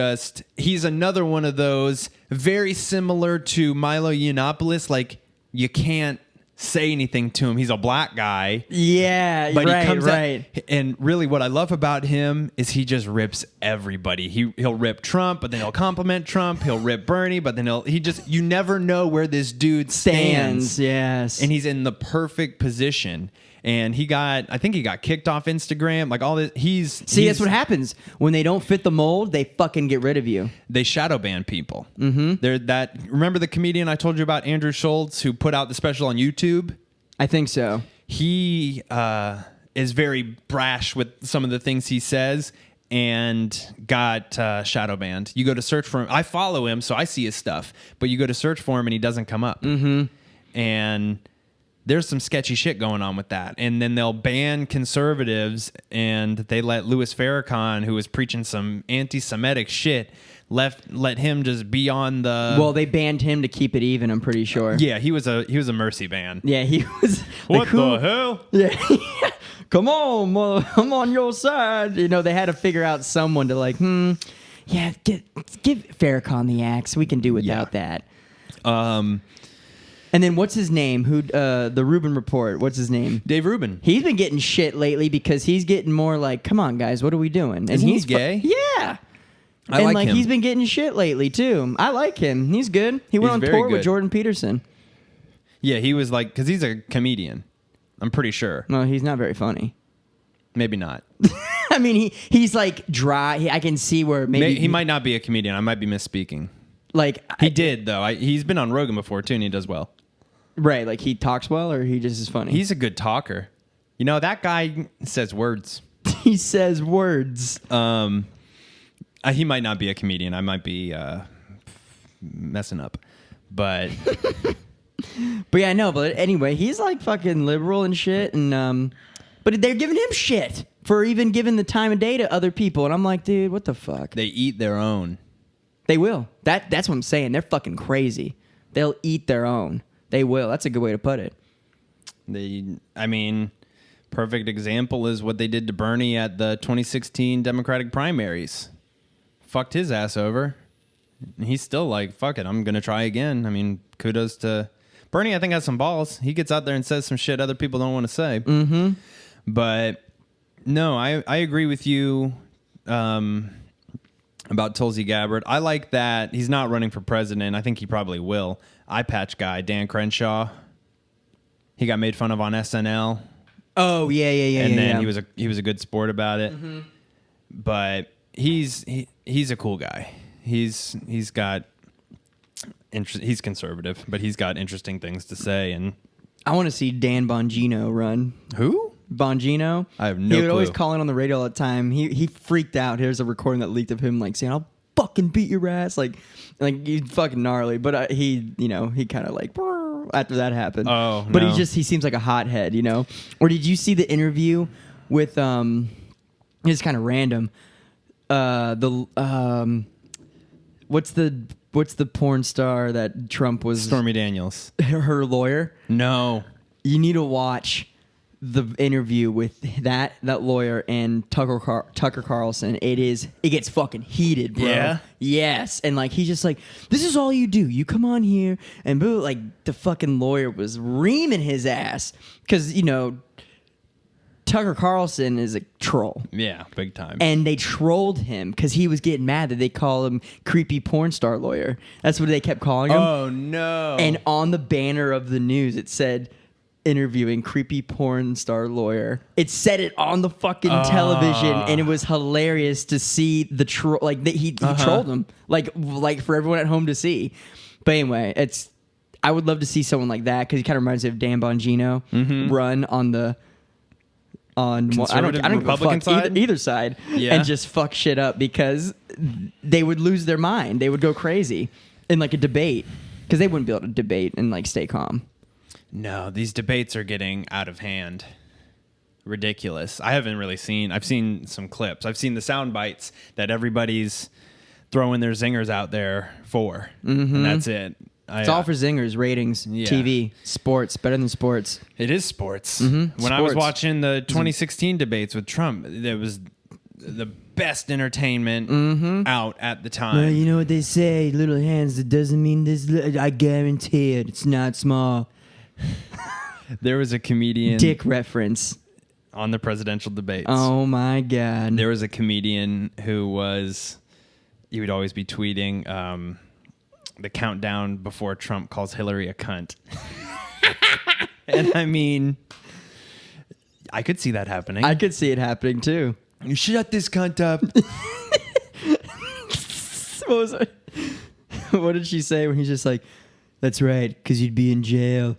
Speaker 1: another one of those very similar to Milo Yiannopoulos. Like, you can't say anything to him. He's a black guy.
Speaker 2: Yeah,
Speaker 1: but
Speaker 2: right,
Speaker 1: he comes
Speaker 2: right.
Speaker 1: out, and really what I love about him is he just rips everybody. He'll rip Trump, but then he'll compliment Trump. He'll rip Bernie, but then you never know where this dude stands.
Speaker 2: Yes.
Speaker 1: And he's in the perfect position. And I think he got kicked off Instagram. Like all this,
Speaker 2: that's what happens when they don't fit the mold. They fucking get rid of you.
Speaker 1: They shadow ban people. Mm-hmm. Remember the comedian I told you about, Andrew Schultz, who put out the special on YouTube?
Speaker 2: I think so.
Speaker 1: He is very brash with some of the things he says and got shadow banned. You go to search for him. I follow him, so I see his stuff. But you go to search for him, and he doesn't come up. Mm-hmm. And there's some sketchy shit going on with that. And then they'll ban conservatives, and they let Louis Farrakhan, who was preaching some anti-Semitic shit, let him just be on the...
Speaker 2: Well, they banned him to keep it even, I'm pretty sure.
Speaker 1: Yeah, he was a mercy ban.
Speaker 2: Yeah, he was...
Speaker 1: What the hell?
Speaker 2: Yeah. Come on, I'm on your side. You know, they had to figure out someone to yeah, give Farrakhan the axe. We can do without that. And then what's his name? The Rubin Report. What's his name?
Speaker 1: Dave Rubin.
Speaker 2: He's been getting shit lately because he's getting more like, come on, guys, what are we doing? And
Speaker 1: Isn't he gay?
Speaker 2: Yeah.
Speaker 1: I like him.
Speaker 2: He's been getting shit lately too. I like him. He's good. He went on tour with Jordan Peterson.
Speaker 1: Yeah, he was because he's a comedian. I'm pretty sure.
Speaker 2: No, he's not very funny.
Speaker 1: Maybe not.
Speaker 2: I mean, he's like dry. I can see where maybe
Speaker 1: he might not be a comedian. I might be misspeaking.
Speaker 2: Like
Speaker 1: he did though. He's been on Rogan before too, and he does well.
Speaker 2: Right, like he talks well, or he just is funny.
Speaker 1: He's a good talker. You know, that guy says words.
Speaker 2: He says words.
Speaker 1: He might not be a comedian. I might be messing up, but
Speaker 2: but yeah, no. But anyway, he's like fucking liberal and shit, and but they're giving him shit for even giving the time of day to other people, and I'm like, dude, what the fuck?
Speaker 1: They eat their own.
Speaker 2: They will. That's what I'm saying. They're fucking crazy. They'll eat their own. They will. That's a good way to put it.
Speaker 1: Perfect example is what they did to Bernie at the 2016 Democratic primaries. Fucked his ass over. And he's still like, fuck it, I'm going to try again. I mean, kudos to Bernie. I think has some balls. He gets out there and says some shit other people don't want to say. Mm-hmm. But no, I agree with you about Tulsi Gabbard. I like that he's not running for president. I think he probably will. Eye patch guy, Dan Crenshaw. He got made fun of on SNL.
Speaker 2: Oh, yeah.
Speaker 1: And then he was a good sport about it. Mm-hmm. But he's a cool guy. He's conservative, but he's got interesting things to say. And
Speaker 2: I want to see Dan Bongino run.
Speaker 1: Who?
Speaker 2: Bongino.
Speaker 1: I have no clue.
Speaker 2: He would always call in on the radio all the time. He freaked out. Here's a recording that leaked of him like saying, "I'll fucking beat your ass," like he's fucking gnarly. But he kind of like after that happened.
Speaker 1: Oh,
Speaker 2: but
Speaker 1: no.
Speaker 2: he seems like a hothead, you know. Or did you see the interview with it's kind of random. What's the porn star that Trump was?
Speaker 1: Stormy Daniels.
Speaker 2: Her lawyer.
Speaker 1: No.
Speaker 2: You need to watch the interview with that lawyer and Tucker Carlson. It gets fucking heated, bro.
Speaker 1: Yeah?
Speaker 2: Yes. And like he's just like, this is all you do. You come on here and boo. Like the fucking lawyer was reaming his ass because Tucker Carlson is a troll.
Speaker 1: Yeah, big time.
Speaker 2: And they trolled him because he was getting mad that they call him creepy porn star lawyer. That's what they kept calling him.
Speaker 1: Oh no.
Speaker 2: And on the banner of the news it said interviewing creepy porn star lawyer. It said it on the fucking television, and it was hilarious to see the troll. Like he trolled him, like for everyone at home to see. But anyway, I would love to see someone like that because he kind of reminds me of Dan Bongino run on the I don't
Speaker 1: Republican side?
Speaker 2: either side, and just fuck shit up because they would lose their mind. They would go crazy in like a debate because they wouldn't be able to debate and like stay calm.
Speaker 1: No, these debates are getting out of hand. ridiculous. I haven't really seen. I've seen some clips. I've seen the sound bites that everybody's throwing their zingers out there for, and that's it.
Speaker 2: It's all for zingers, ratings, TV, sports, better than sports.
Speaker 1: It is sports.
Speaker 2: Mm-hmm.
Speaker 1: When I was watching the 2016 debates with Trump, it was the best entertainment out at the time.
Speaker 2: Well, you know what they say, little hands, that doesn't mean this. I guarantee it, it's not small.
Speaker 1: There was a comedian.
Speaker 2: Dick reference.
Speaker 1: On the presidential debates.
Speaker 2: Oh, my God.
Speaker 1: There was a comedian who was, he would always be tweeting the countdown before Trump calls Hillary a cunt. And I mean, I could see that happening.
Speaker 2: I could see it happening, too.
Speaker 1: You shut this cunt up.
Speaker 2: What was it? What did she say when he's just like, that's right, because you'd be in jail.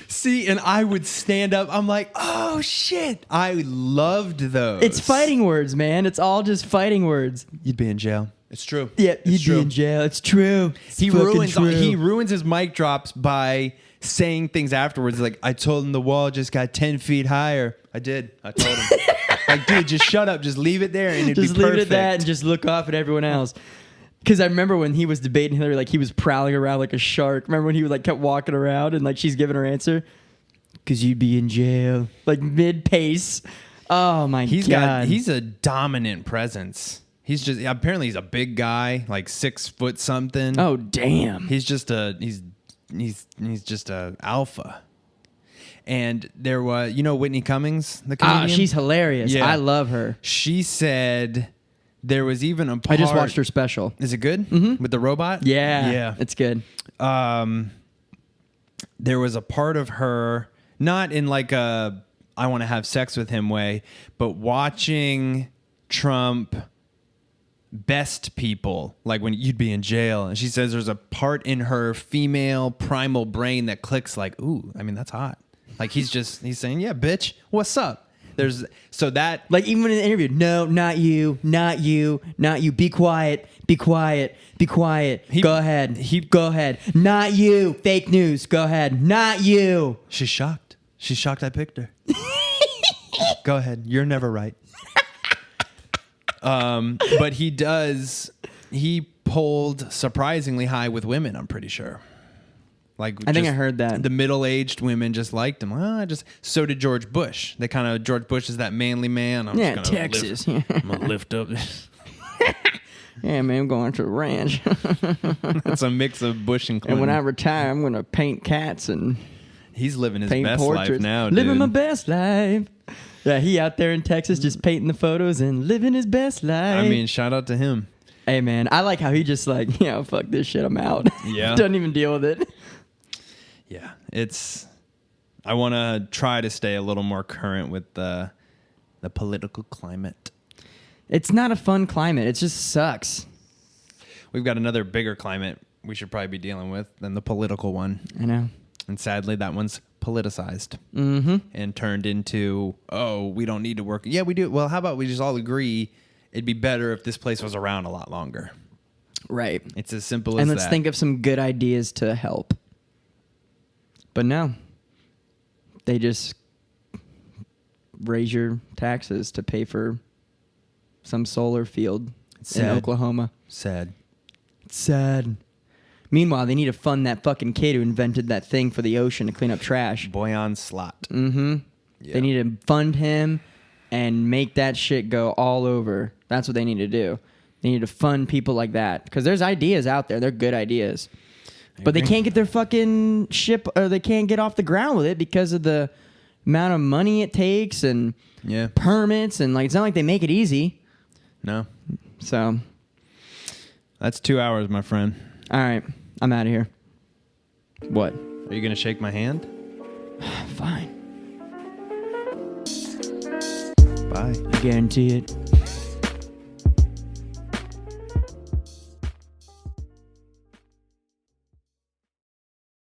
Speaker 1: See, and I would stand up. I'm like, oh, shit. I loved those.
Speaker 2: It's fighting words, man. It's all just fighting words.
Speaker 1: You'd be in jail. It's true.
Speaker 2: Yeah, you'd be in jail. It's true.
Speaker 1: He ruins his mic drops by saying things afterwards. Like, I told him the wall just got 10 feet higher. I did. I told him. Like, dude, just shut up. Just leave it there and it'd
Speaker 2: just
Speaker 1: be perfect.
Speaker 2: Leave it at that and just look off at everyone else. Because I remember when he was debating Hillary, like he was prowling around like a shark. Remember when he like kept walking around and like she's giving her answer? Because you'd be in jail. Like mid-pace. Oh, my God.
Speaker 1: He's a dominant presence. He's just, apparently he's a big guy, like 6 foot something.
Speaker 2: Oh, damn.
Speaker 1: He's just he's just a alpha. And there was, you know, Whitney Cummings, the comedian?
Speaker 2: She's hilarious.
Speaker 1: Yeah.
Speaker 2: I love her.
Speaker 1: She said there was even a part.
Speaker 2: I just watched her special.
Speaker 1: Is it good?
Speaker 2: Mm-hmm.
Speaker 1: With the robot?
Speaker 2: Yeah.
Speaker 1: Yeah.
Speaker 2: It's good.
Speaker 1: There was a part of her, not in like a I want to have sex with him way, but watching Trump best people, like when you'd be in jail. And she says there's a part in her female primal brain that clicks like, ooh, I mean, that's hot. Like he's saying, yeah, bitch, what's up? There's so that
Speaker 2: like even in the interview, no, not you, not you, not you. Be quiet, be quiet, be quiet. Go ahead, go ahead. Not you, fake news. Go ahead, not you.
Speaker 1: She's shocked. She's shocked I picked her. Go ahead, you're never right. But he polled surprisingly high with women, I'm pretty sure. Like
Speaker 2: I think I heard that.
Speaker 1: The middle-aged women just liked him. So did George Bush. George Bush is that manly man.
Speaker 2: Texas.
Speaker 1: I'm going to lift up.
Speaker 2: Yeah, man, I'm going to the ranch.
Speaker 1: It's a mix of Bush and Clinton.
Speaker 2: And when I retire, I'm going to paint cats and
Speaker 1: he's living his best
Speaker 2: portraits.
Speaker 1: life now, dude.
Speaker 2: Living my best life. Yeah, he out there in Texas just painting the photos and living his best life.
Speaker 1: I mean, shout out to him.
Speaker 2: Hey, man, I like how he just like, fuck this shit, I'm out.
Speaker 1: Yeah.
Speaker 2: Doesn't even deal with it.
Speaker 1: Yeah, I want to try to stay a little more current with the political climate.
Speaker 2: It's not a fun climate. It just sucks.
Speaker 1: We've got another bigger climate we should probably be dealing with than the political one.
Speaker 2: I know.
Speaker 1: And sadly, that one's politicized
Speaker 2: and
Speaker 1: turned into, oh, we don't need to work. Yeah, we do. Well, how about we just all agree it'd be better if this place was around a lot longer.
Speaker 2: Right.
Speaker 1: It's as simple as that.
Speaker 2: And let's think of some good ideas to help. But no, they just raise your taxes to pay for some solar field in Oklahoma.
Speaker 1: Sad.
Speaker 2: It's sad. Meanwhile, they need to fund that fucking kid who invented that thing for the ocean to clean up trash.
Speaker 1: Boyan Slot.
Speaker 2: Mm-hmm. Yeah. They need to fund him and make that shit go all over. That's what they need to do. They need to fund people like that. Because there's ideas out there. They're good ideas. But they can't get their fucking ship, or they can't get off the ground with it because of the amount of money it takes and permits. And like, it's not like they make it easy.
Speaker 1: No.
Speaker 2: So.
Speaker 3: That's 2 hours, my friend.
Speaker 2: All right. I'm out of here. What?
Speaker 3: Are you going to shake my hand?
Speaker 2: Fine.
Speaker 3: Bye.
Speaker 2: I guarantee it.